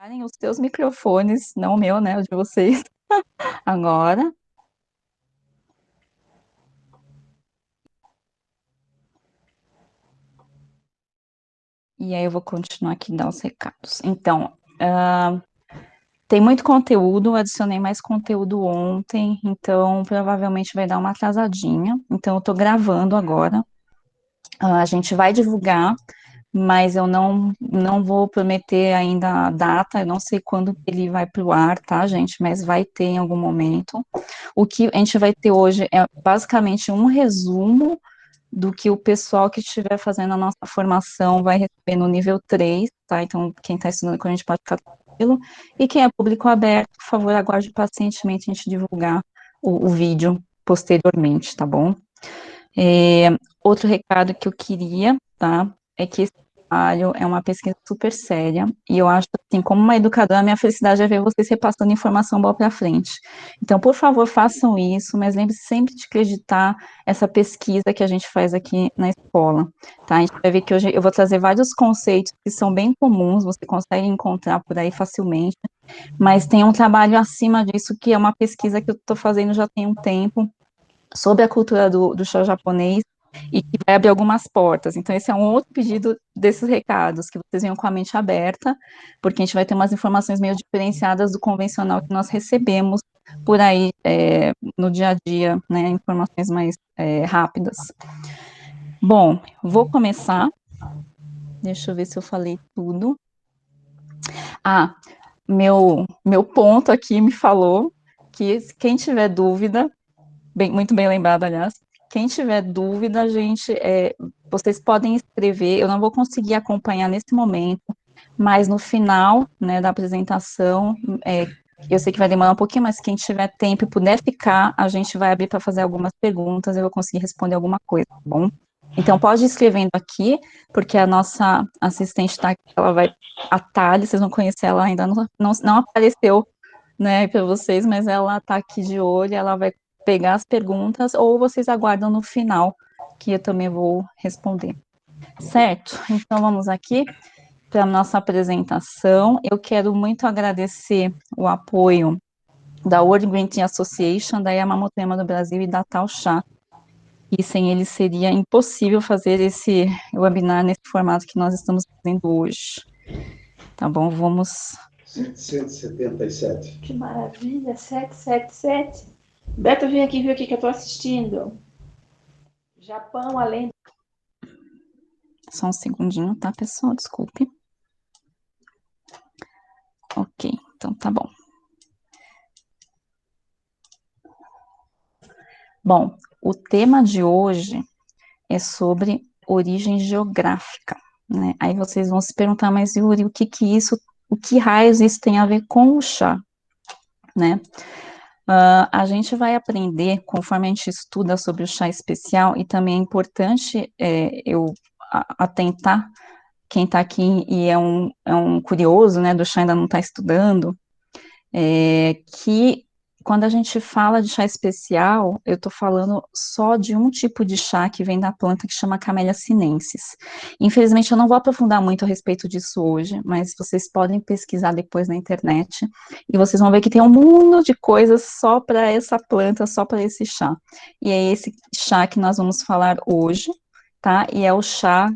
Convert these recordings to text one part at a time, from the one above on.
Ligarem os seus microfones, não o meu, né, o de vocês, agora. E aí eu vou continuar aqui dar os recados. Então, tem muito conteúdo, adicionei mais conteúdo ontem, então provavelmente vai dar uma atrasadinha. Então eu tô gravando agora. A gente vai divulgar, mas eu não vou prometer ainda a data, eu não sei quando ele vai pro ar, tá, gente? Mas vai ter em algum momento. O que a gente vai ter hoje é basicamente um resumo do que o pessoal que estiver fazendo a nossa formação vai receber no nível 3, tá? Então, quem está estudando com a gente pode ficar tranquilo. E quem é público aberto, por favor, aguarde pacientemente a gente divulgar o vídeo posteriormente, tá bom? Outro recado que eu queria, tá? É que esse trabalho é uma pesquisa super séria, e eu acho, assim, como uma educadora, a minha felicidade é ver vocês repassando informação boa para frente. Então, por favor, façam isso, mas lembre-se sempre de acreditar essa pesquisa que a gente faz aqui na escola, tá? A gente vai ver que hoje eu vou trazer vários conceitos que são bem comuns, você consegue encontrar por aí facilmente, mas tem um trabalho acima disso, que é uma pesquisa que eu estou fazendo já tem um tempo, sobre a cultura do chá japonês, e que vai abrir algumas portas. Então, esse é um outro pedido desses recados, que vocês venham com a mente aberta, porque a gente vai ter umas informações meio diferenciadas do convencional que nós recebemos por aí no dia a dia, né, informações mais rápidas. Bom, vou começar. Deixa eu ver se eu falei tudo. Ah, meu ponto aqui me falou que quem tiver dúvida, muito bem lembrado, aliás. Quem tiver dúvida, gente, vocês podem escrever. Eu não vou conseguir acompanhar nesse momento, mas no final, né, da apresentação, eu sei que vai demorar um pouquinho, mas quem tiver tempo e puder ficar, a gente vai abrir para fazer algumas perguntas. Eu vou conseguir responder alguma coisa, tá bom? Então, pode ir escrevendo aqui, porque a nossa assistente está aqui, ela vai, a Thali, vocês vão conhecer ela ainda, não apareceu, né, para vocês, mas ela está aqui de olho, ela vai pegar as perguntas, ou vocês aguardam no final, que eu também vou responder. Certo? Então, vamos aqui para a nossa apresentação. Eu quero muito agradecer o apoio da World Green Tea Association, da Yamamoto Tema do Brasil e da Tal Chá. E sem eles seria impossível fazer esse webinar nesse formato que nós estamos fazendo hoje. Tá bom? Vamos. 777. Que maravilha, 777. Beto, vem aqui ver o que eu estou assistindo. Japão, além. Só um segundinho, tá, pessoal? Desculpe. Ok, então tá bom. Bom, o tema de hoje é sobre origem geográfica, né? Aí vocês vão se perguntar, mas Yuri, o que raios isso tem a ver com o chá, né? A gente vai aprender, conforme a gente estuda sobre o chá especial, e também é importante eu atentar, quem está aqui e é um curioso, né, do chá ainda não está estudando, que quando a gente fala de chá especial, eu estou falando só de um tipo de chá que vem da planta que chama Camellia sinensis. Infelizmente, eu não vou aprofundar muito a respeito disso hoje, mas vocês podem pesquisar depois na internet e vocês vão ver que tem um mundo de coisas só para essa planta, só para esse chá. E é esse chá que nós vamos falar hoje, tá? E é o chá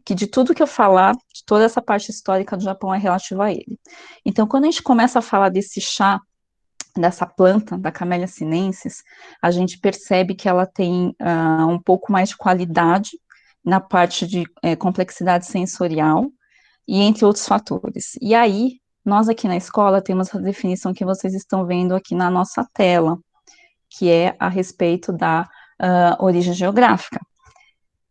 que de tudo que eu falar, de toda essa parte histórica do Japão é relativo a ele. Então, quando a gente começa a falar desse chá, dessa planta, da Camellia sinensis, a gente percebe que ela tem um pouco mais de qualidade na parte de complexidade sensorial e entre outros fatores. E aí, nós aqui na escola temos a definição que vocês estão vendo aqui na nossa tela, que é a respeito da origem geográfica.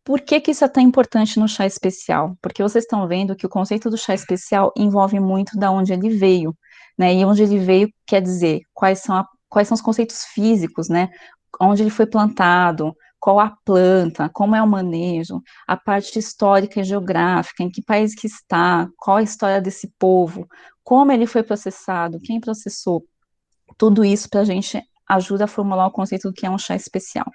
Por que que isso é tão importante no chá especial? Porque vocês estão vendo que o conceito do chá especial envolve muito da onde ele veio, né? E onde ele veio quer dizer quais são os conceitos físicos, né? Onde ele foi plantado, qual a planta, como é o manejo, a parte histórica e geográfica, em que país que está, qual a história desse povo, como ele foi processado, quem processou, tudo isso para a gente ajuda a formular o conceito do que é um chá especial.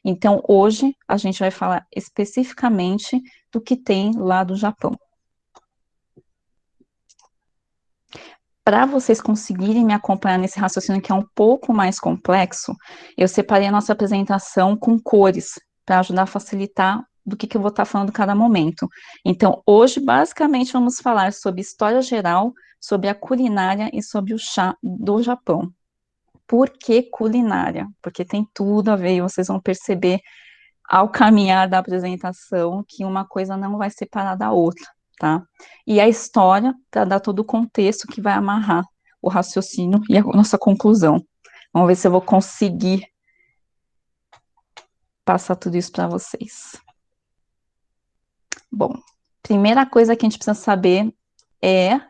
Então, hoje, a gente vai falar especificamente do que tem lá do Japão. para vocês conseguirem me acompanhar nesse raciocínio que é um pouco mais complexo, eu separei a nossa apresentação com cores, para ajudar a facilitar do que eu vou estar falando cada momento. Então, hoje, basicamente, vamos falar sobre história geral, sobre a culinária e sobre o chá do Japão. Por que culinária? Porque tem tudo a ver, e vocês vão perceber ao caminhar da apresentação que uma coisa não vai separar da outra, tá? E a história, para dar todo o contexto que vai amarrar o raciocínio e a nossa conclusão. Vamos ver se eu vou conseguir passar tudo isso para vocês. Bom, primeira coisa que a gente precisa saber é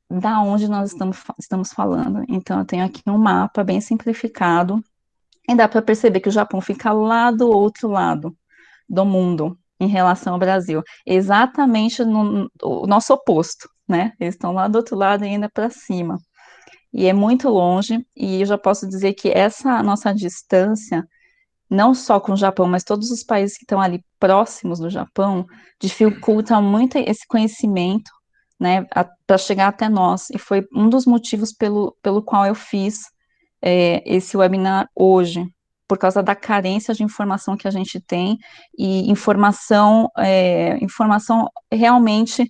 da onde nós estamos falando. Então, eu tenho aqui um mapa bem simplificado, e dá para perceber que o Japão fica lá do outro lado do mundo em relação ao Brasil, exatamente no o nosso oposto, né? Eles estão lá do outro lado e ainda para cima. E é muito longe, e eu já posso dizer que essa nossa distância, não só com o Japão, mas todos os países que estão ali próximos do Japão, dificulta muito esse conhecimento, né, para chegar até nós. E foi um dos motivos pelo qual eu fiz esse webinar hoje, por causa da carência de informação que a gente tem, e informação realmente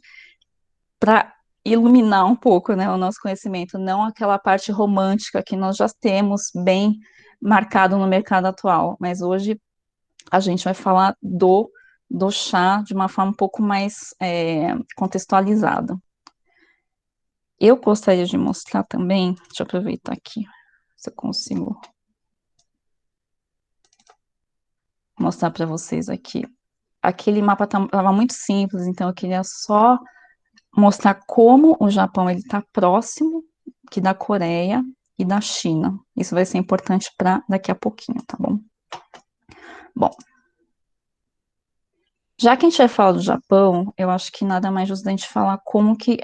para iluminar um pouco, né, o nosso conhecimento, não aquela parte romântica que nós já temos bem marcado no mercado atual, mas hoje a gente vai falar do chá de uma forma um pouco mais contextualizada. Eu gostaria de mostrar também, deixa eu aproveitar aqui, se eu consigo mostrar para vocês aqui. Aquele mapa estava muito simples, então eu queria só mostrar como o Japão ele está próximo que da Coreia e da China. Isso vai ser importante para daqui a pouquinho, tá bom? Bom, já que a gente vai falar do Japão, eu acho que nada mais justo da gente falar como que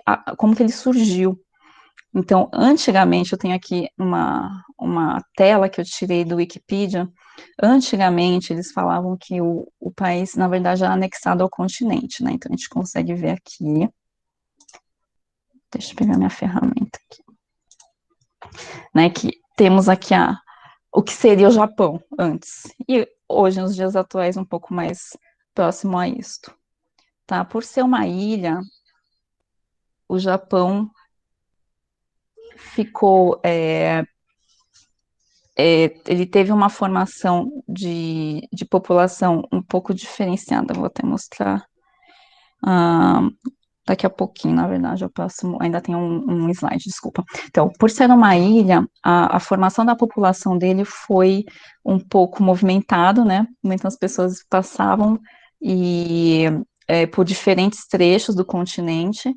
ele surgiu. Então, antigamente, eu tenho aqui uma tela que eu tirei do Wikipedia. Antigamente, eles falavam que o país, na verdade, era anexado ao continente, né? Então, a gente consegue ver aqui. Deixa eu pegar minha ferramenta aqui. Né, que temos aqui o que seria o Japão antes. E hoje, nos dias atuais, um pouco mais próximo a isto. Tá? Por ser uma ilha, o Japão ficou ele teve uma formação de população um pouco diferenciada, vou até mostrar daqui a pouquinho, na verdade, eu passo, ainda tem um slide, desculpa. Então, por ser uma ilha, a formação da população dele foi um pouco movimentado, né? Muitas pessoas passavam por diferentes trechos do continente,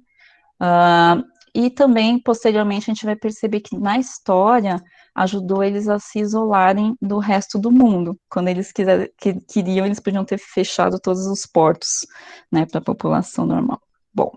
e também, posteriormente, a gente vai perceber que na história ajudou eles a se isolarem do resto do mundo. Quando eles queriam, eles podiam ter fechado todos os portos, né, para a população normal. Bom,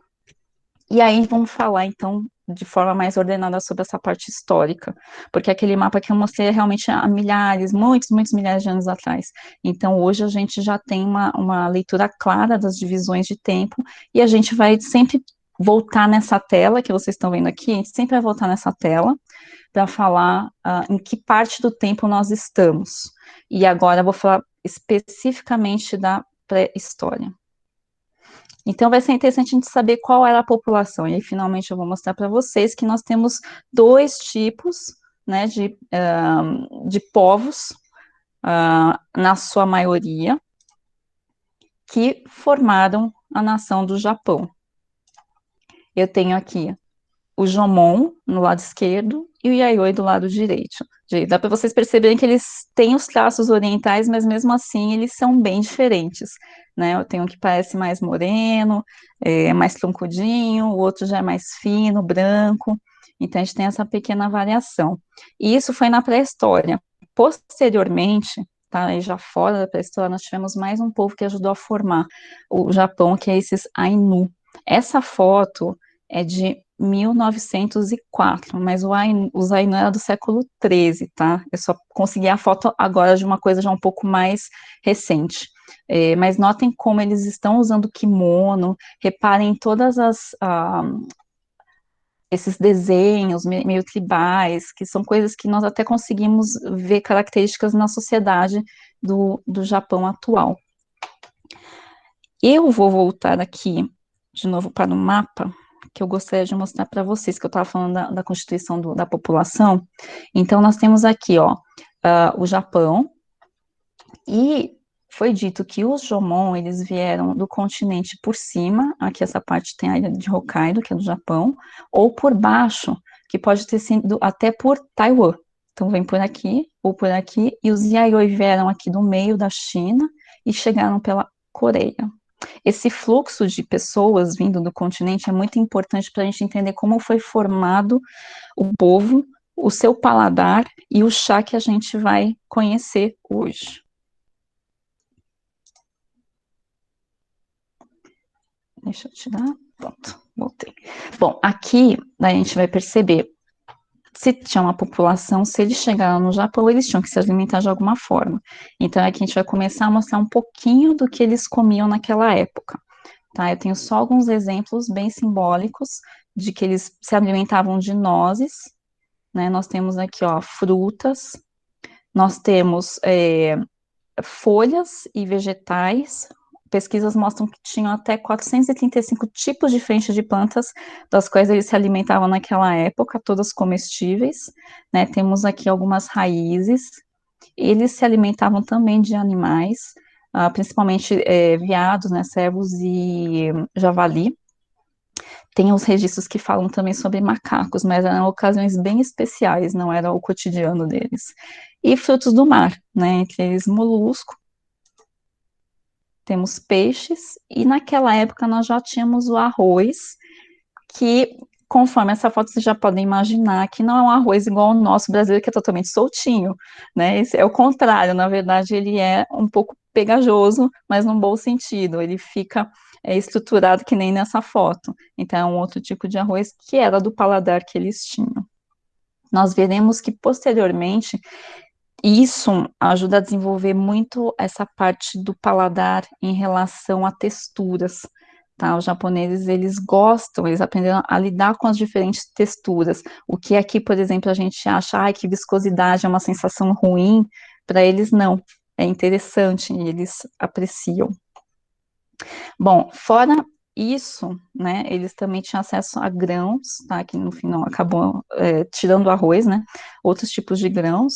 e aí vamos falar, então, de forma mais ordenada sobre essa parte histórica, porque aquele mapa que eu mostrei é realmente há milhares, muitos milhares de anos atrás. Então, hoje a gente já tem uma leitura clara das divisões de tempo, e a gente vai sempre voltar nessa tela que vocês estão vendo aqui, a gente sempre vai voltar nessa tela para falar em que parte do tempo nós estamos. E agora eu vou falar especificamente da pré-história. Então, vai ser interessante a gente saber qual era a população. E aí, finalmente, eu vou mostrar para vocês que nós temos dois tipos, né, de povos, na sua maioria, que formaram a nação do Japão. Eu tenho aqui o Jomon no lado esquerdo e o Yayoi do lado direito. Dá para vocês perceberem que eles têm os traços orientais, mas mesmo assim eles são bem diferentes, né? Eu tenho um que parece mais moreno, mais troncudinho, o outro já é mais fino, branco. Então a gente tem essa pequena variação. E isso foi na pré-história. Posteriormente, tá, aí já fora da pré-história, nós tivemos mais um povo que ajudou a formar o Japão, que é esses Ainu. Essa foto é de 1904, mas os Ainu era do século XIII, tá? Eu só consegui a foto agora de uma coisa já um pouco mais recente. Mas notem como eles estão usando kimono, reparem todas esses desenhos meio tribais, que são coisas que nós até conseguimos ver características na sociedade do Japão atual. Eu vou voltar aqui de novo para o mapa, que eu gostaria de mostrar para vocês, que eu estava falando da constituição da população. Então, nós temos aqui, ó, o Japão, e foi dito que os Jomon, eles vieram do continente por cima, aqui essa parte tem a ilha de Hokkaido, que é do Japão, ou por baixo, que pode ter sido até por Taiwan. Então, vem por aqui, ou por aqui, e os Yayoi vieram aqui do meio da China e chegaram pela Coreia. Esse fluxo de pessoas vindo do continente é muito importante para a gente entender como foi formado o povo, o seu paladar e o chá que a gente vai conhecer hoje. Deixa eu tirar, pronto, voltei. Bom, aqui a gente vai perceber se tinha uma população, se eles chegaram no Japão, eles tinham que se alimentar de alguma forma. Então aqui a gente vai começar a mostrar um pouquinho do que eles comiam naquela época. Tá? Eu tenho só alguns exemplos bem simbólicos de que eles se alimentavam de nozes, né? Nós temos aqui, ó, frutas, nós temos folhas e vegetais. Pesquisas mostram que tinham até 435 tipos diferentes de plantas, das quais eles se alimentavam naquela época, todas comestíveis, né? Temos aqui algumas raízes. Eles se alimentavam também de animais, principalmente veados, né, cervos e javali. Tem os registros que falam também sobre macacos, mas eram ocasiões bem especiais, não era o cotidiano deles. E frutos do mar, né, entre eles molusco, temos peixes, e naquela época nós já tínhamos o arroz, que, conforme essa foto, vocês já podem imaginar que não é um arroz igual ao nosso brasileiro, que é totalmente soltinho, né? Esse é o contrário, na verdade, ele é um pouco pegajoso, mas num bom sentido, ele fica estruturado que nem nessa foto. Então, é um outro tipo de arroz que era do paladar que eles tinham. Nós veremos que, posteriormente, isso ajuda a desenvolver muito essa parte do paladar em relação a texturas, tá? Os japoneses, eles gostam, eles aprenderam a lidar com as diferentes texturas. O que aqui, por exemplo, a gente acha, ai, que viscosidade é uma sensação ruim, para eles não, é interessante e eles apreciam. Bom, fora isso, né, eles também tinham acesso a grãos, tá, que no final acabou tirando o arroz, né, outros tipos de grãos,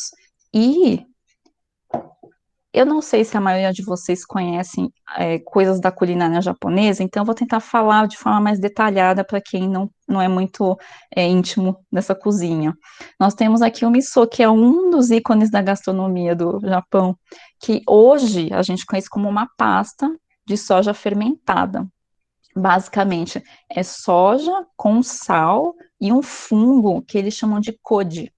e eu não sei se a maioria de vocês conhecem coisas da culinária japonesa, então eu vou tentar falar de forma mais detalhada para quem não é muito íntimo dessa cozinha. Nós temos aqui o miso, que é um dos ícones da gastronomia do Japão, que hoje a gente conhece como uma pasta de soja fermentada. Basicamente, é soja com sal e um fungo que eles chamam de koji.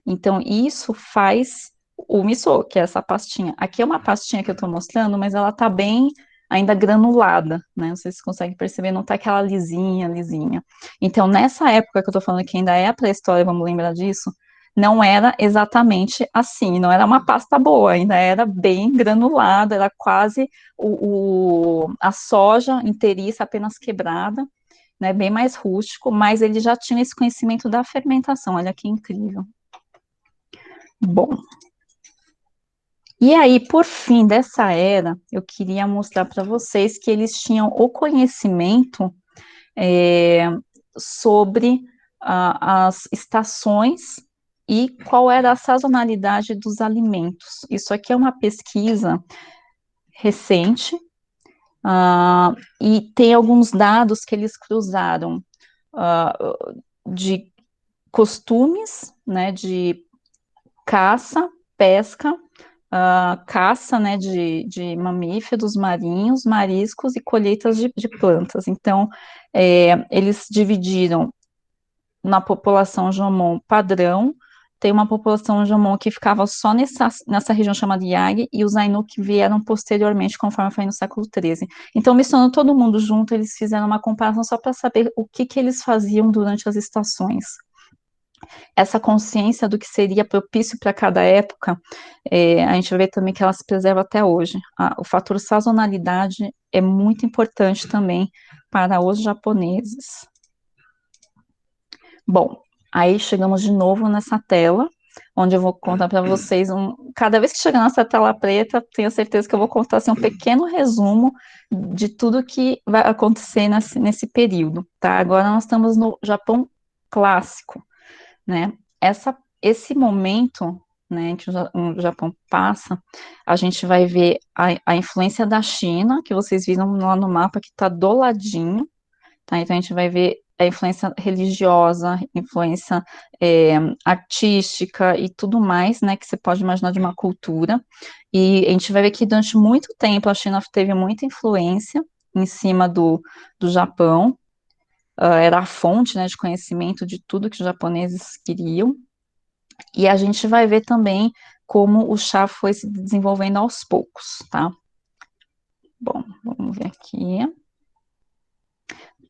Então, isso faz o miso, que é essa pastinha. Aqui é uma pastinha que eu tô mostrando, mas ela tá bem ainda granulada, né? Não sei se vocês conseguem perceber, não tá aquela lisinha, lisinha. Então, nessa época que eu tô falando que ainda é a pré-história, vamos lembrar disso, não era exatamente assim, não era uma pasta boa, ainda era bem granulada, era quase a soja inteiriça apenas quebrada, né? Bem mais rústico, mas ele já tinha esse conhecimento da fermentação, olha que incrível. Bom, e aí, por fim dessa era, eu queria mostrar para vocês que eles tinham o conhecimento sobre as estações e qual era a sazonalidade dos alimentos. Isso aqui é uma pesquisa recente, e tem alguns dados que eles cruzaram de costumes, né, de caça, pesca, caça, né, de mamíferos marinhos, mariscos e colheitas de plantas. Então, eles dividiram na população Jomon padrão, tem uma população Jomon que ficava só nessa região chamada Yagi, e os Ainu que vieram posteriormente, conforme foi no século XIII. Então, misturando todo mundo junto, eles fizeram uma comparação só para saber o que eles faziam durante as estações. Essa consciência do que seria propício para cada época, a gente vê também que ela se preserva até hoje. O fator sazonalidade é muito importante também para os japoneses. Bom, aí chegamos de novo nessa tela, onde eu vou contar para vocês cada vez que chegar nessa tela preta, tenho certeza que eu vou contar assim, um pequeno resumo de tudo que vai acontecer nesse período, tá? Agora nós estamos no Japão clássico, né? Esse momento, né, que o Japão passa, a gente vai ver a influência da China, que vocês viram lá no mapa, que está do ladinho, tá? Então a gente vai ver a influência religiosa, influência artística e tudo mais, né, que você pode imaginar de uma cultura. E a gente vai ver que durante muito tempo a China teve muita influência em cima do Japão, era a fonte, né, de conhecimento de tudo que os japoneses queriam. E a gente vai ver também como o chá foi se desenvolvendo aos poucos, tá? Bom, vamos ver aqui.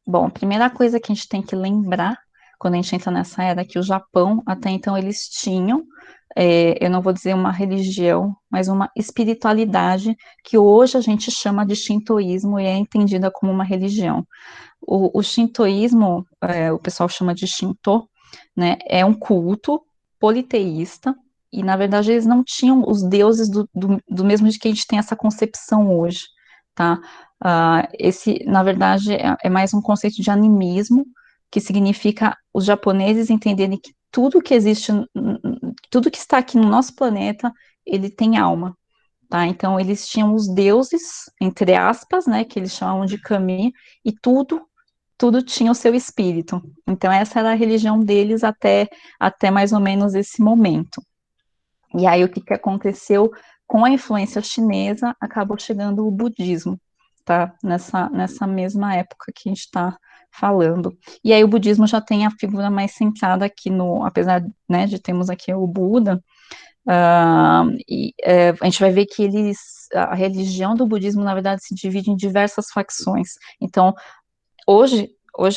Bom, a primeira coisa que a gente tem que lembrar quando a gente entra nessa era é que o Japão, até então, eles tinham, eu não vou dizer uma religião, mas uma espiritualidade que hoje a gente chama de shintoísmo e é entendida como uma religião. O shintoísmo, o pessoal chama de Shinto, né, é um culto politeísta, e na verdade eles não tinham os deuses do mesmo de que a gente tem essa concepção hoje, tá? Na verdade, é mais um conceito de animismo, que significa os japoneses entenderem que tudo que existe, tudo que está aqui no nosso planeta, ele tem alma, tá? Então, eles tinham os deuses, entre aspas, né, que eles chamavam de kami, e tudo tinha o seu espírito. Então, essa era a religião deles até mais ou menos esse momento. E aí, o que aconteceu com a influência chinesa, acabou chegando o budismo, tá? Nessa mesma época que a gente está falando. E aí, o budismo já tem a figura mais centrada aqui apesar, né, de termos aqui o Buda, a gente vai ver que a religião do budismo, na verdade, se divide em diversas facções. Então, hoje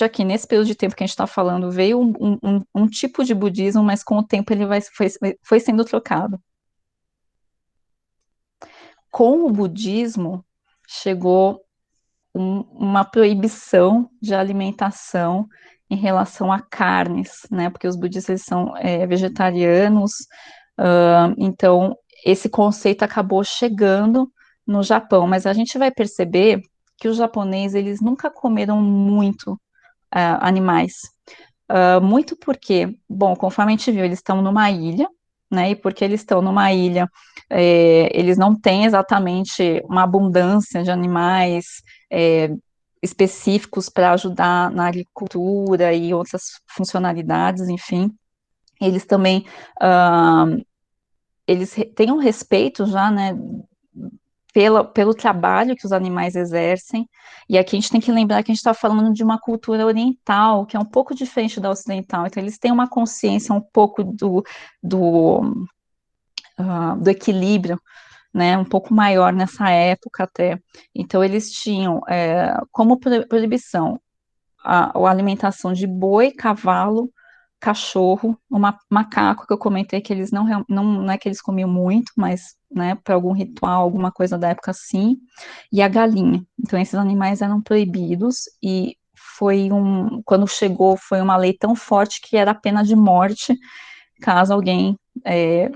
aqui, nesse período de tempo que a gente está falando, veio um tipo de budismo, mas com o tempo ele foi sendo trocado. Com o budismo, chegou uma proibição de alimentação em relação a carnes, né? Porque os budistas eles são vegetarianos, então esse conceito acabou chegando no Japão, mas a gente vai perceber que os japoneses eles nunca comeram muito animais. Muito porque, bom, conforme a gente viu, eles estão numa ilha, né? E porque eles estão numa ilha, eles não têm exatamente uma abundância de animais específicos para ajudar na agricultura e outras funcionalidades, enfim. Eles também têm um respeito já, né? Pelo trabalho que os animais exercem, e aqui a gente tem que lembrar que a gente está falando de uma cultura oriental, que é um pouco diferente da ocidental, então eles têm uma consciência um pouco do, do equilíbrio, né, um pouco maior nessa época até, então eles tinham como proibição a alimentação de boi, cavalo, cachorro, macaco, que eu comentei que eles não é que eles comiam muito, mas, né, para algum ritual, alguma coisa da época sim, e a galinha. Então, esses animais eram proibidos e quando chegou, foi uma lei tão forte que era a pena de morte caso alguém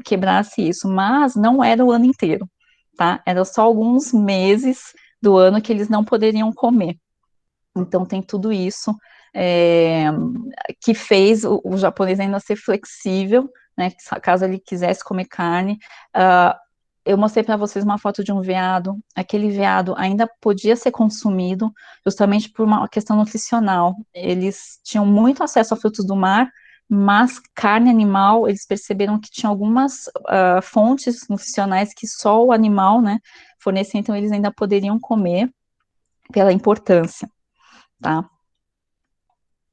quebrasse isso, mas não era o ano inteiro, tá? Era só alguns meses do ano que eles não poderiam comer. Então, tem tudo isso que fez o japonês ainda ser flexível, né? Caso ele quisesse comer carne. Eu mostrei para vocês uma foto de um veado. Aquele veado ainda podia ser consumido, justamente por uma questão nutricional. Eles tinham muito acesso a frutos do mar, mas carne animal, eles perceberam que tinha algumas fontes nutricionais que só o animal, né, fornecia, então eles ainda poderiam comer pela importância. Tá?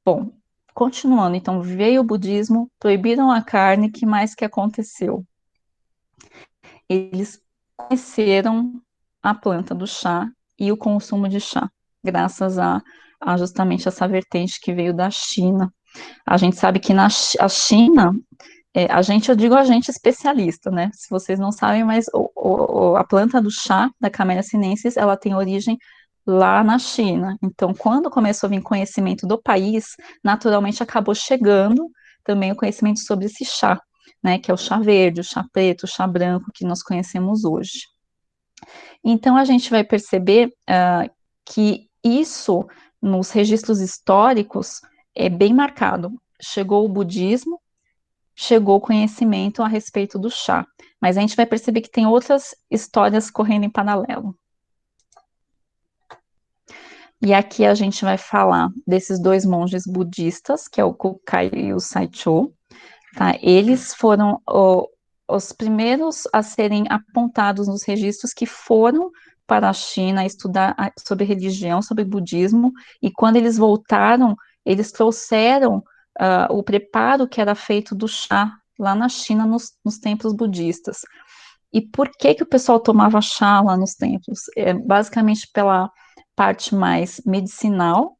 Bom, continuando, então veio o budismo, proibiram a carne, que mais que aconteceu? Eles conheceram a planta do chá e o consumo de chá, graças a justamente essa vertente que veio da China. A gente sabe que a China, eu digo a gente especialista, né? Se vocês não sabem, mas a planta do chá, da Camellia sinensis, ela tem origem lá na China. Então, quando começou a vir conhecimento do país, naturalmente acabou chegando também o conhecimento sobre esse chá, né, que é o chá verde, o chá preto, o chá branco que nós conhecemos hoje. Então, a gente vai perceber que isso, nos registros históricos, é bem marcado. Chegou o budismo, chegou o conhecimento a respeito do chá, mas a gente vai perceber que tem outras histórias correndo em paralelo. E aqui a gente vai falar desses dois monges budistas, que é o Kukai e o Saicho, tá? Eles foram os primeiros a serem apontados nos registros que foram para a China estudar sobre religião, sobre budismo, e quando eles voltaram, eles trouxeram o preparo que era feito do chá lá na China, nos templos budistas. E por que que o pessoal tomava chá lá nos templos? Basicamente pela parte mais medicinal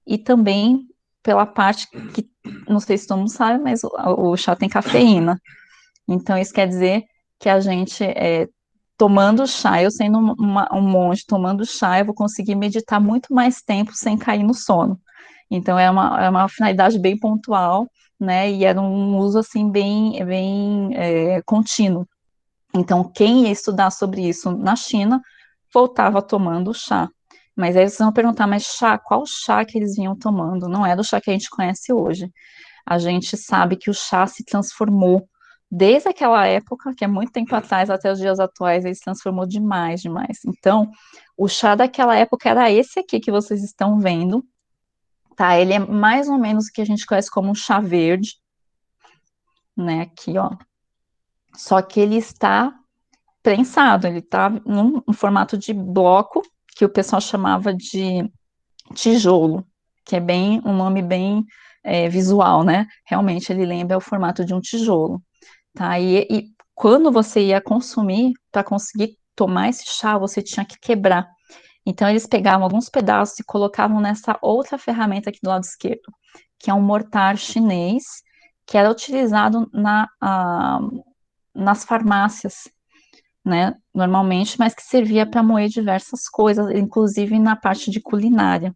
e também pela parte que, não sei se todo mundo sabe, mas o chá tem cafeína. Então, isso quer dizer que a gente, tomando chá, eu sendo um monge tomando chá, eu vou conseguir meditar muito mais tempo sem cair no sono. Então, é uma finalidade bem pontual, né? E era um uso, assim, bem contínuo. Então, quem ia estudar sobre isso na China, voltava tomando chá. Mas aí vocês vão perguntar, mas chá, qual chá que eles vinham tomando? Não é do chá que a gente conhece hoje. A gente sabe que o chá se transformou desde aquela época, que é muito tempo atrás, até os dias atuais, ele se transformou demais, demais. Então, o chá daquela época era esse aqui que vocês estão vendo, tá? Ele é mais ou menos o que a gente conhece como um chá verde, né? Aqui, ó. Só que ele está prensado, ele está num formato de bloco, que o pessoal chamava de tijolo, que é bem um nome bem visual, né? Realmente ele lembra o formato de um tijolo, tá? E quando você ia consumir, para conseguir tomar esse chá, você tinha que quebrar. Então eles pegavam alguns pedaços e colocavam nessa outra ferramenta aqui do lado esquerdo, que é um mortar chinês, que era utilizado nas farmácias, né, normalmente, mas que servia para moer diversas coisas, inclusive na parte de culinária.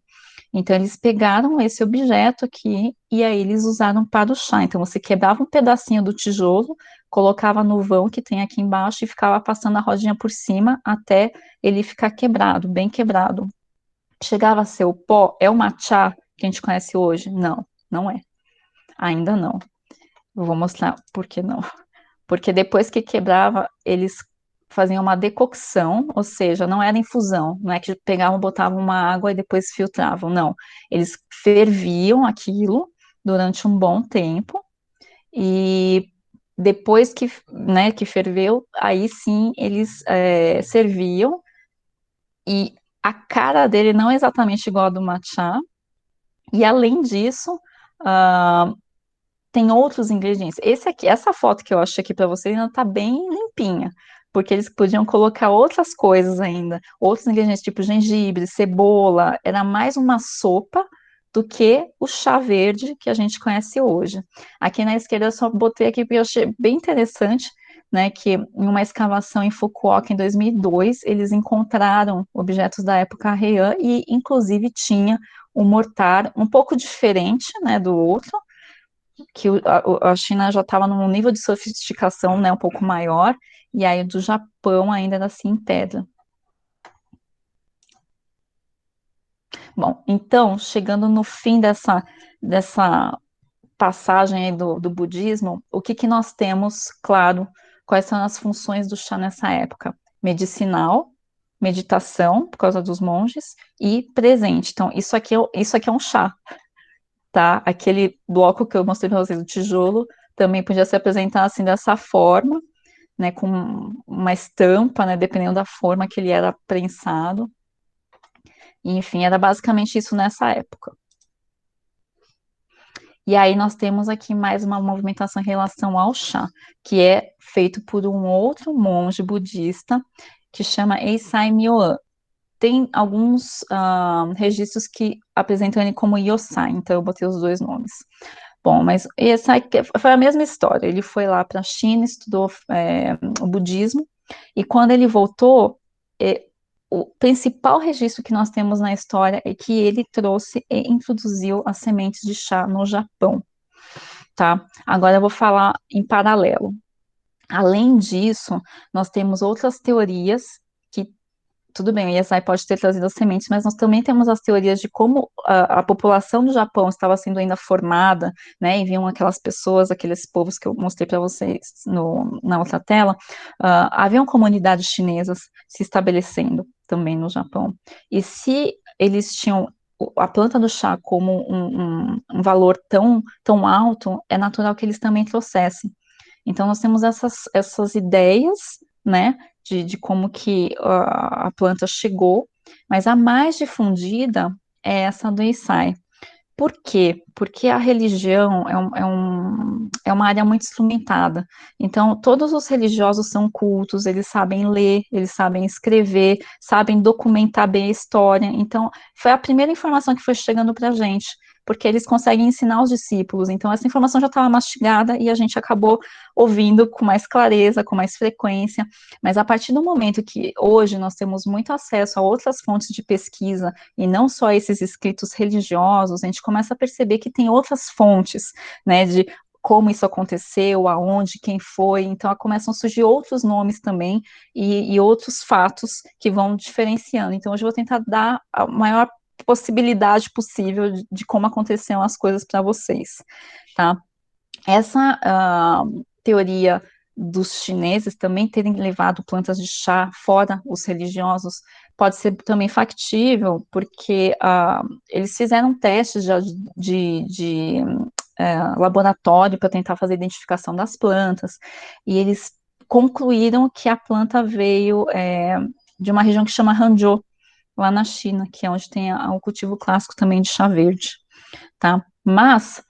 Então, eles pegaram esse objeto aqui e aí eles usaram para o chá. Então, você quebrava um pedacinho do tijolo, colocava no vão que tem aqui embaixo e ficava passando a rodinha por cima até ele ficar quebrado, bem quebrado. Chegava a ser o pó, é o matcha que a gente conhece hoje? Não, não é. Ainda não. Eu vou mostrar por que não. Porque depois que quebrava, eles faziam uma decocção, ou seja, não era infusão, não é que pegavam, botavam uma água e depois filtravam, não. Eles ferviam aquilo durante um bom tempo e depois que, né, que ferveu, aí sim eles serviam e a cara dele não é exatamente igual a do matcha, e além disso, uh, tem outros ingredientes. Esse aqui, essa foto que eu achei aqui para você ainda tá bem limpinha, porque eles podiam colocar outras coisas ainda, outros ingredientes tipo gengibre, cebola, era mais uma sopa do que o chá verde que a gente conhece hoje. Aqui na esquerda eu só botei aqui porque eu achei bem interessante, né, que em uma escavação em Fukuoka em 2002, eles encontraram objetos da época Heian e inclusive tinha um mortar um pouco diferente, né, do outro, que a China já estava num nível de sofisticação, né, um pouco maior, e aí do Japão ainda era assim em pedra. Bom, então, chegando no fim dessa passagem aí do budismo, o que nós temos, claro, quais são as funções do chá nessa época? Medicinal, meditação, por causa dos monges, e presente. Então, isso aqui é um chá, tá? Aquele bloco que eu mostrei para vocês, o tijolo, também podia se apresentar assim dessa forma, né, com uma estampa, né, dependendo da forma que ele era prensado. E, enfim, era basicamente isso nessa época. E aí nós temos aqui mais uma movimentação em relação ao chá, que é feito por um outro monge budista que chama Eisai Myoan. Tem alguns registros que apresentam ele como Yosai, então eu botei os dois nomes. Bom, mas essa foi a mesma história. Ele foi lá para a China, estudou o budismo, e quando ele voltou, o principal registro que nós temos na história é que ele trouxe e introduziu as sementes de chá no Japão, tá? Agora eu vou falar em paralelo. Além disso, nós temos outras teorias que, tudo bem, o Iesai pode ter trazido as sementes, mas nós também temos as teorias de como a população do Japão estava sendo ainda formada, né, e viam aquelas pessoas, aqueles povos que eu mostrei para vocês na outra tela, haviam comunidades chinesas se estabelecendo também no Japão. E se eles tinham a planta do chá como um valor tão alto, é natural que eles também trouxessem. Então, nós temos essas ideias, né, de como que a planta chegou, mas a mais difundida é essa do Issai. Por quê? Porque a religião é uma área muito instrumentada. Então, todos os religiosos são cultos, eles sabem ler, eles sabem escrever, sabem documentar bem a história. Então, foi a primeira informação que foi chegando para a gente, porque eles conseguem ensinar os discípulos. Então, essa informação já estava mastigada e a gente acabou ouvindo com mais clareza, com mais frequência. Mas a partir do momento que hoje nós temos muito acesso a outras fontes de pesquisa, e não só esses escritos religiosos, a gente começa a perceber que tem outras fontes, né, de como isso aconteceu, aonde, quem foi, então começam a surgir outros nomes também e outros fatos que vão diferenciando. Então hoje eu vou tentar dar a maior possibilidade possível de como aconteceram as coisas para vocês, tá? Essa teoria dos chineses também terem levado plantas de chá fora os religiosos pode ser também factível, porque eles fizeram testes de laboratório para tentar fazer a identificação das plantas, e eles concluíram que a planta veio de uma região que chama Hangzhou, lá na China, que é onde tem o cultivo clássico também de chá verde, tá? Mas,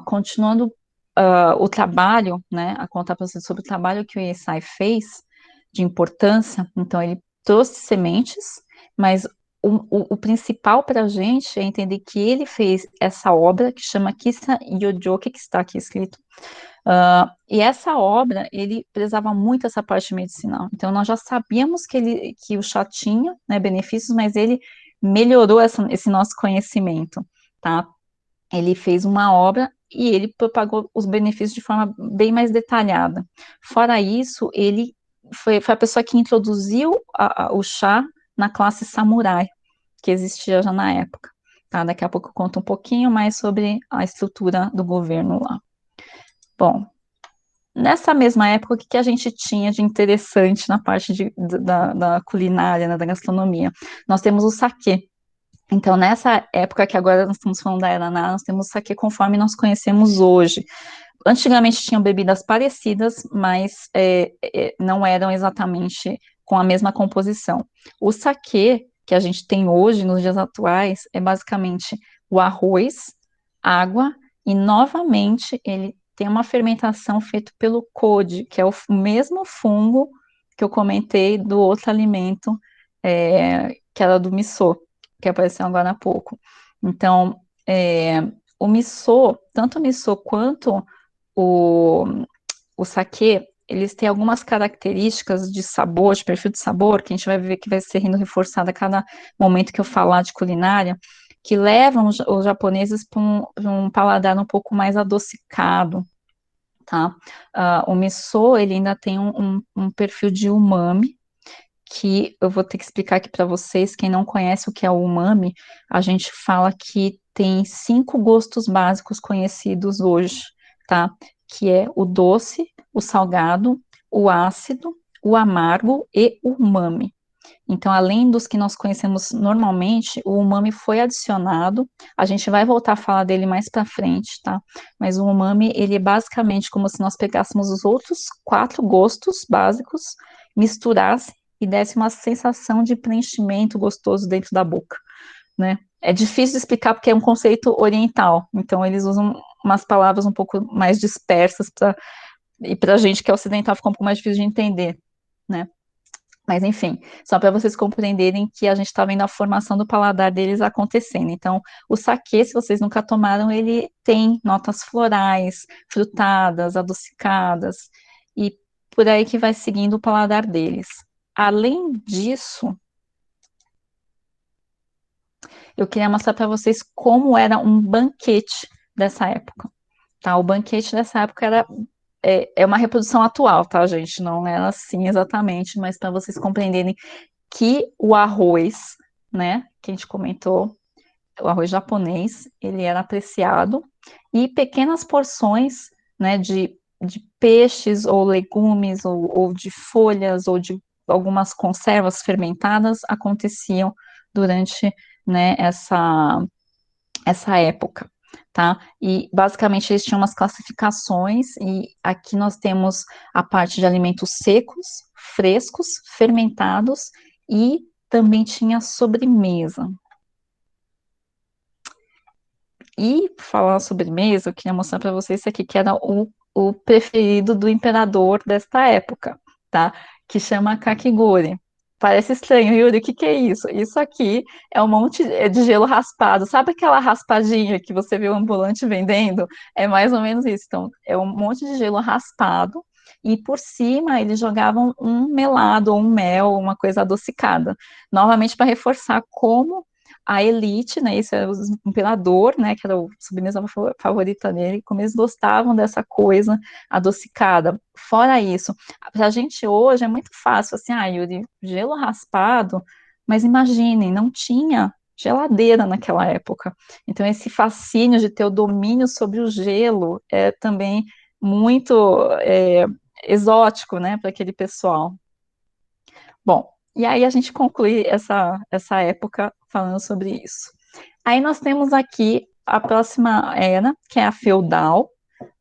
continuando o trabalho, né, a contar para vocês sobre o trabalho que o ESAI fez de importância, então ele trouxe sementes, mas o principal para a gente é entender que ele fez essa obra que chama Kissa Yojoki, que está aqui escrito, e essa obra, ele prezava muito essa parte medicinal. Então, nós já sabíamos que o chá tinha, né, benefícios, mas ele melhorou esse nosso conhecimento, tá? Ele fez uma obra e ele propagou os benefícios de forma bem mais detalhada. Fora isso, ele foi a pessoa que introduziu o chá na classe samurai, que existia já na época. Tá? Daqui a pouco eu conto um pouquinho mais sobre a estrutura do governo lá. Bom, nessa mesma época, o que a gente tinha de interessante na parte da culinária, né, da gastronomia? Nós temos o saquê. Então, nessa época que agora nós estamos falando da Era Nara, nós temos o saquê conforme nós conhecemos hoje. Antigamente tinham bebidas parecidas, mas não eram exatamente com a mesma composição. O saquê que a gente tem hoje, nos dias atuais, é basicamente o arroz, água, e novamente ele tem uma fermentação feita pelo code, que é o mesmo fungo que eu comentei do outro alimento, que era do miso, que apareceu agora há pouco. Então, o miso, tanto o miso quanto o, o saquê, eles têm algumas características de sabor, de perfil de sabor, que a gente vai ver que vai ser sendo reforçado a cada momento que eu falar de culinária, que levam os japoneses para um paladar um pouco mais adocicado, tá? O miso, ele ainda tem um perfil de umami, que eu vou ter que explicar aqui para vocês, quem não conhece o que é o umami, a gente fala que tem 5 gostos básicos conhecidos hoje, tá? Que é o doce, o salgado, o ácido, o amargo e o umami. Então, além dos que nós conhecemos normalmente, o umami foi adicionado. A gente vai voltar a falar dele mais para frente, tá? Mas o umami, ele é basicamente como se nós pegássemos os outros 4 gostos básicos, misturasse e desse uma sensação de preenchimento gostoso dentro da boca, né? É difícil de explicar porque é um conceito oriental, então eles usam umas palavras um pouco mais dispersas e para a gente que é ocidental fica um pouco mais difícil de entender, né? Mas enfim, só para vocês compreenderem que a gente está vendo a formação do paladar deles acontecendo. Então, o saquê, se vocês nunca tomaram, ele tem notas florais, frutadas, adocicadas, e por aí que vai seguindo o paladar deles. Além disso, Eu queria mostrar para vocês como era um banquete dessa época, tá? O banquete dessa época era é uma reprodução atual, tá, gente? Não era assim exatamente, mas para vocês compreenderem que o arroz, né, que a gente comentou, o arroz japonês, ele era apreciado e pequenas porções, né, de peixes ou legumes ou de folhas ou de algumas conservas fermentadas aconteciam durante, né, essa época, tá? E basicamente eles tinham umas classificações, e aqui nós temos a parte de alimentos secos, frescos, fermentados, e também tinha sobremesa. E por falar sobremesa, eu queria mostrar para vocês esse aqui, que era o preferido do imperador desta época, tá? Que chama kakigori. Parece estranho, Yuri, o que que é isso? Isso aqui é um monte de gelo raspado. Sabe aquela raspadinha que você vê o ambulante vendendo? É mais ou menos isso. Então, é um monte de gelo raspado e por cima eles jogavam um melado ou um mel, uma coisa adocicada. Novamente para reforçar como a elite, né, esse era o imperador, né, que era a sobremesa favorita dele, como eles gostavam dessa coisa adocicada. Fora isso, pra gente hoje é muito fácil, assim, Yuri, gelo raspado, mas imaginem, não tinha geladeira naquela época. Então, esse fascínio de ter o domínio sobre o gelo é também muito exótico, né, para aquele pessoal. Bom, e aí a gente conclui essa época falando sobre isso. Aí nós temos aqui a próxima era, que é a feudal,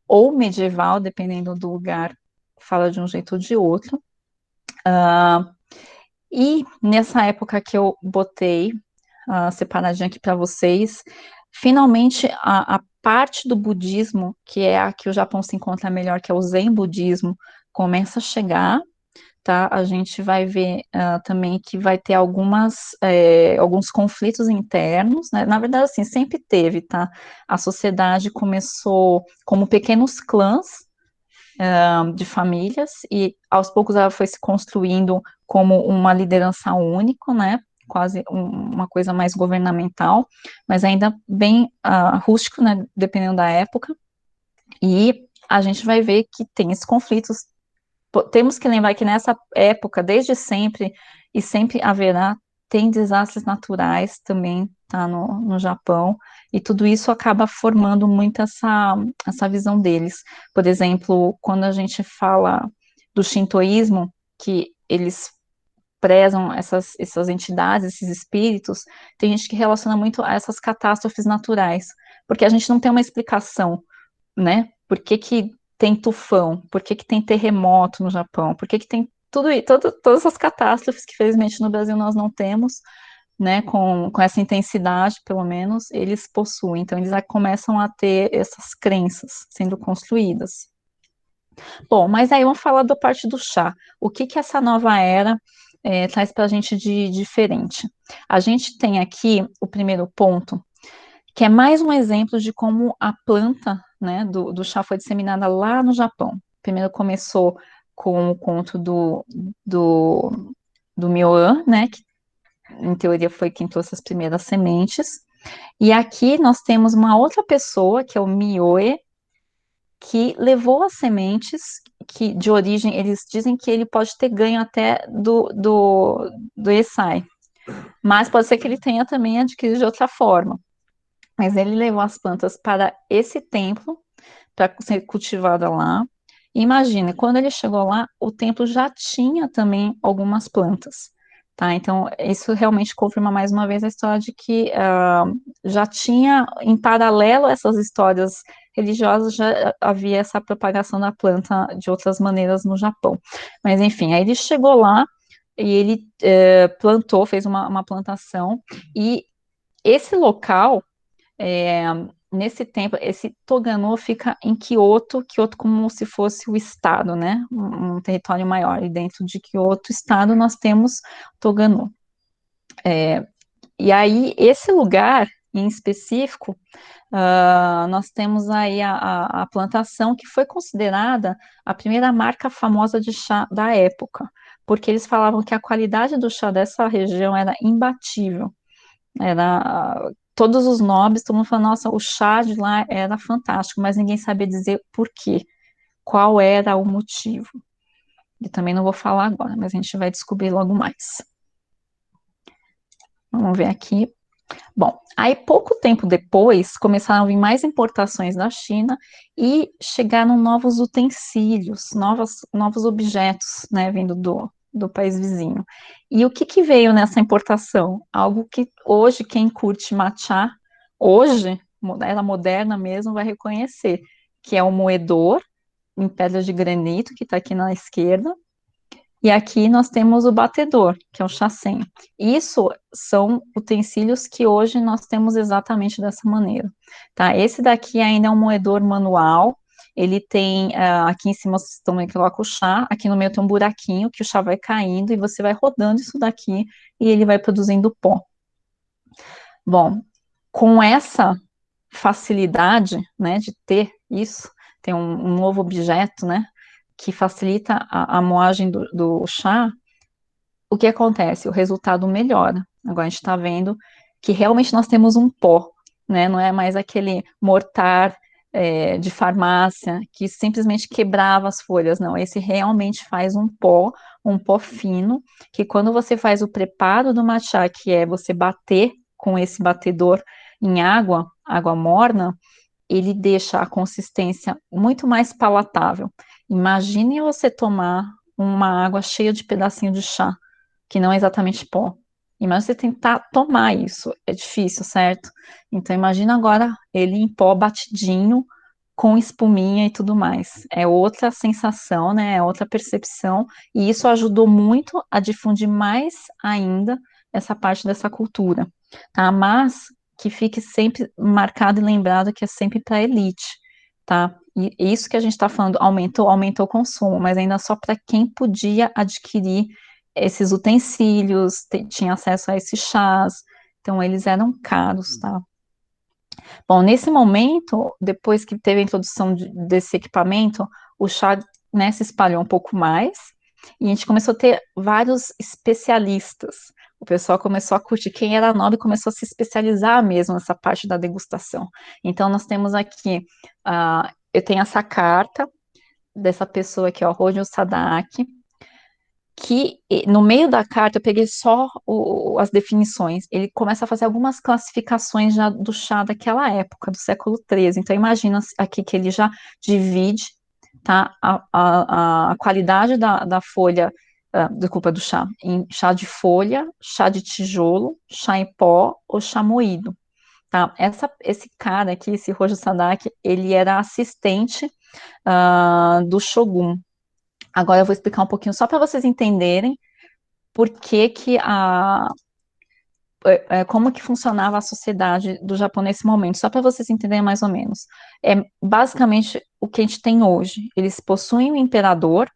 ou medieval, dependendo do lugar, fala de um jeito ou de outro. E nessa época que eu botei separadinha aqui para vocês, finalmente a parte do budismo, que é a que o Japão se encontra melhor, que é o Zen budismo, começa a chegar, tá? A gente vai ver também que vai ter alguns conflitos internos, né? Na verdade, assim, sempre teve, tá? A sociedade começou como pequenos clãs de famílias e aos poucos ela foi se construindo como uma liderança única, né? Quase uma coisa mais governamental, mas ainda bem rústico, né? Dependendo da época. E a gente vai ver que tem esses conflitos. Temos que lembrar que nessa época, desde sempre, e sempre haverá, tem desastres naturais também, tá, no Japão, e tudo isso acaba formando muito essa visão deles. Por exemplo, quando a gente fala do shintoísmo, que eles prezam essas entidades, esses espíritos, tem gente que relaciona muito a essas catástrofes naturais, porque a gente não tem uma explicação, né? Por que que tem tufão? Por que que tem terremoto no Japão? Por que que tem todas essas catástrofes que, felizmente, no Brasil nós não temos, né? Com essa intensidade, pelo menos, eles possuem. Então, eles já começam a ter essas crenças sendo construídas. Bom, mas aí vamos falar da parte do chá. O que que essa nova era traz para a gente de diferente? A gente tem aqui o primeiro ponto, que é mais um exemplo de como a planta, né, do chá foi disseminada lá no Japão. Primeiro começou com o conto do Myoan, né, que em teoria foi quem trouxe as primeiras sementes. E aqui nós temos uma outra pessoa, que é o Mioe, que levou as sementes, que de origem, eles dizem que ele pode ter ganho até do Esai, mas pode ser que ele tenha também adquirido de outra forma. Mas ele levou as plantas para esse templo, para ser cultivada lá. E imagine, quando ele chegou lá, o templo já tinha também algumas plantas, tá? Então, isso realmente confirma mais uma vez a história de que já tinha, em paralelo a essas histórias religiosas, já havia essa propagação da planta de outras maneiras no Japão. Mas, enfim, aí ele chegou lá e ele plantou, fez uma plantação, e esse local é, nesse tempo, esse Togano fica em Kyoto, Kyoto como se fosse o estado, né? Um território maior. E dentro de Kyoto, estado, nós temos Togano. E aí, esse lugar em específico, nós temos aí a plantação que foi considerada a primeira marca famosa de chá da época, porque eles falavam que a qualidade do chá dessa região era imbatível. Todos os nobres, todo mundo falando, nossa, o chá de lá era fantástico, mas ninguém sabia dizer por quê, qual era o motivo. Eu também não vou falar agora, mas a gente vai descobrir logo mais. Vamos ver aqui. Bom, aí pouco tempo depois começaram a vir mais importações da China e chegaram novos utensílios, novos objetos, né, vindo do país vizinho. E o que que veio nessa importação? Algo que hoje quem curte matcha, hoje, ela moderna mesmo, vai reconhecer, que é o moedor em pedra de granito, que está aqui na esquerda, e aqui nós temos o batedor, que é o chacém. Isso são utensílios que hoje nós temos exatamente dessa maneira, tá? Esse daqui ainda é um moedor manual, ele tem, aqui em cima vocês estão vendo que coloca o chá, aqui no meio tem um buraquinho que o chá vai caindo e você vai rodando isso daqui e ele vai produzindo pó. Bom, com essa facilidade, né, de ter isso, ter um novo objeto, né, que facilita a moagem do chá, o que acontece? O resultado melhora. Agora a gente está vendo que realmente nós temos um pó, né? Não é mais aquele mortar de farmácia que simplesmente quebrava as folhas, não. Esse realmente faz um pó fino, que quando você faz o preparo do matcha, que é você bater com esse batedor em água, água morna, ele deixa a consistência muito mais palatável. Imagine você tomar uma água cheia de pedacinho de chá que não é exatamente pó. Imagina você tentar tomar isso, é difícil, certo? Então imagina agora ele em pó batidinho, com espuminha e tudo mais. É outra sensação, né? É outra percepção, e isso ajudou muito a difundir mais ainda essa parte dessa cultura, tá? Mas que fique sempre marcado e lembrado que é sempre para a elite, tá? E isso que a gente está falando aumentou o consumo, mas ainda só para quem podia adquirir esses utensílios, tinha acesso a esses chás, então eles eram caros, tá? Bom, nesse momento, depois que teve a introdução desse equipamento, o chá, né, se espalhou um pouco mais, e a gente começou a ter vários especialistas. O pessoal começou a curtir, quem era nobre começou a se especializar mesmo nessa parte da degustação. Então, nós temos aqui, eu tenho essa carta dessa pessoa aqui, ó, Rojo Sadaki, que no meio da carta eu peguei só as definições. Ele começa a fazer algumas classificações já do chá daquela época, do século XIII. Então imagina aqui que ele já divide, tá, a qualidade da folha, desculpa, do chá, em chá de folha, chá de tijolo, chá em pó ou chá moído. Tá? Esse cara aqui, esse Rojo Sadaki, ele era assistente do Shogun. Agora eu vou explicar um pouquinho só para vocês entenderem por que que como que funcionava a sociedade do Japão nesse momento, só para vocês entenderem mais ou menos. É basicamente o que a gente tem hoje. Eles possuem um imperador,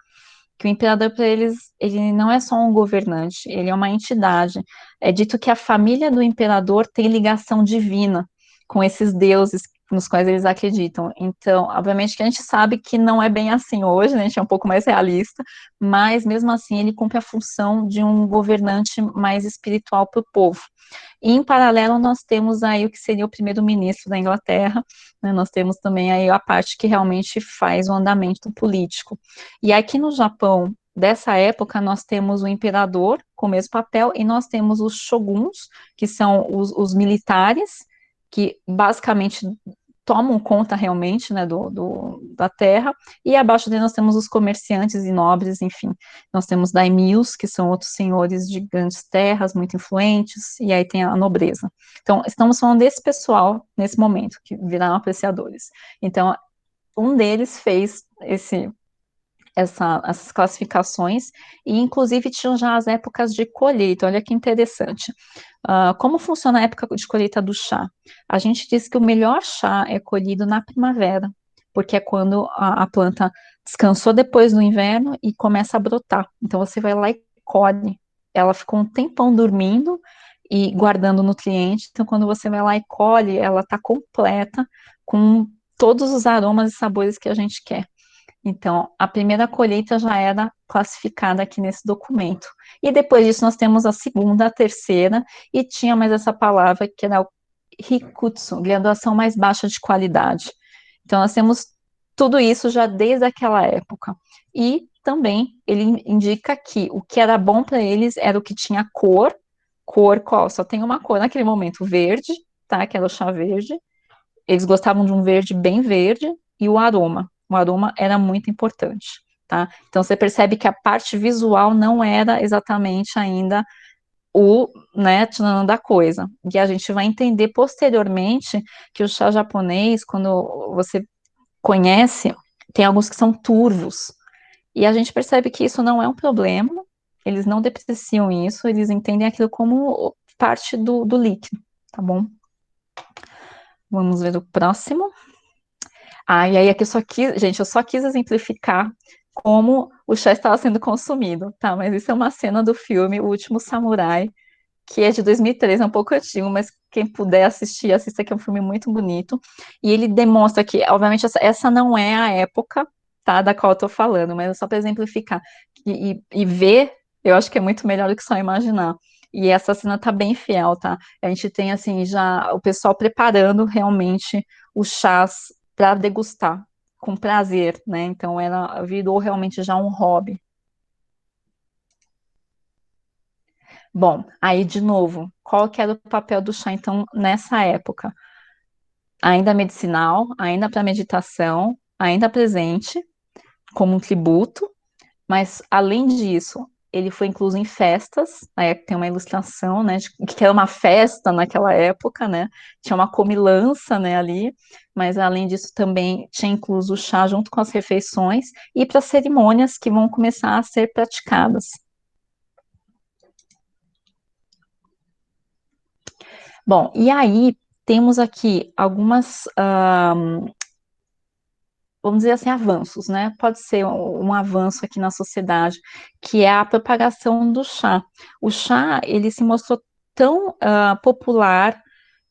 que o imperador para eles, ele não é só um governante, ele é uma entidade. É dito que a família do imperador tem ligação divina com esses deuses nos quais eles acreditam. Então, obviamente que a gente sabe que não é bem assim hoje, né? A gente é um pouco mais realista, mas mesmo assim ele cumpre a função de um governante mais espiritual para o povo. E, em paralelo, nós temos aí o que seria o primeiro-ministro da Inglaterra, né? Nós temos também aí a parte que realmente faz o andamento político. E aqui no Japão, dessa época, nós temos o imperador com o mesmo papel, e nós temos os shoguns, que são os militares, que basicamente tomam conta realmente, né, da terra, e abaixo dele nós temos os comerciantes e nobres, enfim, nós temos daimyos, que são outros senhores de grandes terras, muito influentes, e aí tem a nobreza. Então, estamos falando desse pessoal, nesse momento, que viraram apreciadores. Então, um deles fez essas classificações, e inclusive tinham já as épocas de colheita, olha que interessante. Como funciona a época de colheita do chá? A gente diz que o melhor chá é colhido na primavera, porque é quando a planta descansou depois do inverno e começa a brotar. Então você vai lá e colhe. Ela ficou um tempão dormindo e guardando nutrientes, então quando você vai lá e colhe, ela está completa com todos os aromas e sabores que a gente quer. Então, a primeira colheita já era classificada aqui nesse documento. E depois disso, nós temos a segunda, a terceira, e tinha mais essa palavra que era o Rikutsu, graduação mais baixa de qualidade. Então, nós temos tudo isso já desde aquela época. E também ele indica que o que era bom para eles era o que tinha cor, cor qual? Só tem uma cor naquele momento, verde, tá? Que era o chá verde. Eles gostavam de um verde bem verde e o aroma. O aroma era muito importante, tá? Então você percebe que a parte visual não era exatamente ainda o, né, tchananã da coisa. E a gente vai entender posteriormente que o chá japonês, quando você conhece, tem alguns que são turvos. E a gente percebe que isso não é um problema, eles não depreciam isso, eles entendem aquilo como parte do líquido, tá bom? Vamos ver o próximo. Ah, e aí aqui eu só quis, gente, eu só quis exemplificar como o chá estava sendo consumido, tá? Mas isso é uma cena do filme O Último Samurai, que é de 2003, é um pouco antigo, mas quem puder assistir, assista, que é um filme muito bonito. E ele demonstra que, obviamente, essa não é a época, tá, da qual eu tô falando, mas é só para exemplificar. E ver, eu acho que é muito melhor do que só imaginar. E essa cena tá bem fiel, tá? A gente tem, assim, já o pessoal preparando realmente os chás para degustar, com prazer, né? Então, ela virou realmente já um hobby. Bom, aí de novo, qual que era o papel do chá, então, nessa época? Ainda medicinal, ainda para meditação, ainda presente, como um tributo, mas além disso, ele foi incluso em festas, aí tem uma ilustração, né, de que era uma festa naquela época, né, tinha uma comilança, né, ali, mas além disso também tinha incluso o chá junto com as refeições e para cerimônias que vão começar a ser praticadas. Bom, e aí temos aqui algumas, vamos dizer assim, avanços, né? Pode ser um avanço aqui na sociedade, que é a propagação do chá. O chá, ele se mostrou tão popular,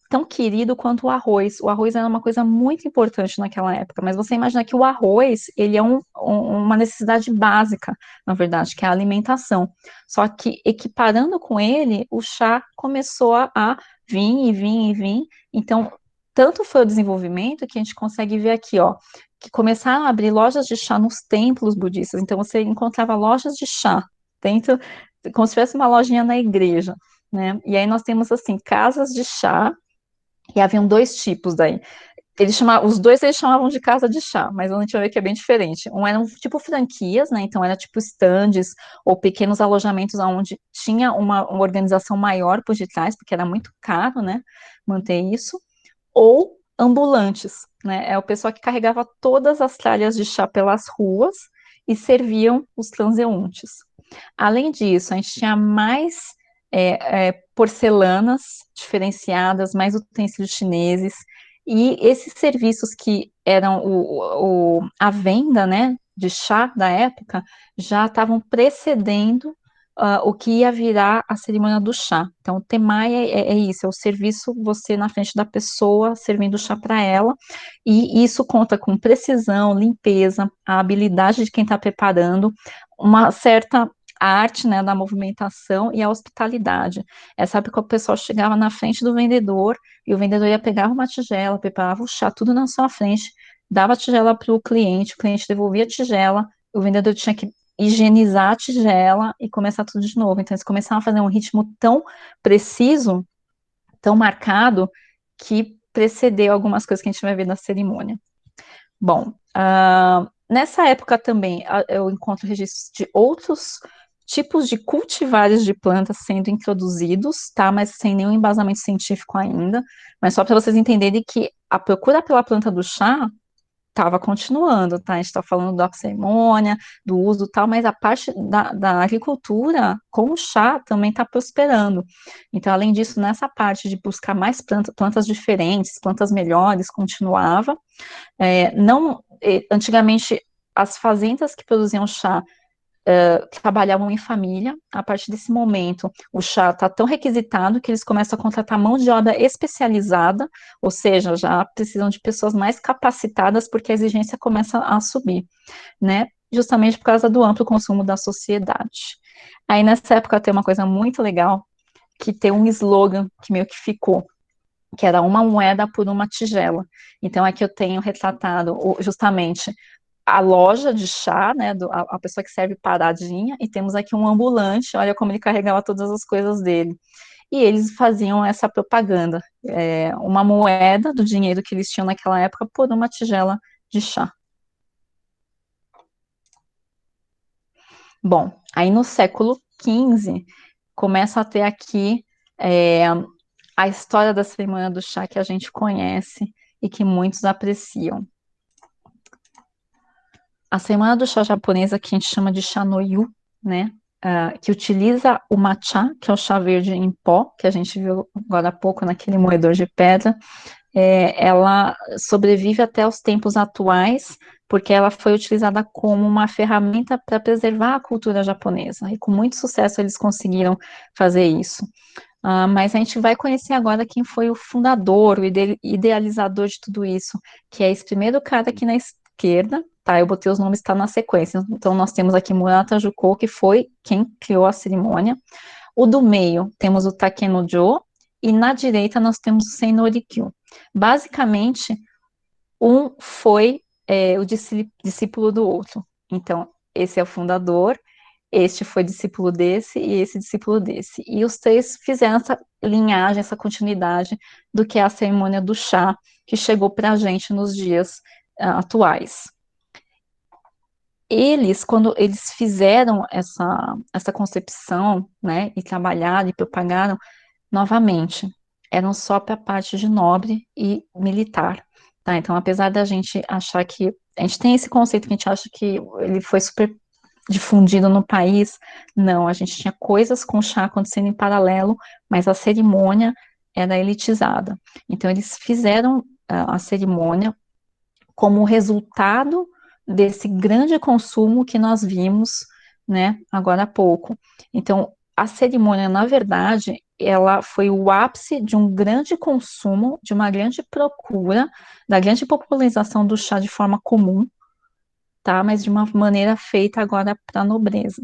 tão querido quanto o arroz. O arroz era uma coisa muito importante naquela época, mas você imagina que o arroz, ele é uma necessidade básica, na verdade, que é a alimentação. Só que equiparando com ele, o chá começou a vir e vir e vir. Então, tanto foi o desenvolvimento que a gente consegue ver aqui, ó, que começaram a abrir lojas de chá nos templos budistas. Então, você encontrava lojas de chá dentro, como se tivesse uma lojinha na igreja, né? E aí nós temos assim casas de chá e haviam dois tipos daí. Os dois eles chamavam de casa de chá, mas a gente vai ver que é bem diferente. Um eram tipo franquias, né? Então era tipo estandes ou pequenos alojamentos onde tinha uma organização maior por detrás, porque era muito caro, né? Manter isso. Ou ambulantes, né? É o pessoal que carregava todas as tralhas de chá pelas ruas e serviam os transeuntes. Além disso, a gente tinha mais porcelanas diferenciadas, mais utensílios chineses, e esses serviços que eram a venda, né, de chá da época, já estavam precedendo o que ia virar a cerimônia do chá. Então, o temai é isso, é o serviço, você na frente da pessoa, servindo chá para ela, e isso conta com precisão, limpeza, a habilidade de quem está preparando, uma certa arte, né, da movimentação e a hospitalidade. Sabe que o pessoal chegava na frente do vendedor e o vendedor ia pegar uma tigela, preparava o chá, tudo na sua frente, dava a tigela para o cliente devolvia a tigela, o vendedor tinha que higienizar a tigela e começar tudo de novo. Então, eles começaram a fazer um ritmo tão preciso, tão marcado, que precedeu algumas coisas que a gente vai ver na cerimônia. Bom, nessa época também eu encontro registros de outros tipos de cultivares de plantas sendo introduzidos, tá? Mas sem nenhum embasamento científico ainda. Mas só para vocês entenderem que a procura pela planta do chá estava continuando, tá? A gente está falando da cerimônia, do uso e tal, mas a parte da agricultura com o chá também está prosperando. Então, além disso, nessa parte de buscar mais plantas diferentes, plantas melhores, continuava. Não, antigamente, as fazendas que produziam chá trabalhavam em família. A partir desse momento, o chá está tão requisitado que eles começam a contratar mão de obra especializada, ou seja, já precisam de pessoas mais capacitadas porque a exigência começa a subir, né? Justamente por causa do amplo consumo da sociedade. Aí nessa época tem uma coisa muito legal, que tem um slogan que meio que ficou, que era uma moeda por uma tigela. Então aqui eu tenho retratado justamente a loja de chá, né, a pessoa que serve paradinha, e temos aqui um ambulante, olha como ele carregava todas as coisas dele. E eles faziam essa propaganda, uma moeda do dinheiro que eles tinham naquela época por uma tigela de chá. Bom, aí no século XV, começa a ter aqui é, a história da cerimônia do chá que a gente conhece e que muitos apreciam. A cerimônia do chá japonesa, que a gente chama de chá no yu, né, que utiliza o matcha, que é o chá verde em pó, que a gente viu agora há pouco naquele moedor de pedra, ela sobrevive até os tempos atuais, porque ela foi utilizada como uma ferramenta para preservar a cultura japonesa, e com muito sucesso eles conseguiram fazer isso. Mas a gente vai conhecer agora quem foi o fundador, o idealizador de tudo isso, que é esse primeiro cara aqui na esquerda, tá? Eu botei os nomes, tá na sequência. Então nós temos aqui Murata Juko, que foi quem criou a cerimônia. O do meio temos o Takenojo, e na direita nós temos o Seinorikyu. Basicamente, um foi o discípulo do outro. Então, esse é o fundador, este foi discípulo desse e esse discípulo desse. E os três fizeram essa linhagem, essa continuidade do que é a cerimônia do chá, que chegou para a gente nos dias atuais. Eles, quando eles fizeram essa concepção, né, e trabalharam e propagaram, novamente, eram só para a parte de nobre e militar, tá? Então, apesar da gente achar que, a gente tem esse conceito que a gente acha que ele foi super difundido no país, não, a gente tinha coisas com chá acontecendo em paralelo, mas a cerimônia era elitizada. Então, eles fizeram a cerimônia como resultado desse grande consumo que nós vimos, né, agora há pouco. Então, a cerimônia, na verdade, ela foi o ápice de um grande consumo, de uma grande procura, da grande popularização do chá de forma comum, tá? Mas de uma maneira feita agora para a nobreza.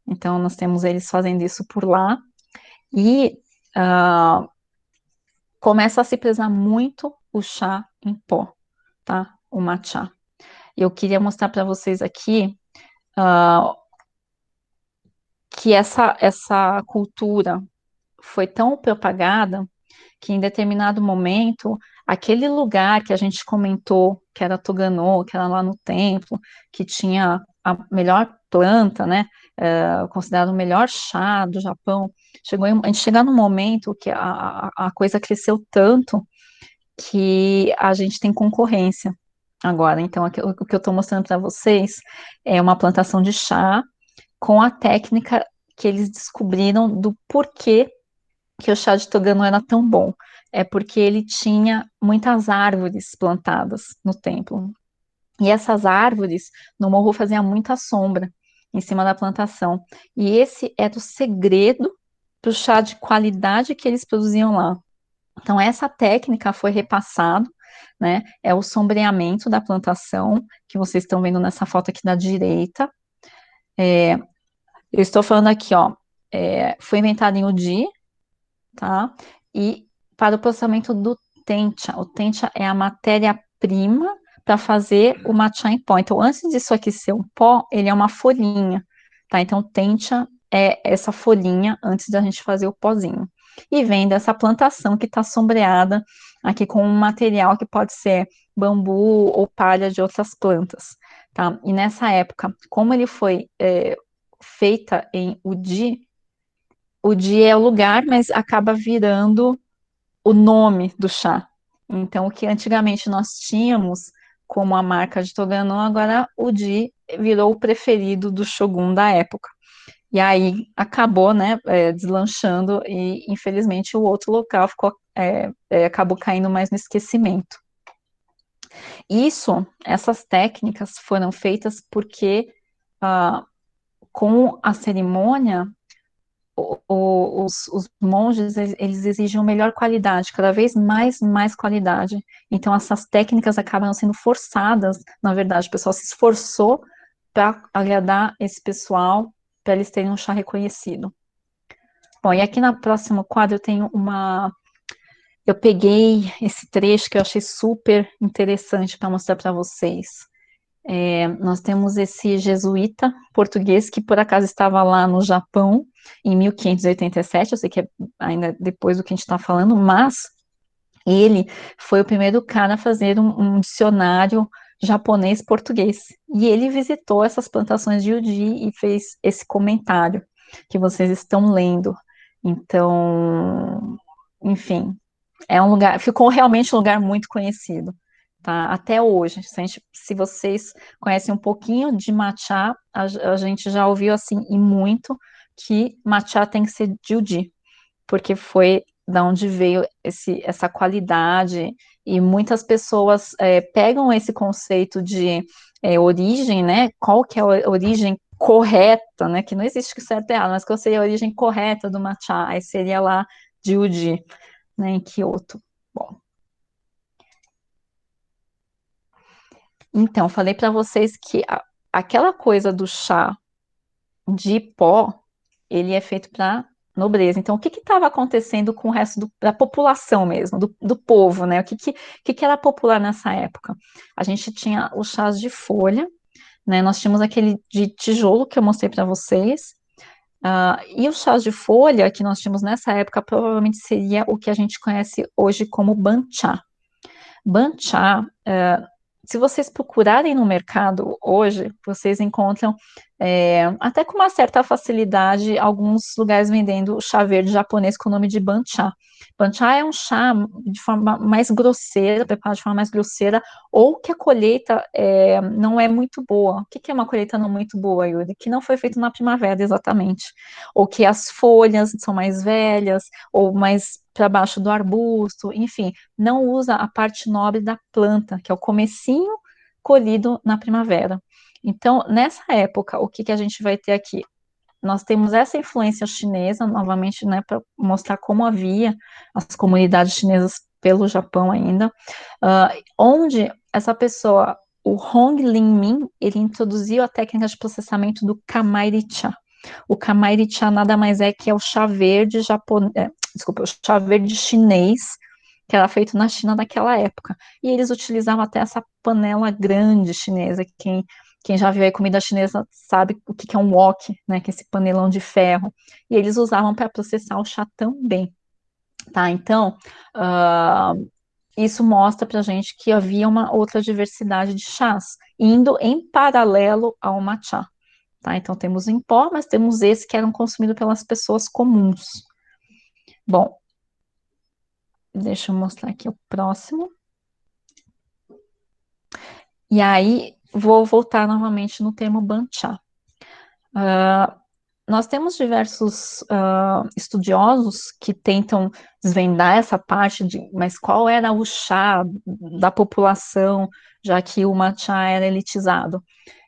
Então, nós temos eles fazendo isso por lá e começa a se prezar muito o chá em pó, tá? O matcha. Eu queria mostrar para vocês aqui uh, que essa cultura foi tão propagada que em determinado momento, aquele lugar que a gente comentou, que era Toganô, que era lá no templo, que tinha a melhor planta, né, considerado o melhor chá do Japão, a gente chegar num momento que a coisa cresceu tanto que a gente tem concorrência agora. Então, o que eu estou mostrando para vocês é uma plantação de chá com a técnica que eles descobriram do porquê que o chá de Togano era tão bom. É porque ele tinha muitas árvores plantadas no templo. E essas árvores no morro faziam muita sombra em cima da plantação. E esse era o segredo para o chá de qualidade que eles produziam lá. Então, essa técnica foi repassada, né? É o sombreamento da plantação, que vocês estão vendo nessa foto aqui da direita. Eu estou falando aqui, ó, foi inventado em Udi, tá? E para o processamento do tencha. O tencha é a matéria-prima para fazer o matcha em pó. Então, antes disso aqui ser um pó, ele é uma folhinha, tá? Então, tencha é essa folhinha antes da gente fazer o pozinho. E vem dessa plantação que está sombreada aqui com um material que pode ser bambu ou palha de outras plantas, tá? E nessa época, como ele foi feita em Udi, Udi é o lugar, mas acaba virando o nome do chá. Então, o que antigamente nós tínhamos como a marca de Toganô, agora o Di virou o preferido do Shogun da época. E aí acabou, né, deslanchando e infelizmente o outro local ficou, acabou caindo mais no esquecimento. Essas técnicas foram feitas porque com a cerimônia, os monges, eles exigem melhor qualidade, cada vez mais qualidade. Então, essas técnicas acabam sendo forçadas, na verdade, o pessoal se esforçou para agradar esse pessoal, para eles terem um chá reconhecido. Bom, e aqui no próximo quadro eu tenho eu peguei esse trecho que eu achei super interessante para mostrar para vocês. Nós temos esse jesuíta português que por acaso estava lá no Japão em 1587, eu sei que é ainda depois do que a gente está falando, mas ele foi o primeiro cara a fazer um dicionário japonês-português. E ele visitou essas plantações de Udi e fez esse comentário que vocês estão lendo. Então, enfim, é um lugar, ficou realmente um lugar muito conhecido, tá? Até hoje, se vocês conhecem um pouquinho de matcha, a gente já ouviu assim e muito que matcha tem que ser de Udi, porque foi da onde veio essa qualidade, e muitas pessoas pegam esse conceito de origem, né? Qual que é a origem correta, né? Que não existe certo e errado, mas qual seria a origem correta do matcha? Aí seria lá de Uji, né, em Kyoto. Bom, então, falei para vocês que aquela coisa do chá de pó, ele é feito para nobreza. Então, o que estava acontecendo com o resto da população mesmo, do povo, né? O que era popular nessa época? A gente tinha os chás de folha, né? Nós tínhamos aquele de tijolo que eu mostrei para vocês. E os chás de folha que nós tínhamos nessa época provavelmente seria o que a gente conhece hoje como banchá. Banchá, se vocês procurarem no mercado hoje, vocês encontram até com uma certa facilidade alguns lugares vendendo chá verde japonês com o nome de banchá. Banchá é um chá de forma mais grosseira, preparado de forma mais grosseira, ou que a colheita não é muito boa. O que é uma colheita não muito boa, Yuri? Que não foi feito na primavera, exatamente. Ou que as folhas são mais velhas, ou mais para baixo do arbusto, enfim, não usa a parte nobre da planta, que é o comecinho colhido na primavera. Então, nessa época, o que a gente vai ter aqui? Nós temos essa influência chinesa, novamente, né, para mostrar como havia as comunidades chinesas pelo Japão ainda, onde essa pessoa, o Hong Lin-min, ele introduziu a técnica de processamento do Kamairi-cha. O Kamairi-cha nada mais é que é o chá verde japonês, desculpa, o chá verde chinês, que era feito na China naquela época. E eles utilizavam até essa panela grande chinesa. Quem já viu aí comida chinesa sabe o que é um wok, né? Que é esse panelão de ferro. E eles usavam para processar o chá também. Tá? Então, isso mostra para a gente que havia uma outra diversidade de chás, indo em paralelo ao matcha. Tá? Então, temos em pó, mas temos esses que eram consumidos pelas pessoas comuns. Bom, deixa eu mostrar aqui o próximo. E aí, vou voltar novamente no termo banchá. Nós temos diversos estudiosos que tentam desvendar essa parte de, mas qual era o chá da população, já que o matcha era elitizado.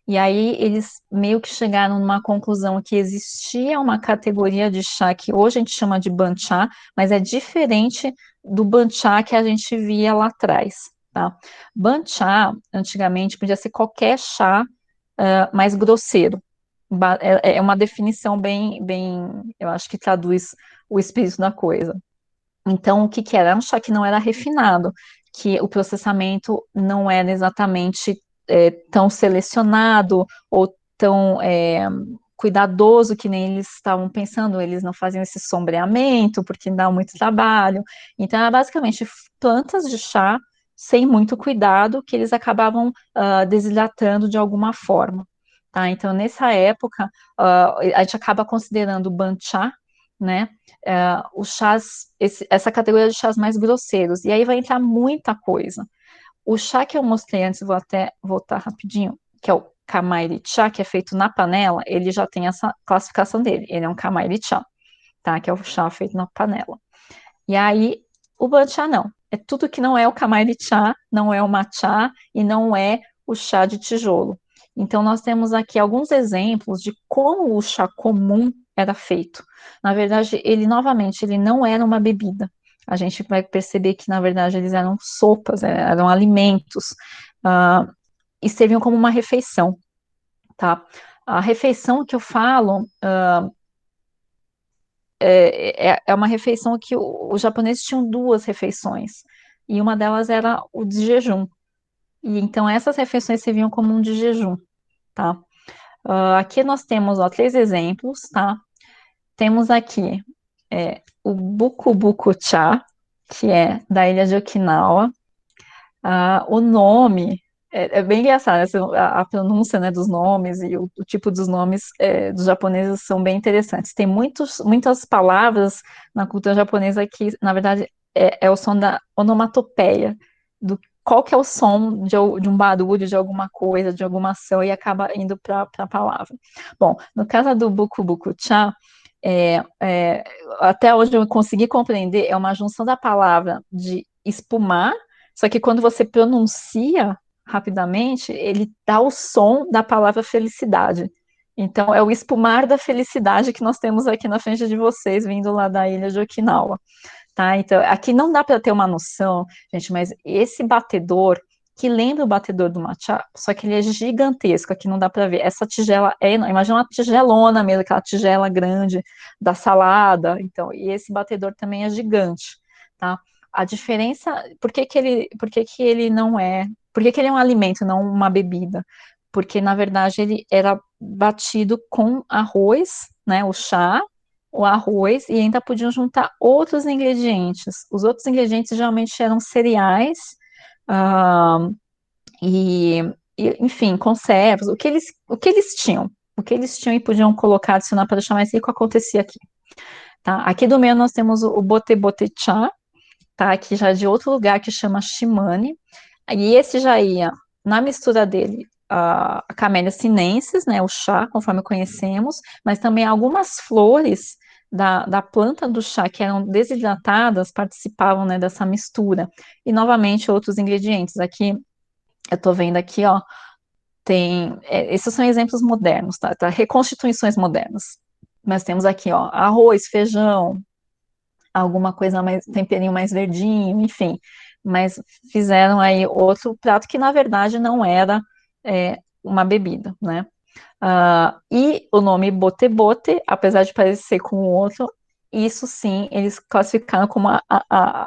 E aí eles meio que chegaram numa conclusão que existia uma categoria de chá que hoje a gente chama de banchá, mas é diferente do banchá que a gente via lá atrás, tá? Banchá, antigamente, podia ser qualquer chá mais grosseiro. É uma definição eu acho que traduz o espírito da coisa. Então, o que que era? Era um chá que não era refinado, que o processamento não era exatamente tão selecionado ou tão cuidadoso que nem eles estavam pensando, eles não faziam esse sombreamento porque dá muito trabalho. Então, era basicamente plantas de chá sem muito cuidado que eles acabavam desidratando de alguma forma. Tá? Então, nessa época, a gente acaba considerando o banchá, né, os chás, essa categoria de chás mais grosseiros, e aí vai entrar muita coisa. O chá que eu mostrei antes, vou até voltar rapidinho, que é o Kamairi chá, que é feito na panela, ele já tem essa classificação dele, ele é um Kamairi chá, tá, que é o chá feito na panela. E aí, o banchá não, é tudo que não é o Kamairi chá, não é o matcha e não é o chá de tijolo. Então, nós temos aqui alguns exemplos de como o chá comum era feito. Na verdade, ele, novamente, ele não era uma bebida. A gente vai perceber que, na verdade, eles eram sopas, eram alimentos, ah, e serviam como uma refeição, tá? A refeição que eu falo é uma refeição que os japoneses tinham duas refeições, e uma delas era o de jejum. E então essas refeições serviam como um de jejum, tá? Aqui nós temos, ó, três exemplos, tá? Temos aqui o Buku Buku Cha, que é da ilha de Okinawa. O nome é bem engraçado, a pronúncia, né, dos nomes e o tipo dos nomes dos japoneses são bem interessantes. Tem muitas palavras na cultura japonesa que, na verdade, é o som da onomatopeia, do qual que é o som de um barulho, de alguma coisa, de alguma ação, e acaba indo para a palavra. Bom, no caso do Buku Buku Cha, é, é, até hoje eu consegui compreender, é uma junção da palavra de espumar, só que quando você pronuncia rapidamente, ele dá o som da palavra felicidade. Então, é o espumar da felicidade que nós temos aqui na frente de vocês, vindo lá da ilha de Okinawa, tá? Então, aqui não dá para ter uma noção, gente, mas esse batedor, que lembra o batedor do matcha, só que ele é gigantesco, aqui não dá para ver. Essa tigela é enorme, imagina uma tigelona mesmo, aquela tigela grande da salada, então, e esse batedor também é gigante, tá? A diferença, por que que ele não é, por que que ele é um alimento, não uma bebida? Porque, na verdade, ele era batido com arroz, né, o chá, o arroz, e ainda podiam juntar outros ingredientes. Os outros ingredientes geralmente eram cereais, ah, e, enfim, conservas, o que eles tinham. O que eles tinham e podiam colocar, adicionar para deixar mais rico, acontecia aqui. Tá? Aqui do meio nós temos o bote bote chá, tá? Aqui já é de outro lugar que chama Shimane. E esse já ia, na mistura dele, a Camellia sinensis, né, o chá, conforme conhecemos, mas também algumas flores da planta do chá que eram desidratadas participavam, né, dessa mistura. E, novamente, outros ingredientes. Aqui, eu estou vendo aqui, ó, esses são exemplos modernos, tá? Reconstituições modernas. Mas temos aqui, ó, arroz, feijão, alguma coisa mais, temperinho mais verdinho, enfim. Mas fizeram aí outro prato que, na verdade, não era uma bebida, né? E o nome bote-bote, apesar de parecer com o outro, isso sim, eles classificaram como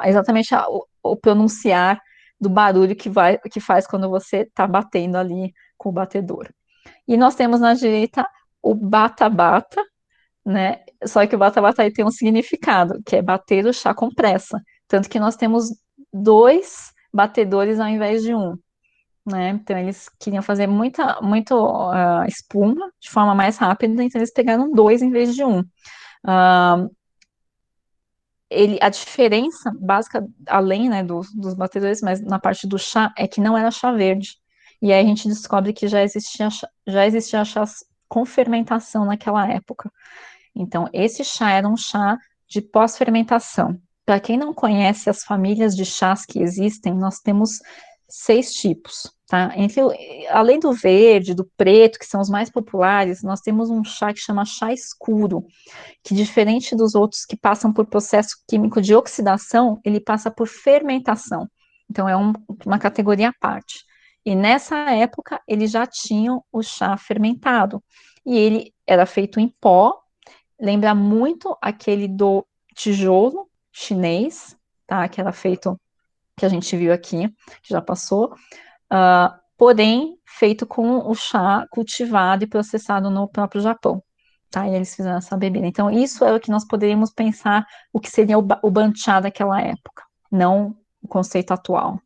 exatamente o pronunciar do barulho que faz quando você está batendo ali com o batedor. E nós temos na direita o bata-bata, né? Só que o bata-bata aí tem um significado, que é bater o chá com pressa. Tanto que nós temos dois batedores ao invés de um, né? Então eles queriam fazer muito espuma de forma mais rápida, então eles pegaram dois em vez de um. Uh, a diferença básica, além, né, dos batedores, mas na parte do chá, é que não era chá verde. E aí a gente descobre que já existia chá com fermentação naquela época. Então, esse chá era um chá de pós-fermentação. Para quem não conhece as famílias de chás que existem, nós temos 6 tipos, tá? Além do verde, do preto, que são os mais populares, nós temos um chá que chama chá escuro, que diferente dos outros que passam por processo químico de oxidação, ele passa por fermentação. Então, é uma categoria à parte. E nessa época, eles já tinham o chá fermentado. E ele era feito em pó, lembra muito aquele do tijolo chinês, tá? Que era feito, que a gente viu aqui, que já passou, porém feito com o chá cultivado e processado no próprio Japão, tá? E eles fizeram essa bebida. Então, isso é o que nós poderíamos pensar o que seria o banchá daquela época, não o conceito atual.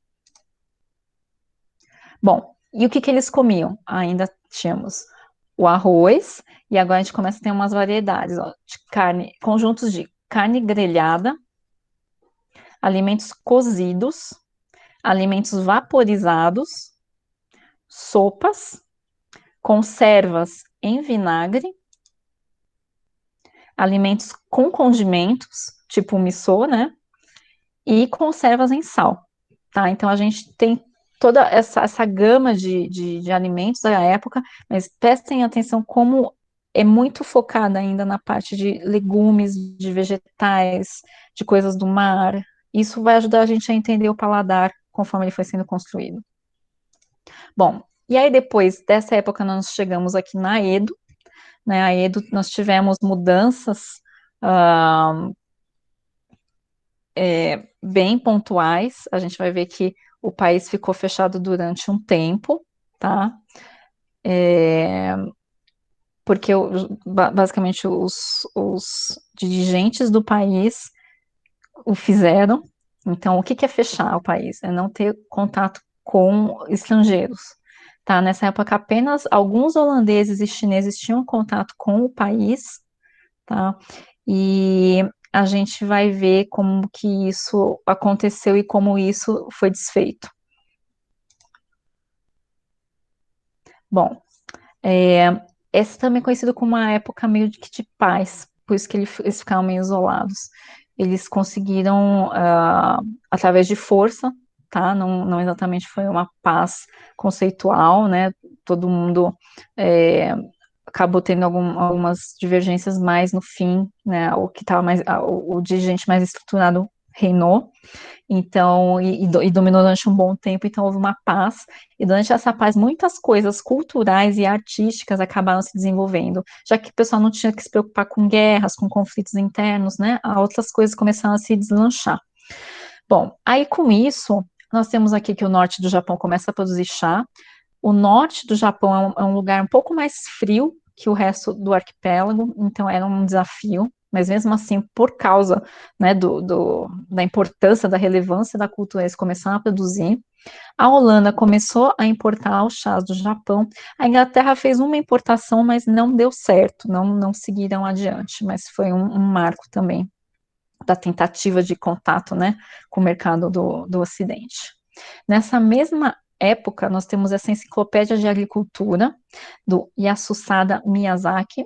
Bom, e o que que eles comiam? Ainda tínhamos o arroz, e agora a gente começa a ter umas variedades, ó, de carne, conjuntos de carne grelhada, alimentos cozidos, alimentos vaporizados, sopas, conservas em vinagre, alimentos com condimentos, tipo o miso, né? E conservas em sal, tá? Então a gente tem toda essa gama de alimentos da época, mas prestem atenção como é muito focada ainda na parte de legumes, de vegetais, de coisas do mar. Isso vai ajudar a gente a entender o paladar conforme ele foi sendo construído. Bom, e aí depois dessa época nós chegamos aqui na Edo, né? A Edo nós tivemos mudanças uh, bem pontuais. A gente vai ver que o país ficou fechado durante um tempo, tá? É, porque basicamente os dirigentes do país o fizeram. Então, o que é fechar o país? É não ter contato com estrangeiros. Tá? Nessa época, apenas alguns holandeses e chineses tinham contato com o país, tá? E a gente vai ver como que isso aconteceu e como isso foi desfeito. Bom, esse também é conhecido como uma época meio de paz, por isso que eles ficaram meio isolados. Eles conseguiram, através de força, tá? Não exatamente foi uma paz conceitual, né? Todo mundo acabou tendo algumas divergências mais no fim, né? O que estava mais, o dirigente mais estruturado reinou. Então, e dominou durante um bom tempo, então houve uma paz, e durante essa paz muitas coisas culturais e artísticas acabaram se desenvolvendo, já que o pessoal não tinha que se preocupar com guerras, com conflitos internos, né, outras coisas começaram a se deslanchar. Bom, aí com isso, nós temos aqui que o norte do Japão começa a produzir chá, o norte do Japão é um lugar um pouco mais frio que o resto do arquipélago, então era um desafio, mas mesmo assim, por causa, né, da importância, da relevância da cultura, eles começaram a produzir. A Holanda começou a importar os chás do Japão. A Inglaterra fez uma importação, mas não deu certo, não seguiram adiante, mas foi um marco também da tentativa de contato, né, com o mercado do Ocidente. Nessa mesma época, nós temos essa enciclopédia de agricultura do Yasusada Miyazaki.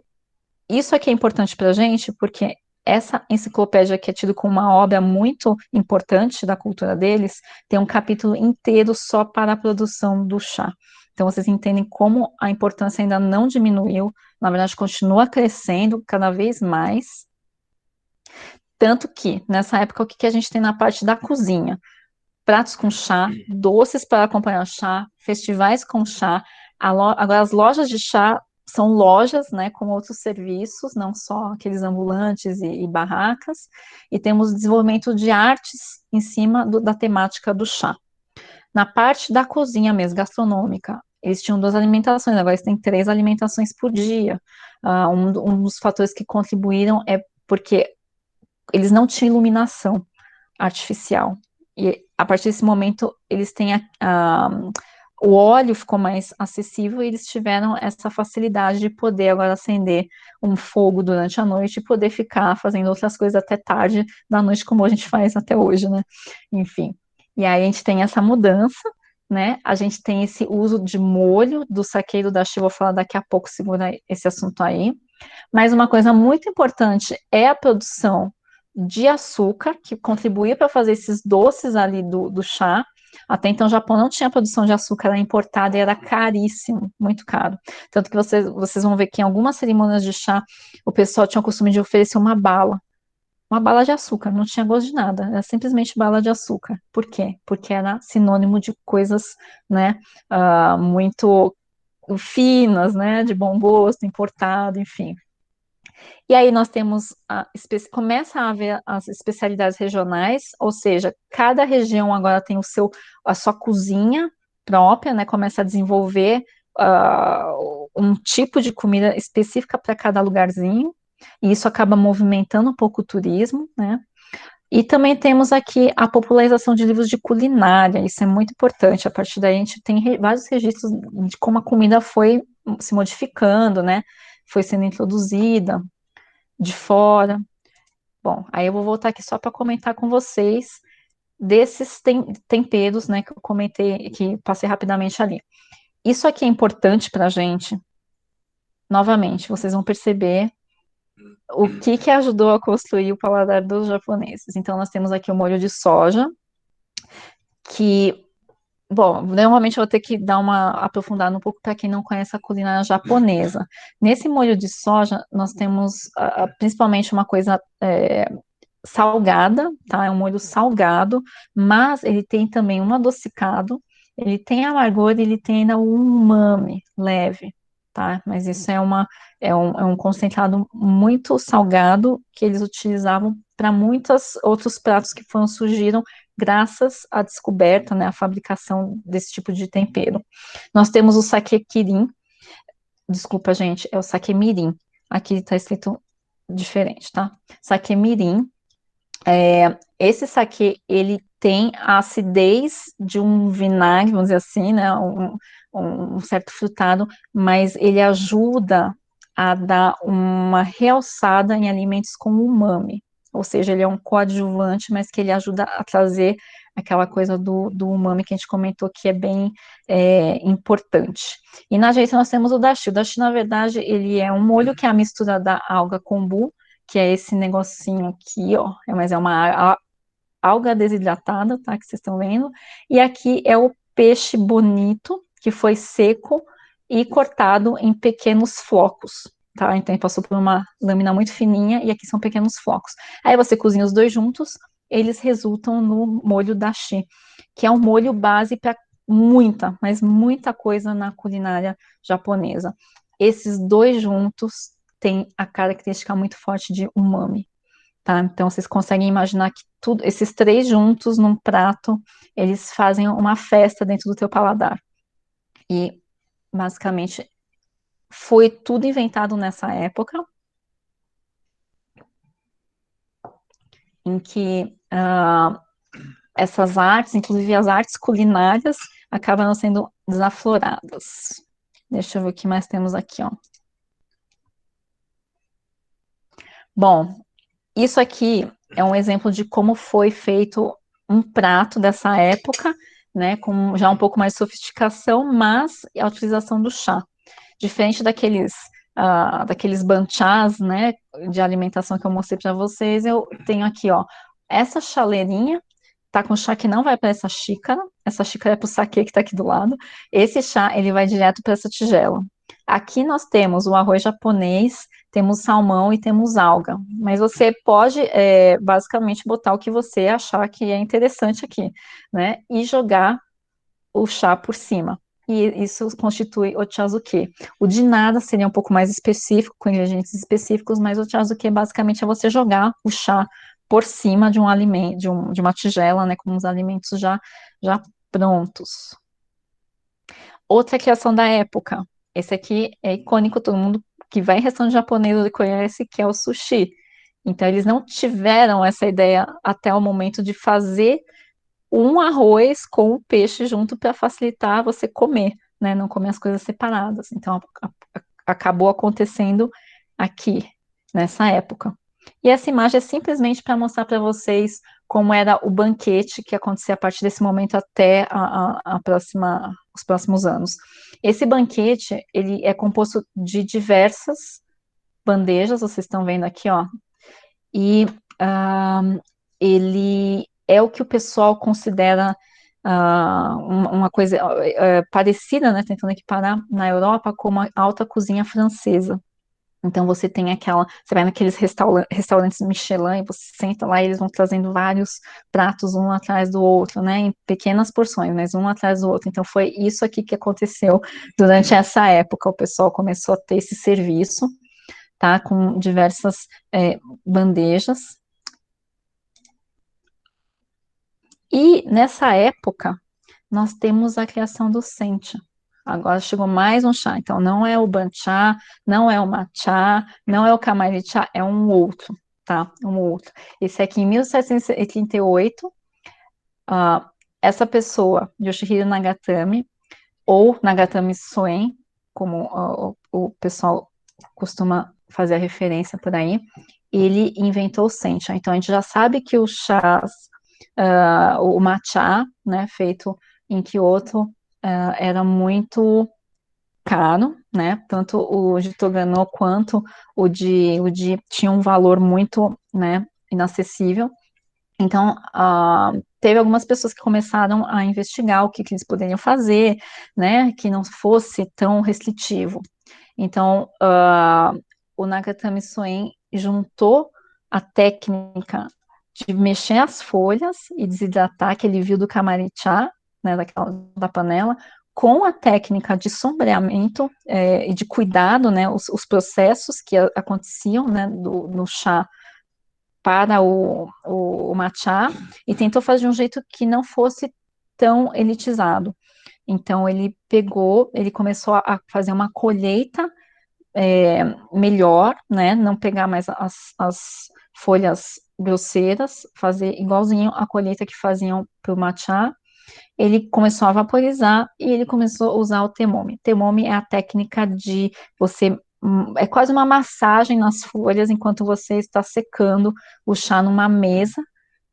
Isso aqui é importante para a gente, porque essa enciclopédia, que é tida como uma obra muito importante da cultura deles, tem um capítulo inteiro só para a produção do chá. Então, vocês entendem como a importância ainda não diminuiu, na verdade, continua crescendo cada vez mais. Tanto que, nessa época, o que a gente tem na parte da cozinha? Pratos com chá, doces para acompanhar o chá, festivais com chá. Agora, as lojas de chá são lojas, né, com outros serviços, não só aqueles ambulantes e barracas, e temos desenvolvimento de artes em cima da temática do chá. Na parte da cozinha mesmo, gastronômica, eles tinham duas alimentações, agora eles têm três alimentações por dia. Um dos fatores que contribuíram é porque eles não tinham iluminação artificial. E a partir desse momento, eles têm o óleo ficou mais acessível e eles tiveram essa facilidade de poder agora acender um fogo durante a noite e poder ficar fazendo outras coisas até tarde da noite, como a gente faz até hoje, né? Enfim. E aí a gente tem essa mudança, né? A gente tem esse uso de molho do saquê e do dashi, vou falar daqui a pouco, segura esse assunto aí. Mas uma coisa muito importante é a produção de açúcar, que contribuía para fazer esses doces ali do chá. Até então, o Japão não tinha produção de açúcar, era importada e era caríssimo, muito caro. Tanto que vocês vão ver que em algumas cerimônias de chá, o pessoal tinha o costume de oferecer uma bala de açúcar, não tinha gosto de nada, era simplesmente bala de açúcar. Por quê? Porque era sinônimo de coisas, né, muito finas, né, de bom gosto, importado, enfim. E aí nós temos, começa a haver as especialidades regionais, ou seja, cada região agora tem a sua cozinha própria, né? Começa a desenvolver um tipo de comida específica para cada lugarzinho, e isso acaba movimentando um pouco o turismo, né? E também temos aqui a popularização de livros de culinária, isso é muito importante. A partir daí a gente tem vários registros de como a comida foi se modificando, né? Foi sendo introduzida de fora. Bom, aí eu vou voltar aqui só para comentar com vocês desses temperos, né, que eu comentei, que passei rapidamente ali. Isso aqui é importante para a gente. Novamente, vocês vão perceber o que ajudou a construir o paladar dos japoneses. Então, nós temos aqui o molho de soja, que Bom, normalmente eu vou ter que dar uma aprofundada um pouco para quem não conhece a culinária japonesa. Nesse molho de soja, nós temos principalmente uma coisa salgada, tá? É um molho salgado, mas ele tem também um adocicado, ele tem amargor e ele tem ainda um umami leve, tá? Mas isso é um concentrado muito salgado que eles utilizavam para muitos outros pratos que surgiram graças à descoberta, né, à fabricação desse tipo de tempero. Nós temos o saque kirin, desculpa, gente, é o saque mirim. Aqui está escrito diferente, tá? Saque mirim, esse saquê, ele tem a acidez de um vinagre, vamos dizer assim, né, um certo frutado, mas ele ajuda a dar uma realçada em alimentos com umami, ou seja, ele é um coadjuvante, mas que ele ajuda a trazer aquela coisa do umami que a gente comentou que é bem importante. E na gente nós temos o dashi. O dashi, na verdade, ele é um molho que é a mistura da alga kombu, que é esse negocinho aqui, ó, mas é uma alga desidratada, tá, que vocês estão vendo, e aqui é o peixe bonito, que foi seco e cortado em pequenos flocos, tá, então ele passou por uma lâmina muito fininha, e aqui são pequenos flocos. Aí você cozinha os dois juntos, eles resultam no molho dashi, que é um molho base para muita, mas muita coisa na culinária japonesa. Esses dois juntos têm a característica muito forte de umami, tá? Então vocês conseguem imaginar que tudo, esses três juntos num prato, eles fazem uma festa dentro do teu paladar. E basicamente foi tudo inventado nessa época em que essas artes, inclusive as artes culinárias, acabam sendo desafloradas. Deixa eu ver o que mais temos aqui, ó. Bom, isso aqui é um exemplo de como foi feito um prato dessa época, né, com já um pouco mais de sofisticação, mas a utilização do chá. Diferente daqueles banchás, né, de alimentação que eu mostrei para vocês, eu tenho aqui, ó, essa chaleirinha, tá com chá que não vai para essa xícara é para o saquê que está aqui do lado, esse chá, ele vai direto para essa tigela. Aqui nós temos o arroz japonês, temos salmão e temos alga, mas você pode, basicamente, botar o que você achar que é interessante aqui, né, e jogar o chá por cima. E isso constitui o chazuke. O de nada seria um pouco mais específico, com ingredientes específicos, mas o chazuke basicamente é você jogar o chá por cima de um alimento, de uma tigela, né, com os alimentos já prontos. Outra criação da época. Esse aqui é icônico, todo mundo que vai em restaurante japonês ele conhece, que é o sushi. Então, eles não tiveram essa ideia até o momento de fazer um arroz com o peixe junto para facilitar você comer, né? Não comer as coisas separadas. Então, acabou acontecendo aqui, nessa época. E essa imagem é simplesmente para mostrar para vocês como era o banquete que acontecia a partir desse momento até os próximos anos. Esse banquete, ele é composto de diversas bandejas, vocês estão vendo aqui, ó, e ele é o que o pessoal considera uma coisa parecida, né, tentando equiparar na Europa como a alta cozinha francesa. Então você tem você vai naqueles restaurantes Michelin e você senta lá e eles vão trazendo vários pratos um atrás do outro, né, em pequenas porções, mas um atrás do outro. Então foi isso aqui que aconteceu durante essa época. O pessoal começou a ter esse serviço, tá, com diversas bandejas. E nessa época nós temos a criação do sencha. Agora chegou mais um chá, então não é o banchá, não é o matcha, não é o kamaricha, é um outro, tá? Um outro. Esse aqui em 1738, essa pessoa, Yoshihiro Nagatame, ou Nagatame Soen, como o pessoal costuma fazer a referência por aí, ele inventou o sencha. Então a gente já sabe que os chás, o matcha, né, feito em Kyoto, era muito caro, né? Tanto o de Togano quanto o de tinha um valor muito, né, inacessível. Então, teve algumas pessoas que começaram a investigar o que eles poderiam fazer, né, que não fosse tão restritivo. Então, o Nakatami Soen juntou a técnica de mexer as folhas e desidratar, que ele viu do Kamarichá, né, da panela, com a técnica de sombreamento e de cuidado, né, os processos que aconteciam, né, no chá para o matcha, e tentou fazer de um jeito que não fosse tão elitizado. Então ele começou a fazer uma colheita melhor, né? Não pegar mais as folhas grosseiras, fazer igualzinho a colheita que faziam para o matcha. Ele começou a vaporizar e ele começou a usar o temome. Temome é a técnica de você é quase uma massagem nas folhas enquanto você está secando o chá numa mesa.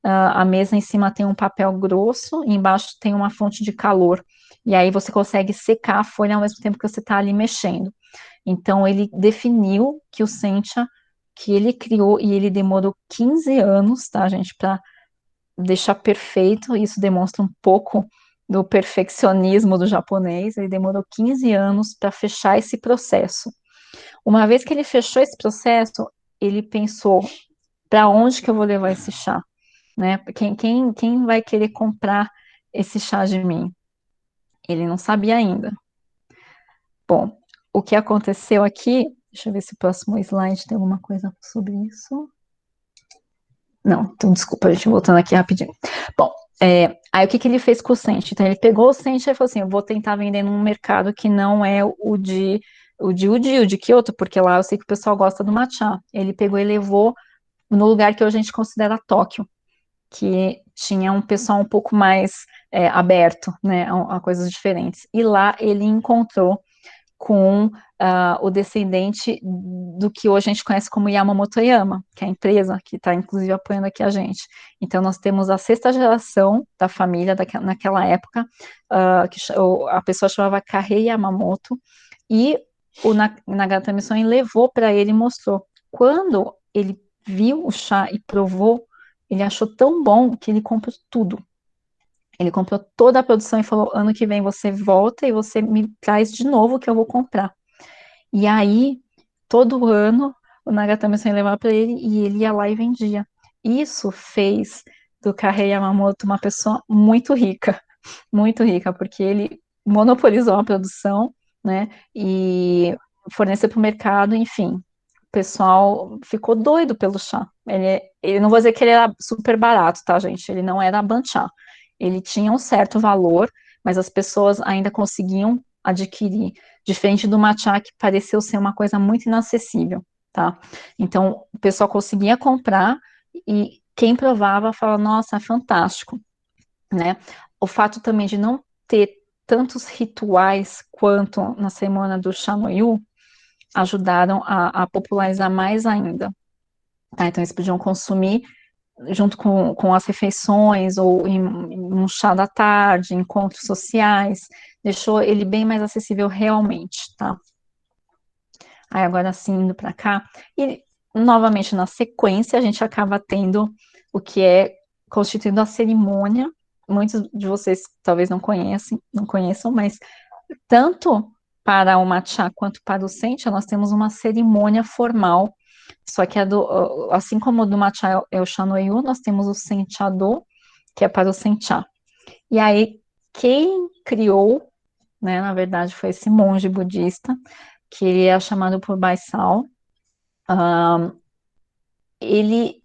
A mesa em cima tem um papel grosso e embaixo tem uma fonte de calor. E aí você consegue secar a folha ao mesmo tempo que você está ali mexendo. Então, ele definiu que o Sencha, que ele criou, e ele demorou 15 anos, tá, gente, para deixar perfeito. Isso demonstra um pouco do perfeccionismo do japonês. Ele demorou 15 anos para fechar esse processo. Uma vez que ele fechou esse processo, ele pensou: para onde que eu vou levar esse chá? Né? Quem vai querer comprar esse chá de mim? Ele não sabia ainda. Bom, o que aconteceu aqui, deixa eu ver se o próximo slide tem alguma coisa sobre isso. Não, então desculpa, a gente voltando aqui rapidinho. Bom, aí o que ele fez com o Sente? Então ele pegou o Sente e falou assim: eu vou tentar vender num mercado que não é o de Kyoto, porque lá eu sei que o pessoal gosta do matcha. Ele pegou e levou no lugar que hoje a gente considera Tóquio, que tinha um pessoal um pouco mais aberto, né, a coisas diferentes. E lá ele encontrou com o descendente do que hoje a gente conhece como Yamamoto Yama, que é a empresa que está inclusive apoiando aqui a gente. Então nós temos a sexta geração da família naquela época, que a pessoa chamava Kahei Yamamoto, e o Nagata Missões levou para ele e mostrou. Quando ele viu o chá e provou, ele achou tão bom que ele comprou tudo. Ele comprou toda a produção e falou: ano que vem você volta e você me traz de novo que eu vou comprar. E aí, todo ano, o Nagatame-san levava para ele e ele ia lá e vendia. Isso fez do Kahei Yamamoto uma pessoa muito rica, porque ele monopolizou a produção, né, e forneceu para o mercado, enfim. O pessoal ficou doido pelo chá. Ele não vou dizer que ele era super barato, tá, gente? Ele não era banchá. Ele tinha um certo valor, mas as pessoas ainda conseguiam adquirir, diferente do matcha que pareceu ser uma coisa muito inacessível, tá? Então, o pessoal conseguia comprar e quem provava falava: nossa, é fantástico, né? O fato também de não ter tantos rituais quanto na semana do Shanoyu ajudaram a popularizar mais ainda, tá? Então, eles podiam consumir junto com as refeições ou em um chá da tarde, encontros sociais, deixou ele bem mais acessível realmente, tá? Aí agora sim, indo para cá, e novamente na sequência a gente acaba tendo o que é constituído a cerimônia. Muitos de vocês talvez não conheçam, mas tanto para o matcha quanto para o sencha, nós temos uma cerimônia formal. Só que assim como o do matcha é o Shanoyu, nós temos o senchado, que é para o sencha. E aí, quem criou, né, na verdade, foi esse monge budista, que ele é chamado por Baisal. Ele,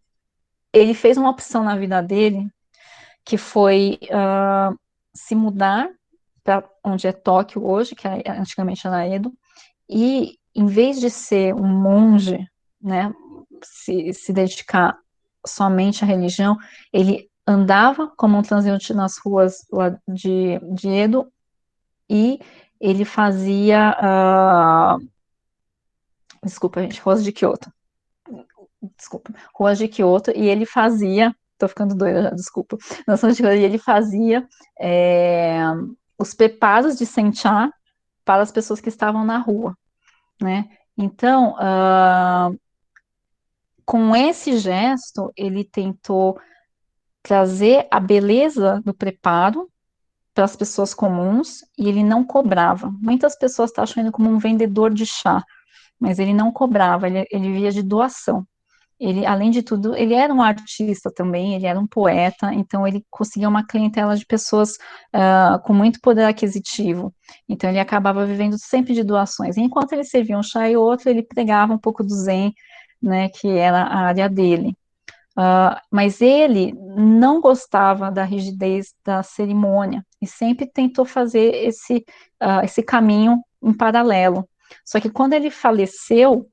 ele fez uma opção na vida dele, que foi se mudar para onde é Tóquio hoje, que antigamente era Edo, e em vez de ser um monge, né, se dedicar somente à religião, ele andava como um transeunte nas ruas lá de Edo e ele fazia, desculpa, gente, ruas de Kyoto, desculpa, ruas de Kyoto, e ele fazia, tô ficando doida já, desculpa, e ele fazia os preparos de senchá para as pessoas que estavam na rua, né? Então, com esse gesto, ele tentou trazer a beleza do preparo para as pessoas comuns e ele não cobrava. Muitas pessoas estão achando ele como um vendedor de chá, mas ele não cobrava, ele via de doação. Ele, além de tudo, ele era um artista também, ele era um poeta, então ele conseguia uma clientela de pessoas com muito poder aquisitivo. Então ele acabava vivendo sempre de doações. Enquanto ele servia um chá e outro, ele pregava um pouco do Zen, né, que era a área dele. Mas ele não gostava da rigidez da cerimônia e sempre tentou fazer esse caminho em paralelo. Só que quando ele faleceu,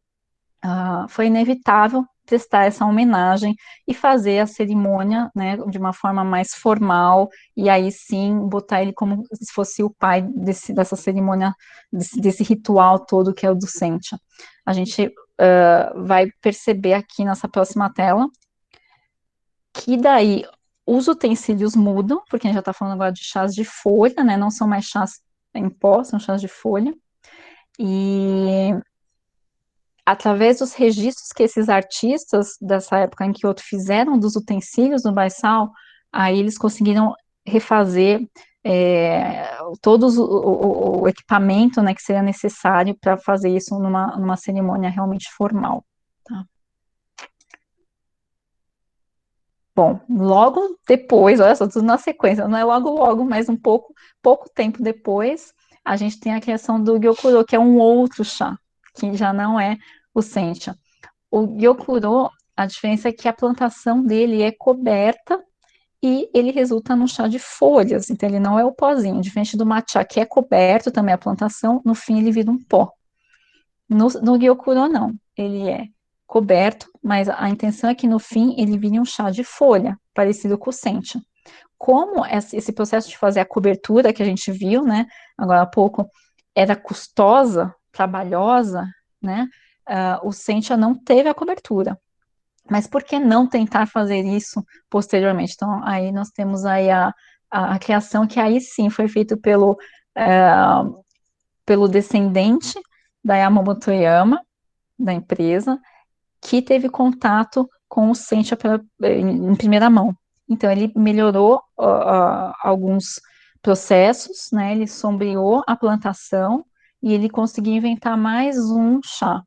foi inevitável prestar essa homenagem e fazer a cerimônia, né, de uma forma mais formal, e aí sim botar ele como se fosse o pai dessa cerimônia, desse ritual todo que é o do Sentia. A gente vai perceber aqui nessa próxima tela que daí os utensílios mudam, porque a gente já está falando agora de chás de folha, né, não são mais chás em pó, são chás de folha, e através dos registros que esses artistas dessa época em Kyoto fizeram dos utensílios do Baisal, aí eles conseguiram refazer todo o equipamento, né, que seria necessário para fazer isso numa cerimônia realmente formal. Tá? Bom, logo depois, olha só, tudo na sequência, não é logo logo, mas pouco tempo depois, a gente tem a criação do Gyokuro, que é um outro chá, que já não é o Sencha. O Gyokuro, a diferença é que a plantação dele é coberta e ele resulta num chá de folhas, então ele não é o pozinho, diferente do matcha, que é coberto também a plantação, no fim ele vira um pó. No Gyokuro não, ele é coberto, mas a intenção é que no fim ele vire um chá de folha, parecido com o sencha. Como esse processo de fazer a cobertura que a gente viu, né, agora há pouco, era custosa, trabalhosa, né, o sencha não teve a cobertura. Mas por que não tentar fazer isso posteriormente? Então, aí nós temos aí a criação que aí sim foi feito pelo descendente da Yamamoto Yama, da empresa, que teve contato com o Sencha em primeira mão. Então, ele melhorou alguns processos, né? Ele sombreou a plantação e ele conseguiu inventar mais um chá.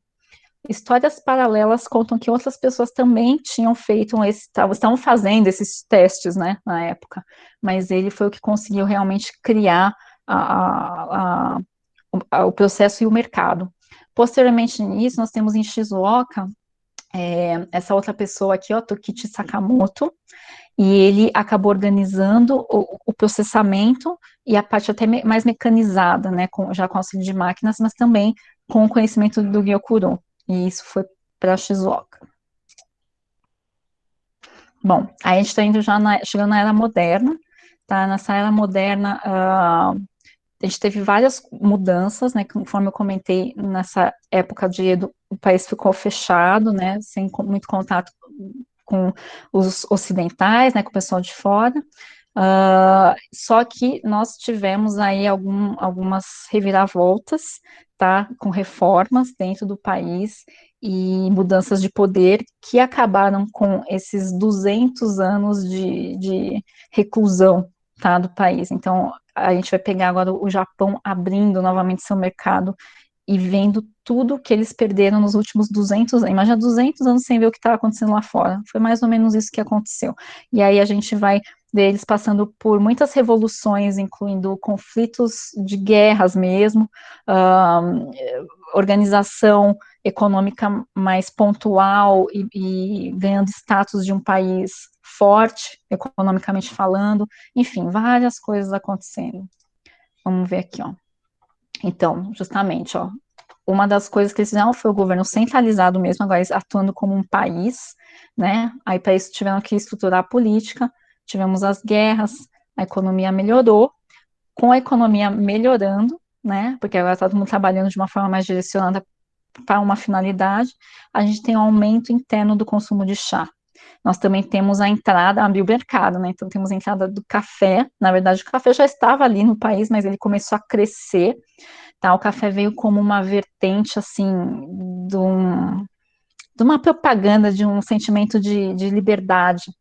Histórias paralelas contam que outras pessoas também tinham feito estavam fazendo esses testes, né, na época, mas ele foi o que conseguiu realmente criar a, a, o processo e o mercado. Posteriormente nisso, nós temos em Shizuoka, essa outra pessoa aqui, ó, Tokichi Sakamoto, e ele acabou organizando o processamento e a parte até mais mecanizada, né, já com auxílio de máquinas, mas também com o conhecimento do Gyokuro. E isso foi para Shizuoka. Bom, aí a gente está indo já chegando na era moderna, tá? Nessa era moderna, a gente teve várias mudanças, né? Conforme eu comentei, nessa época de Edo, o país ficou fechado, né? Sem muito contato com os ocidentais, né? Com o pessoal de fora. Só que nós tivemos aí algumas reviravoltas, tá? Com reformas dentro do país e mudanças de poder que acabaram com esses 200 anos de reclusão, tá? Do país. Então, a gente vai pegar agora o Japão abrindo novamente seu mercado e vendo tudo que eles perderam nos últimos 200 anos. Imagina 200 anos sem ver o que estava acontecendo lá fora. Foi mais ou menos isso que aconteceu. E aí a gente vai ver eles passando por muitas revoluções, incluindo conflitos de guerras mesmo, organização econômica mais pontual e ganhando status de um país forte, economicamente falando. Enfim, várias coisas acontecendo. Vamos ver aqui, ó. Então, justamente, ó, uma das coisas que eles fizeram foi o governo centralizado mesmo, agora eles atuando como um país, né? Aí para isso tiveram que estruturar a política, tivemos as guerras, a economia melhorou, com a economia melhorando, né? Porque agora está todo mundo trabalhando de uma forma mais direcionada para uma finalidade, a gente tem um aumento interno do consumo de chá. Nós também temos a entrada, abrir o mercado, né? Então temos a entrada do café. Na verdade, o café já estava ali no país, mas ele começou a crescer. Tá? O café veio como uma vertente, assim, de uma propaganda, de um sentimento de liberdade.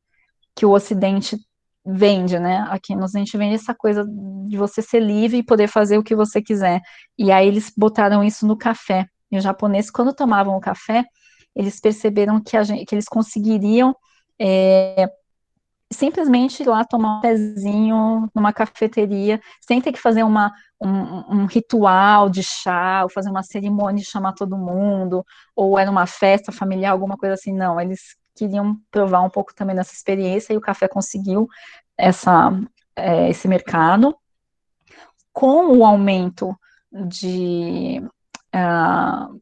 que o Ocidente vende, né? Aqui no Ocidente vende essa coisa de você ser livre e poder fazer o que você quiser. E aí eles botaram isso no café. E os japoneses, quando tomavam o café, eles perceberam que eles conseguiriam simplesmente ir lá tomar um pezinho numa cafeteria, sem ter que fazer um ritual de chá, ou fazer uma cerimônia de chamar todo mundo, ou era uma festa familiar, alguma coisa assim. Não, eles queriam provar um pouco também dessa experiência, e o café conseguiu essa, esse mercado. Com o aumento de, uh,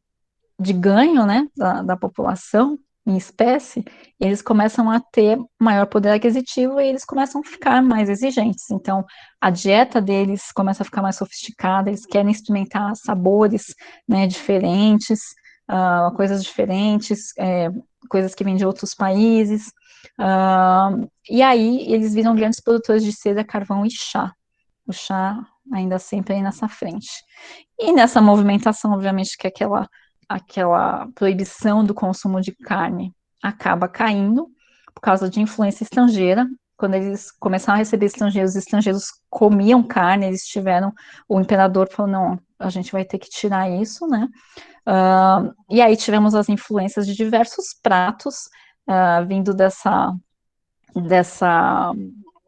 de ganho, né, da população em espécie, eles começam a ter maior poder aquisitivo e eles começam a ficar mais exigentes. Então, a dieta deles começa a ficar mais sofisticada, eles querem experimentar sabores, né, diferentes, coisas diferentes, coisas que vêm de outros países. E aí, eles viram grandes produtores de seda, carvão e chá. O chá ainda sempre aí nessa frente. E nessa movimentação, obviamente, que aquela proibição do consumo de carne acaba caindo por causa de influência estrangeira. Quando eles começaram a receber estrangeiros, os estrangeiros comiam carne, eles tiveram, o imperador falou, não, a gente vai ter que tirar isso, né? E aí tivemos as influências de diversos pratos vindo dessa,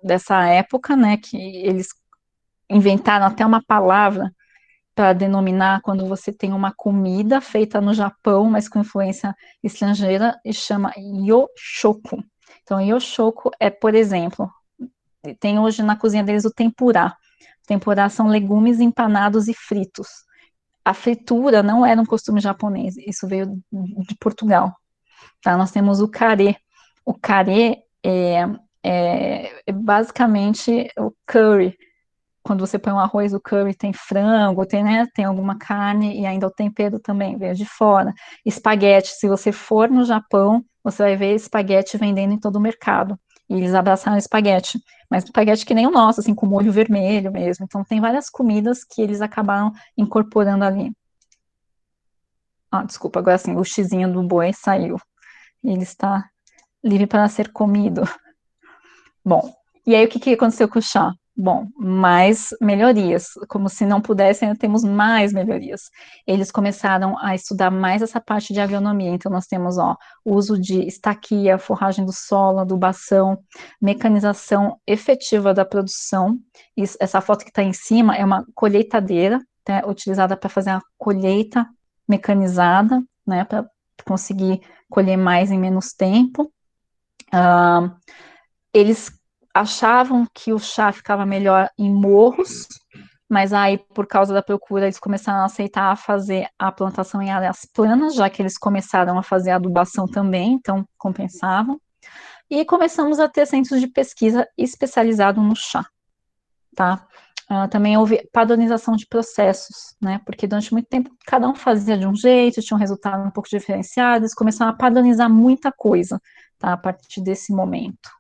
dessa época, né, que eles inventaram até uma palavra para denominar quando você tem uma comida feita no Japão, mas com influência estrangeira, e chama yoshoku. Então, yoshoku é, por exemplo, tem hoje na cozinha deles o tempurá. Tempurá são legumes empanados e fritos. A fritura não era um costume japonês, isso veio de Portugal. Tá? Nós temos o carê. O carê é basicamente o curry, quando você põe um arroz, o curry tem frango, tem, né, tem alguma carne e ainda o tempero também veio de fora. Espaguete, se você for no Japão, você vai ver espaguete vendendo em todo o mercado. E eles abraçaram o espaguete, mas espaguete que nem o nosso, assim, com molho vermelho mesmo. Então tem várias comidas que eles acabaram incorporando ali. Ah, desculpa, agora sim, o xizinho do boi saiu. Ele está livre para ser comido. Bom, e aí o que, que aconteceu com o chá? Bom, mais melhorias, como se não pudessem, ainda temos mais melhorias. Eles começaram a estudar mais essa parte de agronomia, então nós temos, ó, o uso de estaquia, forragem do solo, adubação, mecanização efetiva da produção. Essa foto que está em cima é uma colheitadeira, né, utilizada para fazer a colheita mecanizada, né, para conseguir colher mais em menos tempo. Eles achavam que o chá ficava melhor em morros, mas aí, por causa da procura, eles começaram a aceitar fazer a plantação em áreas planas, já que eles começaram a fazer a adubação também, então compensavam. E começamos a ter centros de pesquisa especializados no chá, tá? Também houve padronização de processos, né? Porque durante muito tempo cada um fazia de um jeito, tinha um resultado um pouco diferenciado, eles começaram a padronizar muita coisa, tá? A partir desse momento.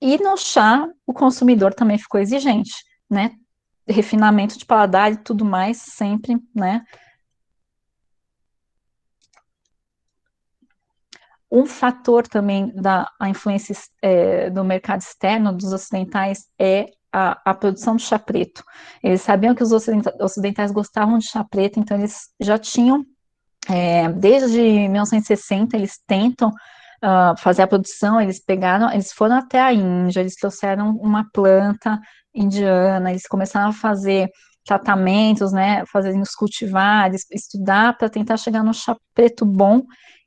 E no chá, o consumidor também ficou exigente, né? Refinamento de paladar e tudo mais, sempre, né? Um fator também da a influência do mercado externo dos ocidentais é a produção de chá preto. Eles sabiam que os ocidentais gostavam de chá preto, então eles já tinham, desde 1960, eles tentam fazer a produção, eles foram até a Índia, eles trouxeram uma planta indiana, eles começaram a fazer tratamentos, né, fazer os cultivares, estudar para tentar chegar no chá preto bom,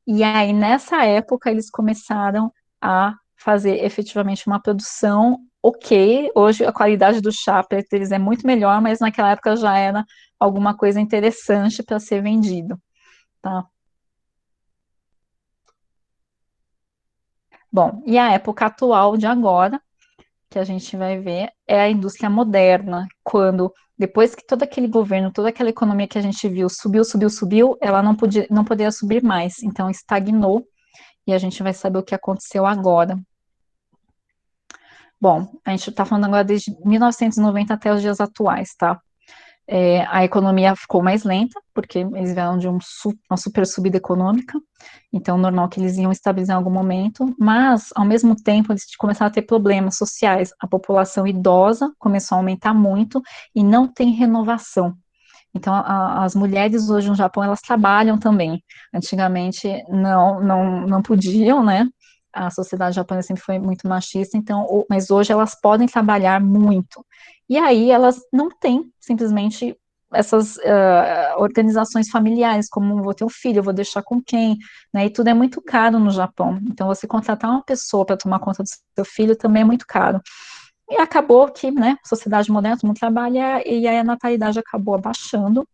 e aí nessa época eles começaram a fazer efetivamente uma produção ok, hoje a qualidade do chá preto deles é muito melhor, mas naquela época já era alguma coisa interessante para ser vendido, tá? Bom, e a época atual de agora, que a gente vai ver, é a indústria moderna, quando, depois que todo aquele governo, toda aquela economia que a gente viu subiu, subiu, subiu, ela não poderia subir mais, então estagnou, e a gente vai saber o que aconteceu agora. Bom, a gente está falando agora desde 1990 até os dias atuais, tá? A economia ficou mais lenta, porque eles vieram de uma super subida econômica, então normal que eles iam estabilizar em algum momento, mas ao mesmo tempo eles começaram a ter problemas sociais, a população idosa começou a aumentar muito e não tem renovação. Então, as mulheres hoje no Japão, elas trabalham também. Antigamente, não podiam, né? A sociedade japonesa sempre foi muito machista, então, mas hoje elas podem trabalhar muito. E aí elas não têm simplesmente essas organizações familiares, como vou ter um filho, eu vou deixar com quem, né? E tudo é muito caro no Japão. Então, você contratar uma pessoa para tomar conta do seu filho também é muito caro. E acabou que, né, sociedade moderna, todo mundo trabalha, e aí a natalidade acabou abaixando,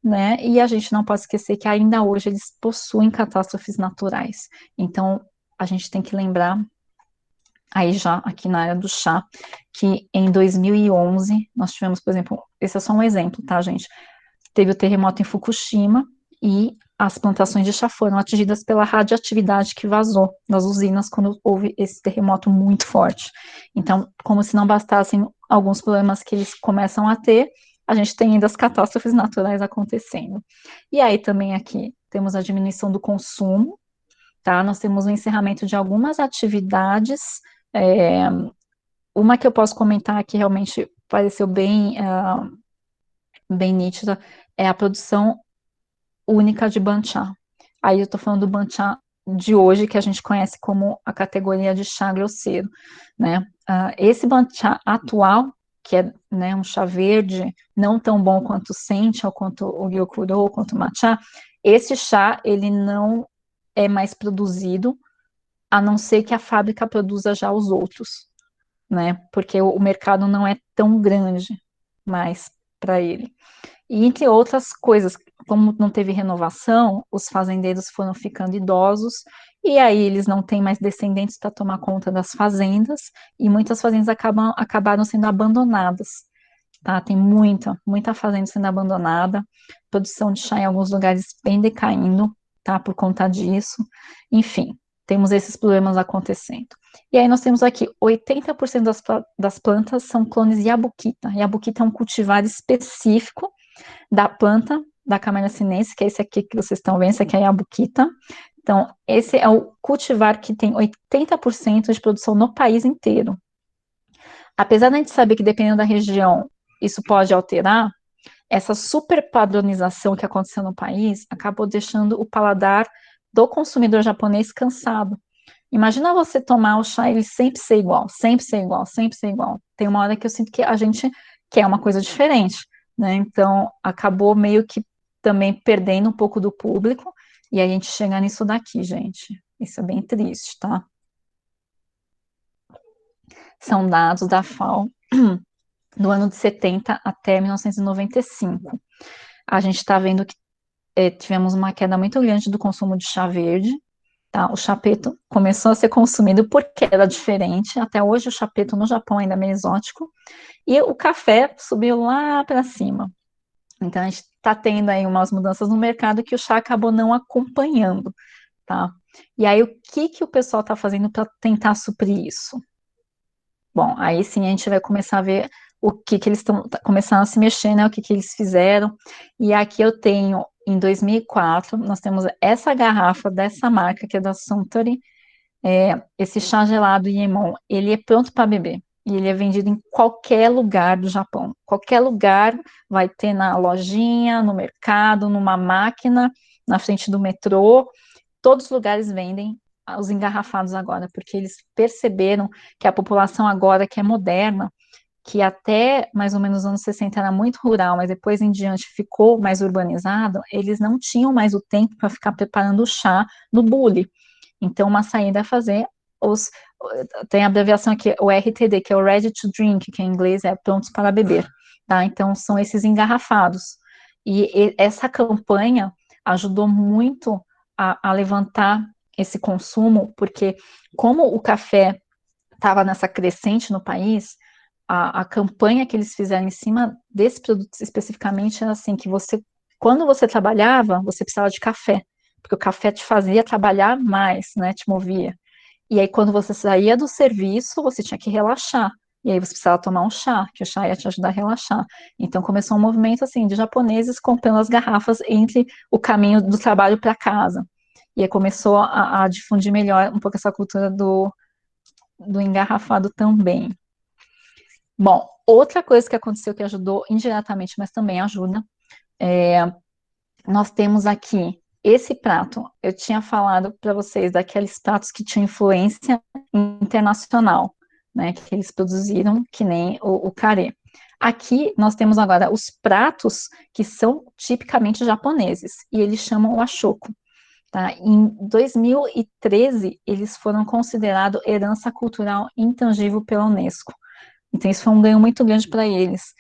né, e a gente não pode esquecer que ainda hoje eles possuem catástrofes naturais. Então, a gente tem que lembrar, aí já aqui na área do chá, que em 2011, nós tivemos, por exemplo, esse é só um exemplo, tá, gente? Teve o terremoto em Fukushima, e as plantações de chá foram atingidas pela radioatividade que vazou das usinas quando houve esse terremoto muito forte. Então, como se não bastassem alguns problemas que eles começam a ter, a gente tem ainda as catástrofes naturais acontecendo. E aí também aqui temos a diminuição do consumo, tá? Nós temos o encerramento de algumas atividades. É, uma que eu posso comentar que realmente pareceu bem nítida é a produção única de Banchá. Aí eu tô falando do Banchá de hoje, que a gente conhece como a categoria de chá grosseiro, né? Esse Banchá atual, que é, né, um chá verde, não tão bom quanto o Sencha, ou quanto o Gyokuro, ou quanto o Matcha, esse chá, ele não é mais produzido, a não ser que a fábrica produza já os outros, né? Porque o mercado não é tão grande mais para ele. E entre outras coisas, como não teve renovação, os fazendeiros foram ficando idosos, e aí eles não têm mais descendentes para tomar conta das fazendas, e muitas fazendas acabaram sendo abandonadas, tá? Tem muita fazenda sendo abandonada, produção de chá em alguns lugares bem decaindo, tá? Por conta disso. Enfim, temos esses problemas acontecendo. E aí nós temos aqui 80% das plantas são clones Yabuquita. Yabuquita é um cultivar específico da planta da Camellia sinensis, que é esse aqui que vocês estão vendo, esse aqui é a Yabuquita. Então, esse é o cultivar que tem 80% de produção no país inteiro. Apesar de a gente saber que dependendo da região, isso pode alterar, essa super padronização que aconteceu no país acabou deixando o paladar do consumidor japonês cansado. Imagina você tomar o chá e ele sempre ser igual, sempre ser igual, sempre ser igual. Tem uma hora que eu sinto que a gente quer uma coisa diferente, né? Então, acabou meio que também perdendo um pouco do público, e a gente chega nisso daqui, gente. Isso é bem triste, tá? São dados da FAO do ano de 70 até 1995. A gente está vendo que tivemos uma queda muito grande do consumo de chá verde, tá? O chá preto começou a ser consumido porque era diferente. Até hoje o chá preto no Japão ainda é meio exótico. E o café subiu lá para cima. Então a gente está tendo aí umas mudanças no mercado que o chá acabou não acompanhando, tá? E aí o que o pessoal está fazendo para tentar suprir isso? Bom, aí sim a gente vai começar a ver o que eles estão começando a se mexer, né? O que eles fizeram. E aqui eu tenho, em 2004, nós temos essa garrafa dessa marca, que é da Suntory, esse chá gelado Yemon, ele é pronto para beber. E ele é vendido em qualquer lugar do Japão. Qualquer lugar vai ter na lojinha, no mercado, numa máquina, na frente do metrô. Todos os lugares vendem os engarrafados agora, porque eles perceberam que a população agora, que é moderna, que até mais ou menos os anos 60 era muito rural, mas depois em diante ficou mais urbanizado, eles não tinham mais o tempo para ficar preparando o chá no bule. Então, uma saída é fazer os. Tem a abreviação aqui, o RTD, que é o Ready to Drink, que em inglês é prontos para beber, tá? Então, são esses engarrafados. E essa campanha ajudou muito a levantar esse consumo, porque como o café estava nessa crescente no país, a campanha que eles fizeram em cima desse produto especificamente era assim, que você, quando você trabalhava, você precisava de café, porque o café te fazia trabalhar mais, né, te movia. E aí, quando você saía do serviço, você tinha que relaxar. E aí você precisava tomar um chá, que o chá ia te ajudar a relaxar. Então começou um movimento assim de japoneses comprando as garrafas entre o caminho do trabalho para casa. E aí começou a difundir melhor um pouco essa cultura do engarrafado também. Bom, outra coisa que aconteceu que ajudou indiretamente, mas também ajuda, nós temos aqui esse prato. Eu tinha falado para vocês daqueles pratos que tinham influência internacional, né, que eles produziram, que nem o carê. Aqui nós temos agora os pratos que são tipicamente japoneses, e eles chamam o ashoko. Tá? Em 2013, eles foram considerados herança cultural intangível pela Unesco. Então, isso foi um ganho muito grande para eles,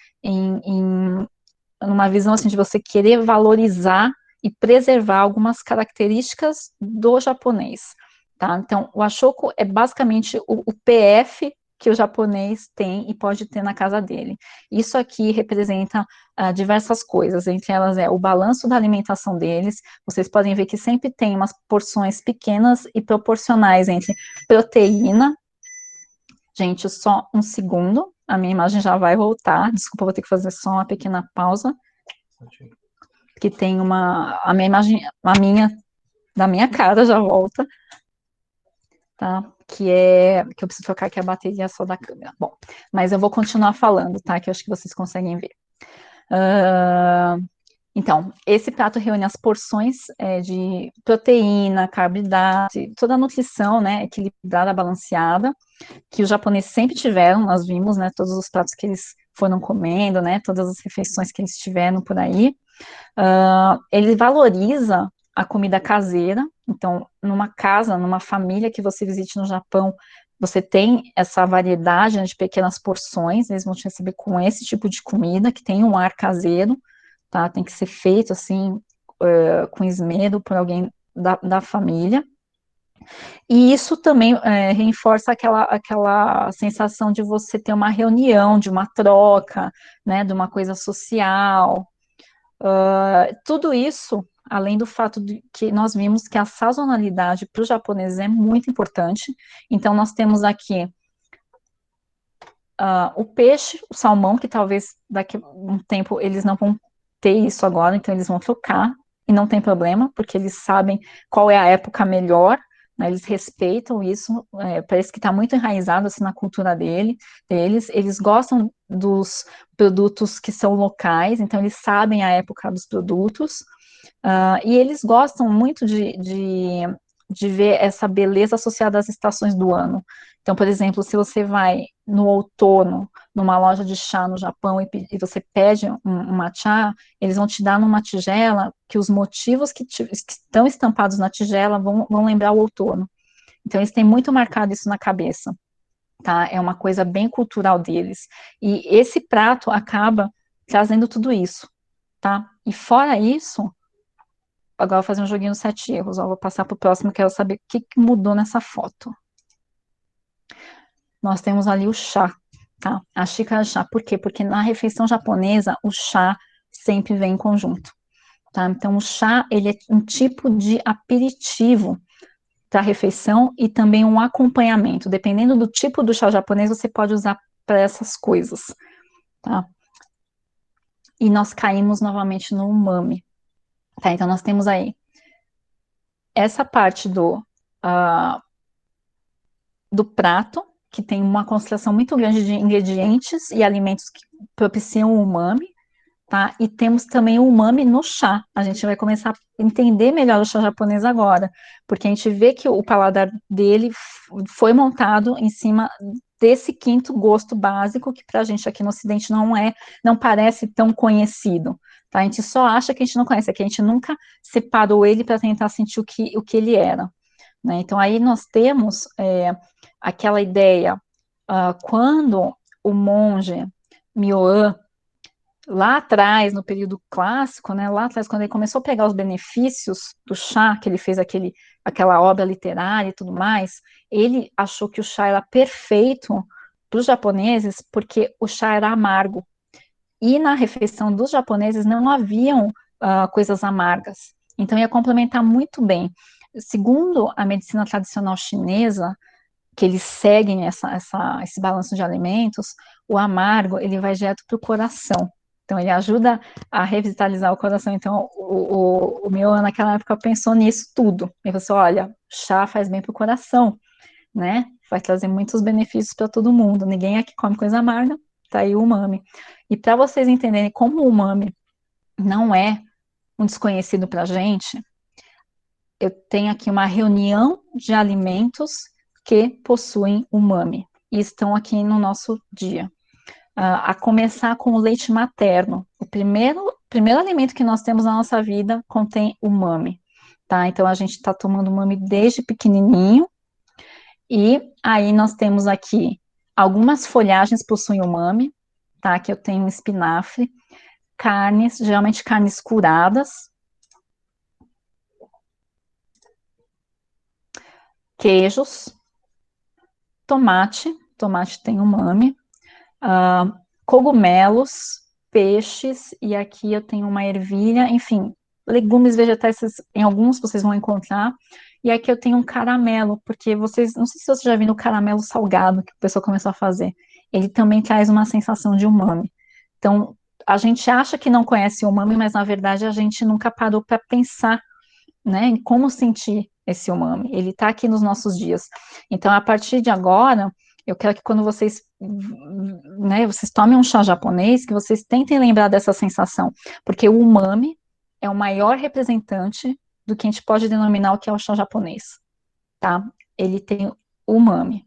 numa visão assim de você querer valorizar e preservar algumas características do japonês, tá? Então, o ashoko é basicamente o PF que o japonês tem e pode ter na casa dele. Isso aqui representa diversas coisas, entre elas é o balanço da alimentação deles. Vocês podem ver que sempre tem umas porções pequenas e proporcionais entre proteína. Gente, só um segundo, a minha imagem já vai voltar. Desculpa, vou ter que fazer só uma pequena pausa. Que tem a minha imagem, da minha cara já volta, tá? Que eu preciso trocar aqui a bateria só da câmera. Bom, mas eu vou continuar falando, tá? Que eu acho que vocês conseguem ver. Então, esse prato reúne as porções de proteína, carboidrato, toda a nutrição, né, equilibrada, balanceada, que os japoneses sempre tiveram, nós vimos, né, todos os pratos que eles foram comendo, né, todas as refeições que eles tiveram por aí. Ele valoriza a comida caseira, então, numa casa, numa família que você visite no Japão, você tem essa variedade, né, de pequenas porções, eles vão te receber com esse tipo de comida, que tem um ar caseiro, tá? Tem que ser feito, assim, com esmero por alguém da família. E isso também reforça aquela sensação de você ter uma reunião, de uma troca, né, de uma coisa social. Tudo isso, além do fato de que nós vimos que a sazonalidade para os japoneses é muito importante. Então, nós temos aqui o peixe, o salmão, que talvez daqui a um tempo eles não vão ter isso agora, então eles vão trocar, e não tem problema, porque eles sabem qual é a época melhor, né, eles respeitam isso, parece que está muito enraizado assim, na cultura deles, eles gostam dos produtos que são locais, então eles sabem a época dos produtos, e eles gostam muito de ver essa beleza associada às estações do ano. Então, por exemplo, se você vai no outono, numa loja de chá no Japão, e você pede um matcha, eles vão te dar numa tigela que os motivos que estão estampados na tigela vão lembrar o outono. Então, eles têm muito marcado isso na cabeça, tá? É uma coisa bem cultural deles. E esse prato acaba trazendo tudo isso, tá? E fora isso, agora eu vou fazer um joguinho de 7 erros. Ó, vou passar para o próximo, quero saber o que mudou nessa foto. Nós temos ali o chá, tá? A xícara de chá. Por quê? Porque na refeição japonesa, o chá sempre vem em conjunto, tá? Então, o chá, ele é um tipo de aperitivo para a refeição e também um acompanhamento. Dependendo do tipo do chá japonês, você pode usar para essas coisas, tá? E nós caímos novamente no umami, tá? Então, nós temos aí essa parte do prato, que tem uma concentração muito grande de ingredientes e alimentos que propiciam o umami, tá? E temos também o umami no chá. A gente vai começar a entender melhor o chá japonês agora, porque a gente vê que o paladar dele foi montado em cima desse quinto gosto básico, que pra gente aqui no Ocidente não parece tão conhecido. Tá? A gente só acha que a gente não conhece, é que a gente nunca separou ele para tentar sentir o que ele era. Né? Então, aí nós temos aquela ideia, quando o monge Myoan, lá atrás, no período clássico, né, lá atrás, quando ele começou a pegar os benefícios do chá, que ele fez aquela obra literária e tudo mais, ele achou que o chá era perfeito para os japoneses, porque o chá era amargo. E na refeição dos japoneses não haviam coisas amargas. Então ia complementar muito bem. Segundo a medicina tradicional chinesa, que eles seguem esse balanço de alimentos, o amargo, ele vai direto para o coração. Então, ele ajuda a revitalizar o coração. Então, o meu, naquela época, pensou nisso tudo. Ele falou assim, olha, chá faz bem para o coração, né? Vai trazer muitos benefícios para todo mundo. Ninguém aqui come coisa amarga, tá aí o umami. E para vocês entenderem como o umami não é um desconhecido para a gente, eu tenho aqui uma reunião de alimentos que possuem umami e estão aqui no nosso dia. A começar com o leite materno. O primeiro alimento que nós temos na nossa vida contém umami, tá? Então a gente está tomando umami desde pequenininho. E aí nós temos aqui algumas folhagens possuem umami, tá? Aqui eu tenho espinafre, carnes, geralmente carnes curadas, queijos, tomate tem umami, cogumelos, peixes, e aqui eu tenho uma ervilha, enfim, legumes, vegetais, em alguns vocês vão encontrar, e aqui eu tenho um caramelo, porque vocês, não sei se vocês já viram o caramelo salgado que o pessoal começou a fazer, ele também traz uma sensação de umami. Então, a gente acha que não conhece o umami, mas na verdade a gente nunca parou para pensar, né, em como sentir esse umami. Ele está aqui nos nossos dias. Então, a partir de agora, eu quero que quando vocês, né, vocês tomem um chá japonês, que vocês tentem lembrar dessa sensação, porque o umami é o maior representante do que a gente pode denominar o que é o chá japonês, tá? Ele tem umami,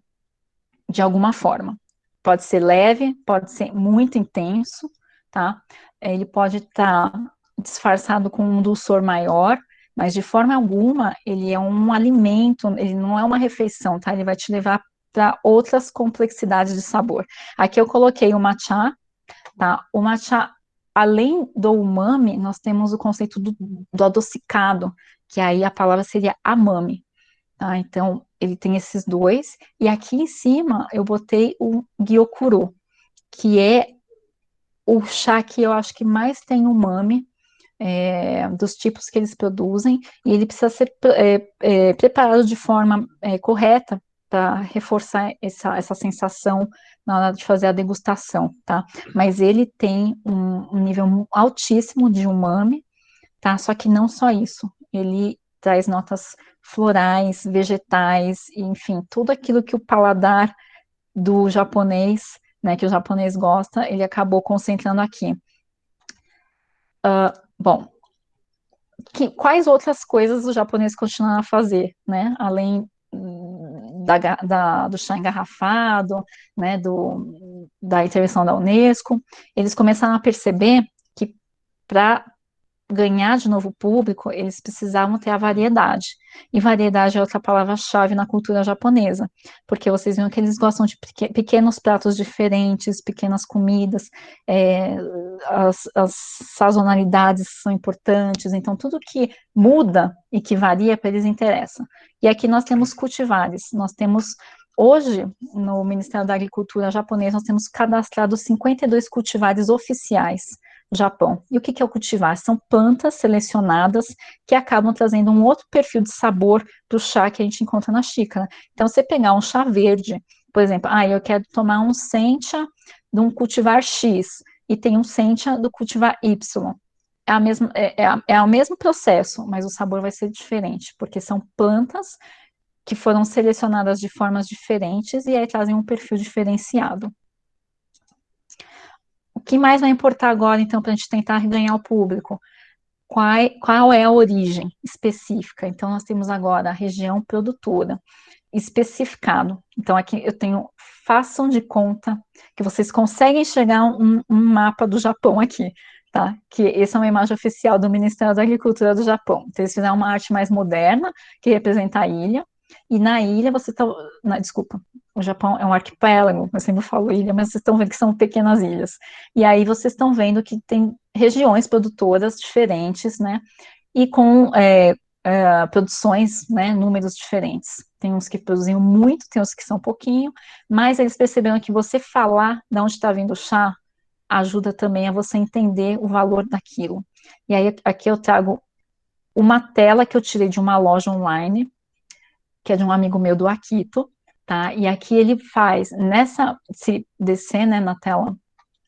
de alguma forma. Pode ser leve, pode ser muito intenso, tá? Ele pode estar disfarçado com um dulçor maior, mas de forma alguma ele é um alimento, ele não é uma refeição, tá? Ele vai te levar para outras complexidades de sabor. Aqui eu coloquei o matcha, tá? O matcha, além do umami, nós temos o conceito do adocicado, que aí a palavra seria amami, tá? Então, ele tem esses dois, e aqui em cima eu botei o gyokuro, que é o chá que eu acho que mais tem umami, dos tipos que eles produzem, e ele precisa ser preparado de forma correta para reforçar essa sensação na hora de fazer a degustação, tá? Mas ele tem um nível altíssimo de umami, tá? Só que não só isso, ele traz notas florais, vegetais, enfim, tudo aquilo que o paladar do japonês, né, que o japonês gosta, ele acabou concentrando aqui. Bom, quais outras coisas o japonês continua a fazer, né? Além do chá engarrafado, né, da intervenção da Unesco, eles começaram a perceber que para ganhar de novo público, eles precisavam ter a variedade. E variedade é outra palavra-chave na cultura japonesa, porque vocês viram que eles gostam de pequenos pratos diferentes, pequenas comidas, é, as sazonalidades são importantes, então tudo que muda e que varia para eles interessa. E aqui nós temos cultivares, nós temos hoje, no Ministério da Agricultura japonês, nós temos cadastrado 52 cultivares oficiais do Japão. E o que é o cultivar? São plantas selecionadas que acabam trazendo um outro perfil de sabor para o chá que a gente encontra na xícara. Então, você pegar um chá verde, por exemplo, eu quero tomar um sencha de um cultivar X e tem um sencha do cultivar Y. É o mesmo processo, mas o sabor vai ser diferente, porque são plantas que foram selecionadas de formas diferentes e aí trazem um perfil diferenciado. O que mais vai importar agora, então, para a gente tentar ganhar o público? Qual é a origem específica? Então, nós temos agora a região produtora, especificado. Então, aqui eu tenho, façam de conta que vocês conseguem enxergar um mapa do Japão aqui, tá? Que essa é uma imagem oficial do Ministério da Agricultura do Japão. Então, eles fizeram uma arte mais moderna, que representa a ilha, e na ilha você está, desculpa, o Japão é um arquipélago, eu sempre falo ilha, mas vocês estão vendo que são pequenas ilhas. E aí vocês estão vendo que tem regiões produtoras diferentes, né? E com produções, né, números diferentes. Tem uns que produzem muito, tem uns que são pouquinho, mas eles perceberam que você falar de onde está vindo o chá ajuda também a você entender o valor daquilo. E aí aqui eu trago uma tela que eu tirei de uma loja online, que é de um amigo meu do Akito, tá? E aqui ele faz, se descer, né, na tela,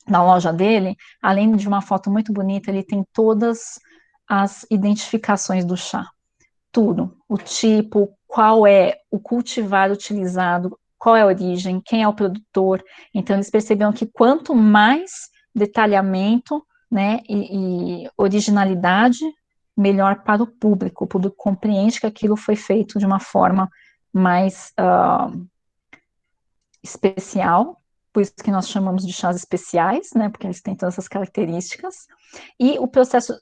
na loja dele, além de uma foto muito bonita, ele tem todas as identificações do chá, tudo, o tipo, qual é o cultivar utilizado, qual é a origem, quem é o produtor. Então, eles perceberam que quanto mais detalhamento, né, e originalidade, melhor para o público. O público compreende que aquilo foi feito de uma forma mais especial, por isso que nós chamamos de chás especiais, né, porque eles têm todas essas características, e o processo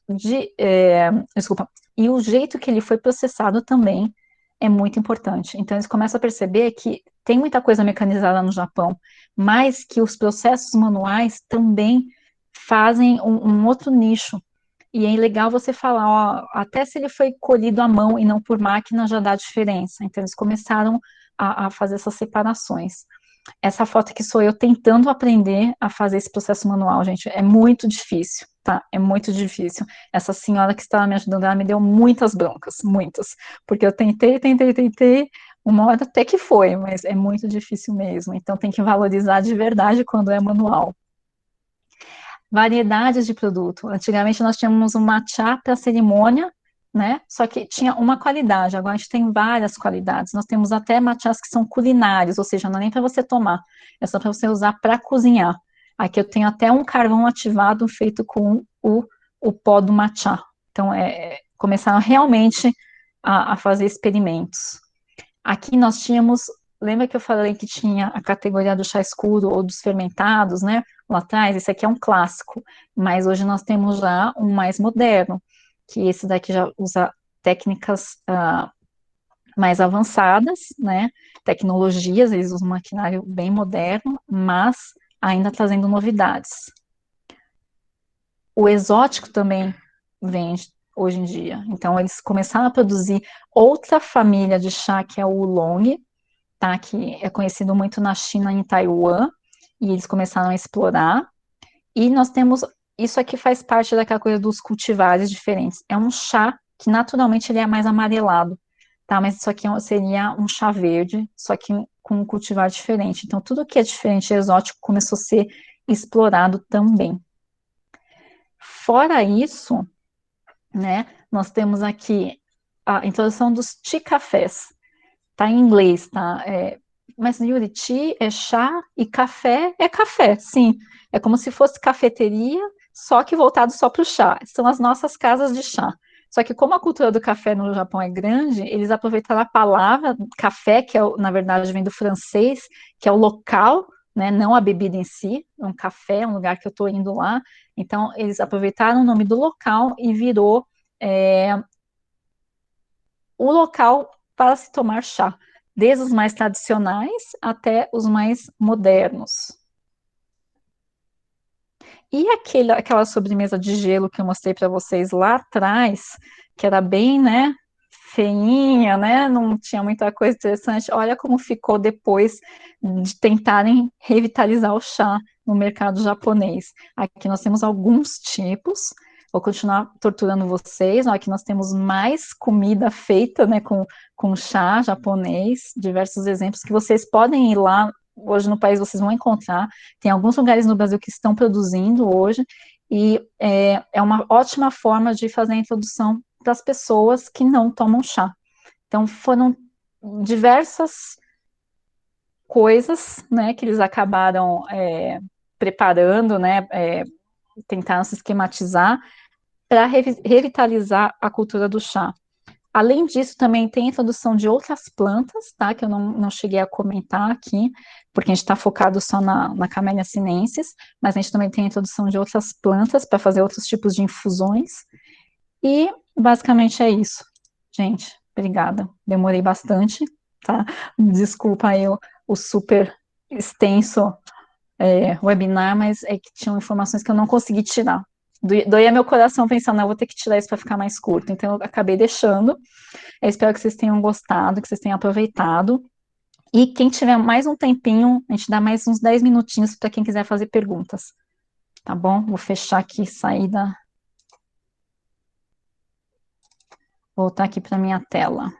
desculpa, e o jeito que ele foi processado também é muito importante. Então eles começam a perceber que tem muita coisa mecanizada no Japão, mas que os processos manuais também fazem um outro nicho. E é legal você falar, ó, até se ele foi colhido à mão e não por máquina já dá diferença. Então eles começaram a fazer essas separações. Essa foto aqui sou eu tentando aprender a fazer esse processo manual, gente. É muito difícil, tá? É muito difícil. Essa senhora que estava me ajudando, ela me deu muitas broncas, muitas. Porque eu tentei, uma hora até que foi, mas é muito difícil mesmo. Então tem que valorizar de verdade quando é manual. Variedades de produto. Antigamente nós tínhamos um matcha para cerimônia, né? Só que tinha uma qualidade, agora a gente tem várias qualidades. Nós temos até matchas que são culinários, ou seja, não é nem para você tomar, é só para você usar para cozinhar. Aqui eu tenho até um carvão ativado feito com o pó do matcha. Então, começaram realmente a fazer experimentos. Aqui nós tínhamos, lembra que eu falei que tinha a categoria do chá escuro ou dos fermentados, né? Lá atrás, esse aqui é um clássico, mas hoje nós temos já um mais moderno, que esse daqui já usa técnicas mais avançadas, né? Tecnologias, eles usam um maquinário bem moderno, mas ainda trazendo novidades. O exótico também vende hoje em dia. Então, eles começaram a produzir outra família de chá, que é o oolong, tá? Que é conhecido muito na China e em Taiwan, e eles começaram a explorar. E nós temos, isso aqui faz parte daquela coisa dos cultivares diferentes. É um chá que naturalmente ele é mais amarelado, tá? Mas isso aqui seria um chá verde, só que com um cultivar diferente. Então, tudo que é diferente e exótico começou a ser explorado também. Fora isso, né, nós temos aqui a introdução dos tea cafés. Tá em inglês, tá? Mas Yuri, tea é chá e café é café, sim. É como se fosse cafeteria, só que voltado só para o chá. São as nossas casas de chá. Só que como a cultura do café no Japão é grande, eles aproveitaram a palavra café, que na verdade vem do francês, que é o local, né, não a bebida em si, um café, é um lugar que eu estou indo lá. Então, eles aproveitaram o nome do local e virou é, o local para se tomar chá, desde os mais tradicionais até os mais modernos. E aquela sobremesa de gelo que eu mostrei para vocês lá atrás, que era bem, né, feinha, né, não tinha muita coisa interessante. Olha como ficou depois de tentarem revitalizar o chá no mercado japonês. Aqui nós temos alguns tipos. Vou continuar torturando vocês. Aqui nós temos mais comida feita, né, com chá japonês, diversos exemplos que vocês podem ir lá. Hoje no país vocês vão encontrar. Tem alguns lugares no Brasil que estão produzindo hoje, e é uma ótima forma de fazer a introdução das pessoas que não tomam chá. Então, foram diversas coisas, né, que eles acabaram preparando, né, tentaram se esquematizar para revitalizar a cultura do chá. Além disso, também tem a introdução de outras plantas, tá? Que eu não cheguei a comentar aqui, porque a gente está focado só na Camellia sinensis, mas a gente também tem a introdução de outras plantas para fazer outros tipos de infusões. E basicamente é isso. Gente, obrigada. Demorei bastante, tá? Desculpa aí o super extenso webinar, mas é que tinham informações que eu não consegui tirar. Doía meu coração pensando, não, eu vou ter que tirar isso para ficar mais curto. Então, eu acabei deixando. Eu espero que vocês tenham gostado, que vocês tenham aproveitado. E quem tiver mais um tempinho, a gente dá mais uns 10 minutinhos para quem quiser fazer perguntas. Tá bom? Vou fechar aqui, sair da. Voltar aqui para minha tela.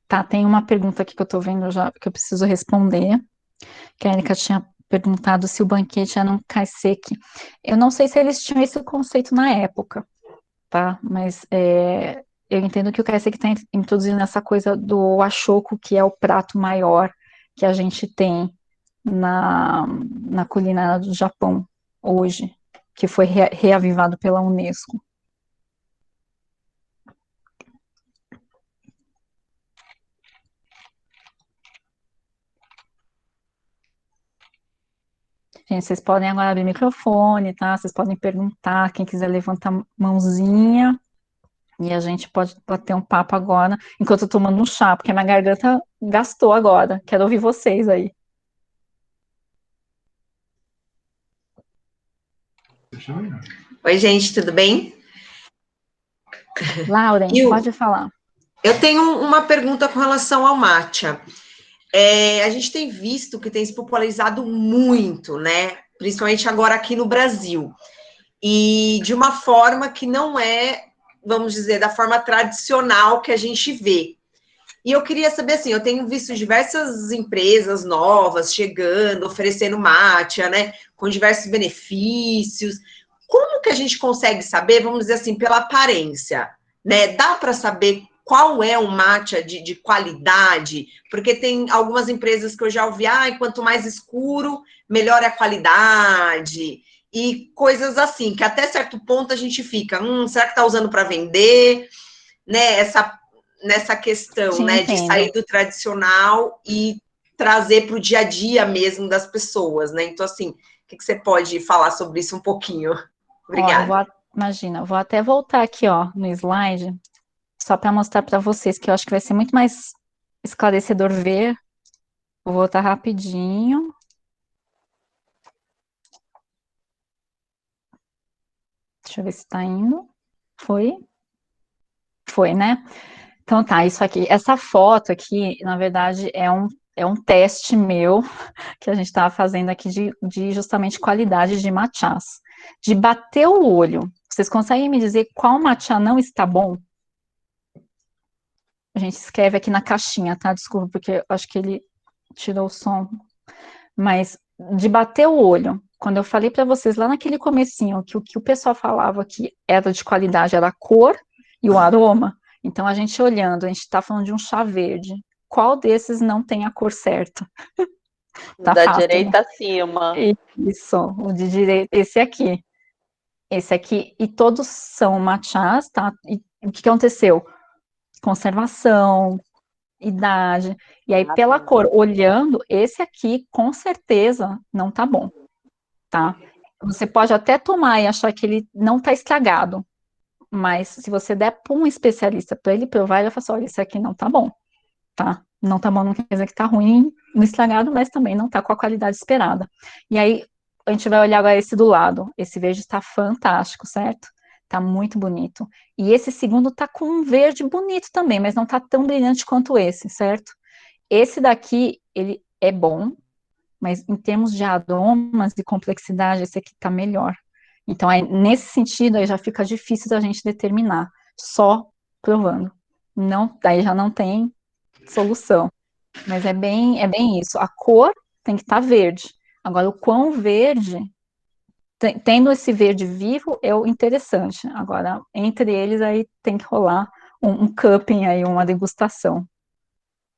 Tá, tem uma pergunta aqui que eu tô vendo já, que eu preciso responder, que a Erika tinha perguntado se o banquete era um kaiseki. Eu não sei se eles tinham esse conceito na época, tá? Mas eu entendo que o kaiseki está introduzindo essa coisa do ashoku, que é o prato maior que a gente tem na culinária do Japão hoje, que foi reavivado pela Unesco. Gente, vocês podem agora abrir o microfone, tá? Vocês podem perguntar, quem quiser levantar a mãozinha, e a gente pode bater um papo agora, enquanto eu tô tomando um chá, porque minha garganta gastou agora. Quero ouvir vocês aí. Oi, gente, tudo bem? Lauren, pode falar. Eu tenho uma pergunta com relação ao matcha. A gente tem visto que tem se popularizado muito, né? Principalmente agora aqui no Brasil. E de uma forma que não é, vamos dizer, da forma tradicional que a gente vê. E eu queria saber, assim, eu tenho visto diversas empresas novas chegando, oferecendo matcha, né? Com diversos benefícios. Como que a gente consegue saber, vamos dizer assim, pela aparência, né? Dá para saber qual é um matcha de qualidade? Porque tem algumas empresas que eu já ouvi, quanto mais escuro, melhor é a qualidade. E coisas assim, que até certo ponto a gente fica, será que está usando para vender? Né? Nessa questão, Te né? De entendo. sair do tradicional e trazer para o dia a dia mesmo das pessoas, né? Então, assim, o que você pode falar sobre isso um pouquinho? Obrigada. Imagina, vou até voltar aqui, ó, no slide, só para mostrar para vocês que eu acho que vai ser muito mais esclarecedor ver. Vou voltar rapidinho. Deixa eu ver se tá indo. Foi? Foi, né? Então tá, isso aqui, essa foto aqui, na verdade, é um teste meu que a gente estava fazendo aqui de justamente qualidade de matchas. De bater o olho. Vocês conseguem me dizer qual matcha não está bom? A gente escreve aqui na caixinha, tá? Desculpa, porque eu acho que ele tirou o som. Mas de bater o olho, quando eu falei para vocês lá naquele comecinho que o que o pessoal falava que era de qualidade era a cor e o aroma, então a gente olhando, a gente está falando de um chá verde. Qual desses não tem a cor certa? Tá Da fácil. direita acima. Isso, o de direita, esse aqui. Esse aqui, e todos são matchas, tá? E o que aconteceu? Conservação, idade. E aí, pela cor, olhando, esse aqui, com certeza, não tá bom, tá? Você pode até tomar e achar que ele não tá estragado, mas se você der para um especialista para ele provar, ele vai falar assim, olha, esse aqui não tá bom, tá? Não tá bom não quer dizer que tá ruim no estragado, mas também não tá com a qualidade esperada. E aí, a gente vai olhar agora esse do lado. Esse verde está fantástico, certo? Tá muito bonito. E esse segundo tá com um verde bonito também, mas não tá tão brilhante quanto esse, certo? Esse daqui, ele é bom, mas em termos de aromas e complexidade, esse aqui tá melhor. Então, aí, nesse sentido, aí já fica difícil da gente determinar, só provando. Não, daí já não tem solução. Mas é bem isso. A cor tem que estar verde. Agora, o quão verde, tendo esse verde vivo, é o interessante. Agora, entre eles, aí tem que rolar um cupping aí, uma degustação.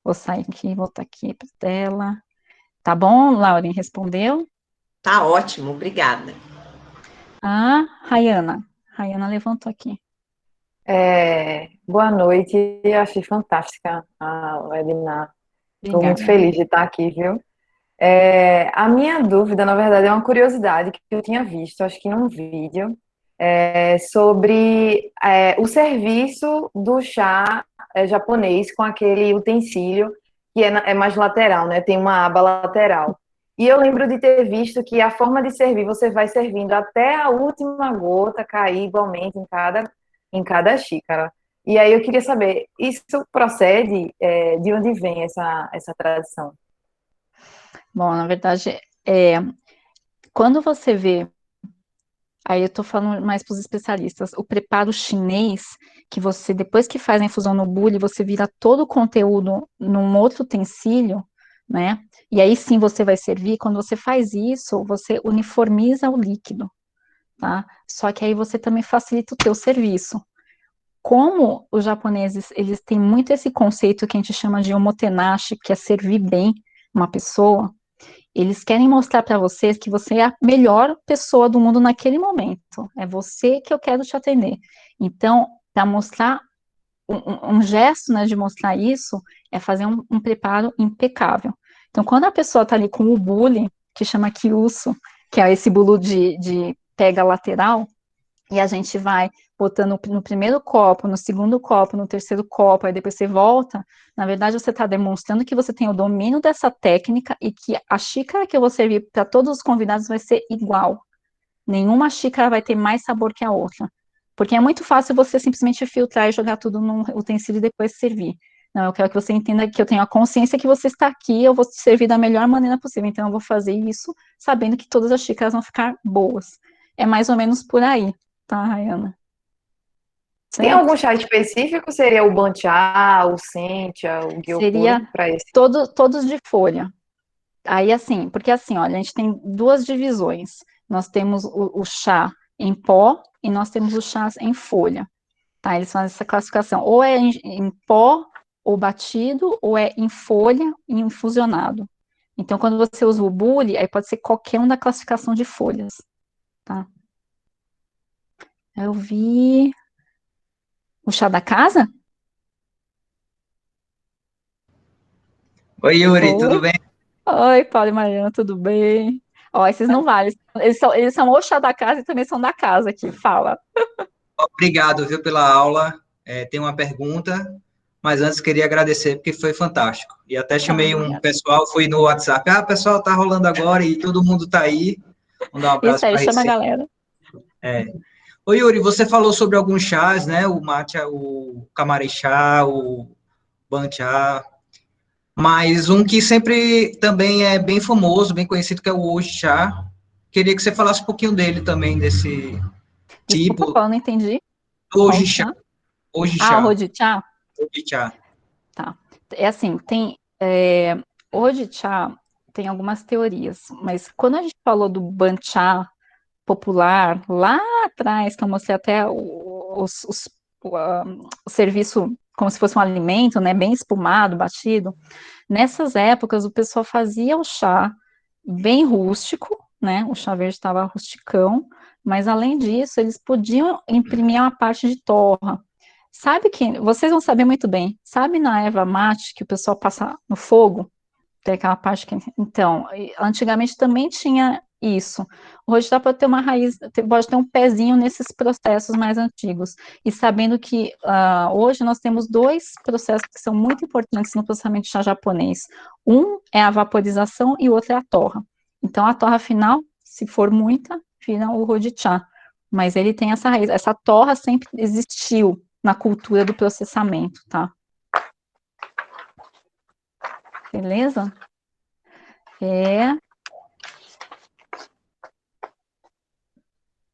Vou sair aqui, voltar aqui para tela. Tá bom, Lauren? Respondeu? Tá ótimo, obrigada. Ah, Rayana. Rayana levantou aqui. Boa noite, eu achei fantástica a webinar. Estou muito Obrigada. feliz de estar aqui, viu? A minha dúvida, na verdade, é uma curiosidade que eu tinha visto, acho que num vídeo, sobre o serviço do chá japonês com aquele utensílio que é mais lateral, né? Tem uma aba lateral. E eu lembro de ter visto que a forma de servir, você vai servindo até a última gota cair igualmente em cada xícara. E aí eu queria saber, isso procede, de onde vem essa tradição? Bom, na verdade, quando você vê Aí eu tô falando mais para os especialistas. O preparo chinês, que você, depois que faz a infusão no bule, você vira todo o conteúdo num outro utensílio, né? E aí sim você vai servir. Quando você faz isso, você uniformiza o líquido, tá? Só que aí você também facilita o teu serviço. Como os japoneses, eles têm muito esse conceito que a gente chama de omotenashi, que é servir bem uma pessoa, eles querem mostrar para vocês que você é a melhor pessoa do mundo naquele momento. É você que eu quero te atender. Então, para mostrar um gesto, né, de mostrar isso, é fazer um preparo impecável. Então, quando a pessoa está ali com o bule, que chama kyuso, que é esse bolo de pega lateral, e a gente vai botando no primeiro copo, no segundo copo, no terceiro copo, aí depois você volta, na verdade você está demonstrando que você tem o domínio dessa técnica e que a xícara que eu vou servir para todos os convidados vai ser igual. Nenhuma xícara vai ter mais sabor que a outra. Porque é muito fácil você simplesmente filtrar e jogar tudo num utensílio e depois servir. Não, eu quero que você entenda que eu tenho a consciência que você está aqui, eu vou te servir da melhor maneira possível. Então, eu vou fazer isso sabendo que todas as xícaras vão ficar boas. É mais ou menos por aí, tá, Rayana? Tem Certo? algum chá específico? Seria o Banchá, o Sencha, o Gyokuro Seria para esse? todos de folha. Aí, assim, porque assim, olha, a gente tem duas divisões. Nós temos o chá em pó e nós temos os chás em folha, tá? Eles fazem essa classificação. Ou é em pó, ou batido, ou é em folha e infusionado. Então, quando você usa o bule, aí pode ser qualquer um da classificação de folhas, tá? Eu vi o chá da casa? Oi, Yuri, tudo Oi. bem? Oi, Paulo e Mariana, tudo bem? Ó, esses não valem. Eles são o chá da casa e também são da casa aqui. Fala. Obrigado, viu, pela aula. Tem uma pergunta, mas antes queria agradecer porque foi fantástico. E até Ah, chamei um obrigada. pessoal, fui no WhatsApp. Ah, pessoal, tá rolando agora e todo mundo tá aí. Mandar um Isso abraço aí, para chama a Recife. galera. Oi, Yuri, você falou sobre alguns chás, né? O matcha, o camarechá, o banchá, mas um que sempre também é bem famoso, bem conhecido, que é o hoji chá. Queria que você falasse um pouquinho dele também, desse Desculpa, tipo, Paulo, não entendi. Qual hoji chá, chá? hoji Ah, o chá, Rodichá? hoji chá. Tá. É assim, o Rodichá tem algumas teorias, mas quando a gente falou do Banchá popular, lá atrás, que eu mostrei até o serviço como se fosse um alimento, né, bem espumado, batido, nessas épocas o pessoal fazia o chá bem rústico, né, o chá verde estava rusticão, mas além disso, eles podiam imprimir uma parte de torra. Sabe que, vocês vão saber muito bem, sabe na erva mate que o pessoal passa no fogo? Tem aquela parte que. Então, antigamente também tinha isso. Hoje dá para ter uma raiz, pode ter um pezinho nesses processos mais antigos. E sabendo que hoje nós temos dois processos que são muito importantes no processamento de chá japonês. Um é a vaporização e o outro é a torra. Então, a torra final, se for muita, vira o Rodichá. Mas ele tem essa raiz. Essa torra sempre existiu na cultura do processamento, tá? Beleza? É.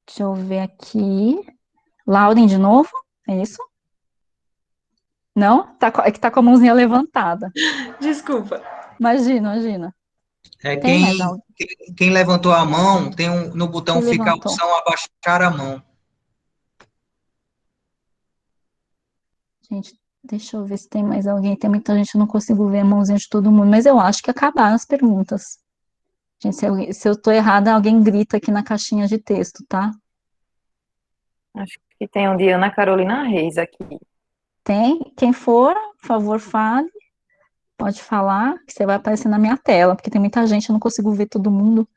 Deixa eu ver aqui. Lauren de novo? É isso? Não? É que tá com a mãozinha levantada. Desculpa. Imagina, imagina. É Tem quem, mais alguém quem levantou a mão, tem no que botão fica a levantou? opção abaixar a mão. Gente, deixa eu ver se tem mais alguém. Tem muita gente, eu não consigo ver a mãozinha de todo mundo, mas eu acho que acabaram as perguntas. Gente, se eu tô errada, alguém grita aqui na caixinha de texto, tá? Acho que tem um de Ana Carolina Reis aqui. Tem? Quem for, por favor, fale. Pode falar, que você vai aparecer na minha tela, porque tem muita gente, eu não consigo ver todo mundo.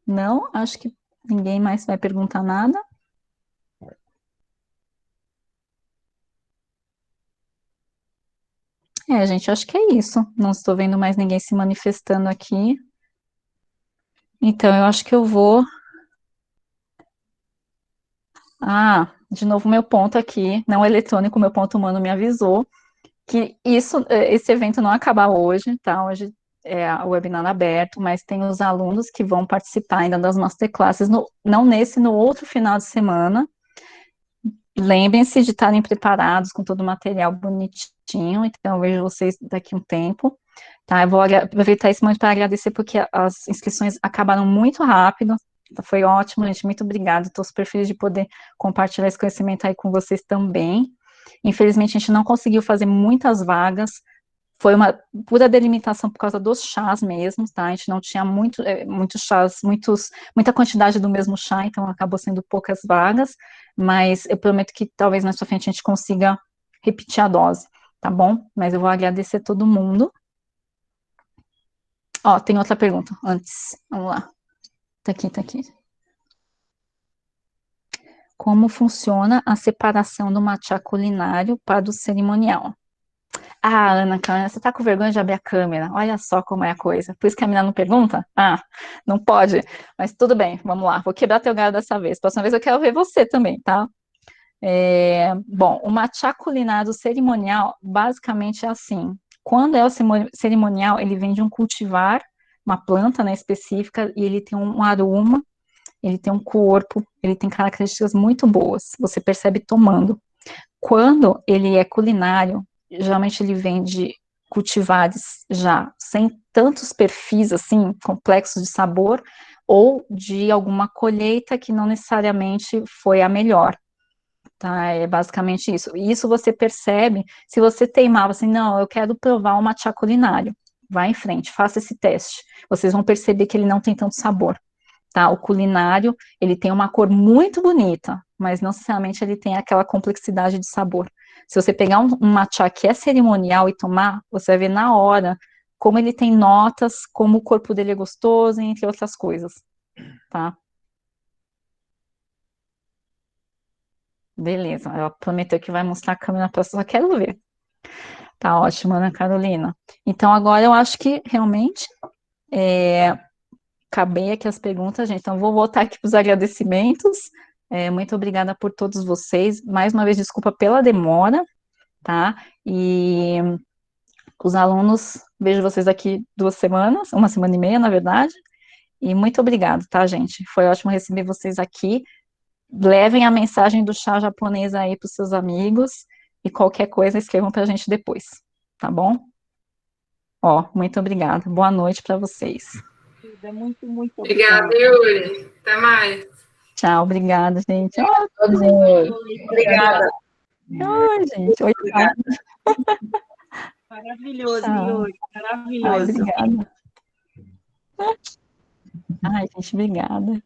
Não, acho que ninguém mais vai perguntar nada. Gente, acho que é isso. Não estou vendo mais ninguém se manifestando aqui. Então, eu acho que eu vou Ah, de novo, meu ponto aqui, não eletrônico, meu ponto humano me avisou que esse evento não acaba hoje, tá? Hoje é o webinar aberto, mas tem os alunos que vão participar ainda das masterclasses, não nesse, no outro final de semana. Lembrem-se de estarem preparados com todo o material bonitinho, então eu vejo vocês daqui a um tempo, tá? Eu vou aproveitar esse momento para agradecer, porque as inscrições acabaram muito rápido, foi ótimo, gente, muito obrigada, estou super feliz de poder compartilhar esse conhecimento aí com vocês também. Infelizmente, a gente não conseguiu fazer muitas vagas, foi uma pura delimitação por causa dos chás mesmo, tá? A gente não tinha muitos chás, muita quantidade do mesmo chá, então acabou sendo poucas vagas, mas eu prometo que talvez mais pra frente a gente consiga repetir a dose, tá bom? Mas eu vou agradecer todo mundo. Ó, tem outra pergunta antes, vamos lá. Tá aqui, tá aqui. Como funciona a separação do matcha culinário para o cerimonial? Ah, Ana, Clara, você tá com vergonha de abrir a câmera. Olha só como é a coisa. Por isso que a menina não pergunta? Ah, não pode. Mas tudo bem, vamos lá. Vou quebrar teu galho dessa vez. Próxima vez eu quero ver você também, tá? Bom, o matcha culinário cerimonial, basicamente é assim. Quando é o cerimonial, ele vem de um cultivar, uma planta, né, específica, e ele tem um aroma, ele tem um corpo, ele tem características muito boas. Você percebe tomando. Quando ele é culinário, geralmente ele vem de cultivares já sem tantos perfis assim complexos de sabor, ou de alguma colheita que não necessariamente foi a melhor, tá? É basicamente isso. E isso você percebe se você teimava assim, não, eu quero provar um matcha culinário. Vai em frente, faça esse teste. Vocês vão perceber que ele não tem tanto sabor, tá? O culinário, ele tem uma cor muito bonita, mas não necessariamente ele tem aquela complexidade de sabor. Se você pegar um matcha que é cerimonial e tomar, você vai ver na hora como ele tem notas, como o corpo dele é gostoso, entre outras coisas, tá? Beleza, ela prometeu que vai mostrar a câmera para só quero ver. Tá ótimo, Ana Carolina. Então agora eu acho que realmente acabei aqui as perguntas, gente. Então vou voltar aqui para os agradecimentos. Muito obrigada por todos vocês. Mais uma vez, desculpa pela demora, tá? E os alunos, vejo vocês daqui 2 semanas, 1 semana e meia, na verdade. E muito obrigada, tá, gente? Foi ótimo receber vocês aqui. Levem a mensagem do chá japonês aí para os seus amigos e qualquer coisa escrevam para a gente depois, tá bom? Ó, muito obrigada. Boa noite para vocês. Muito, muito Obrigada, obrigada. Yuri. Até mais. Tchau, obrigada, gente. Obrigada. Oi, gente. Oi, tchau. Maravilhoso, Tchau. Yuri. Ai, Maravilhoso. obrigada. Ai, gente, obrigada.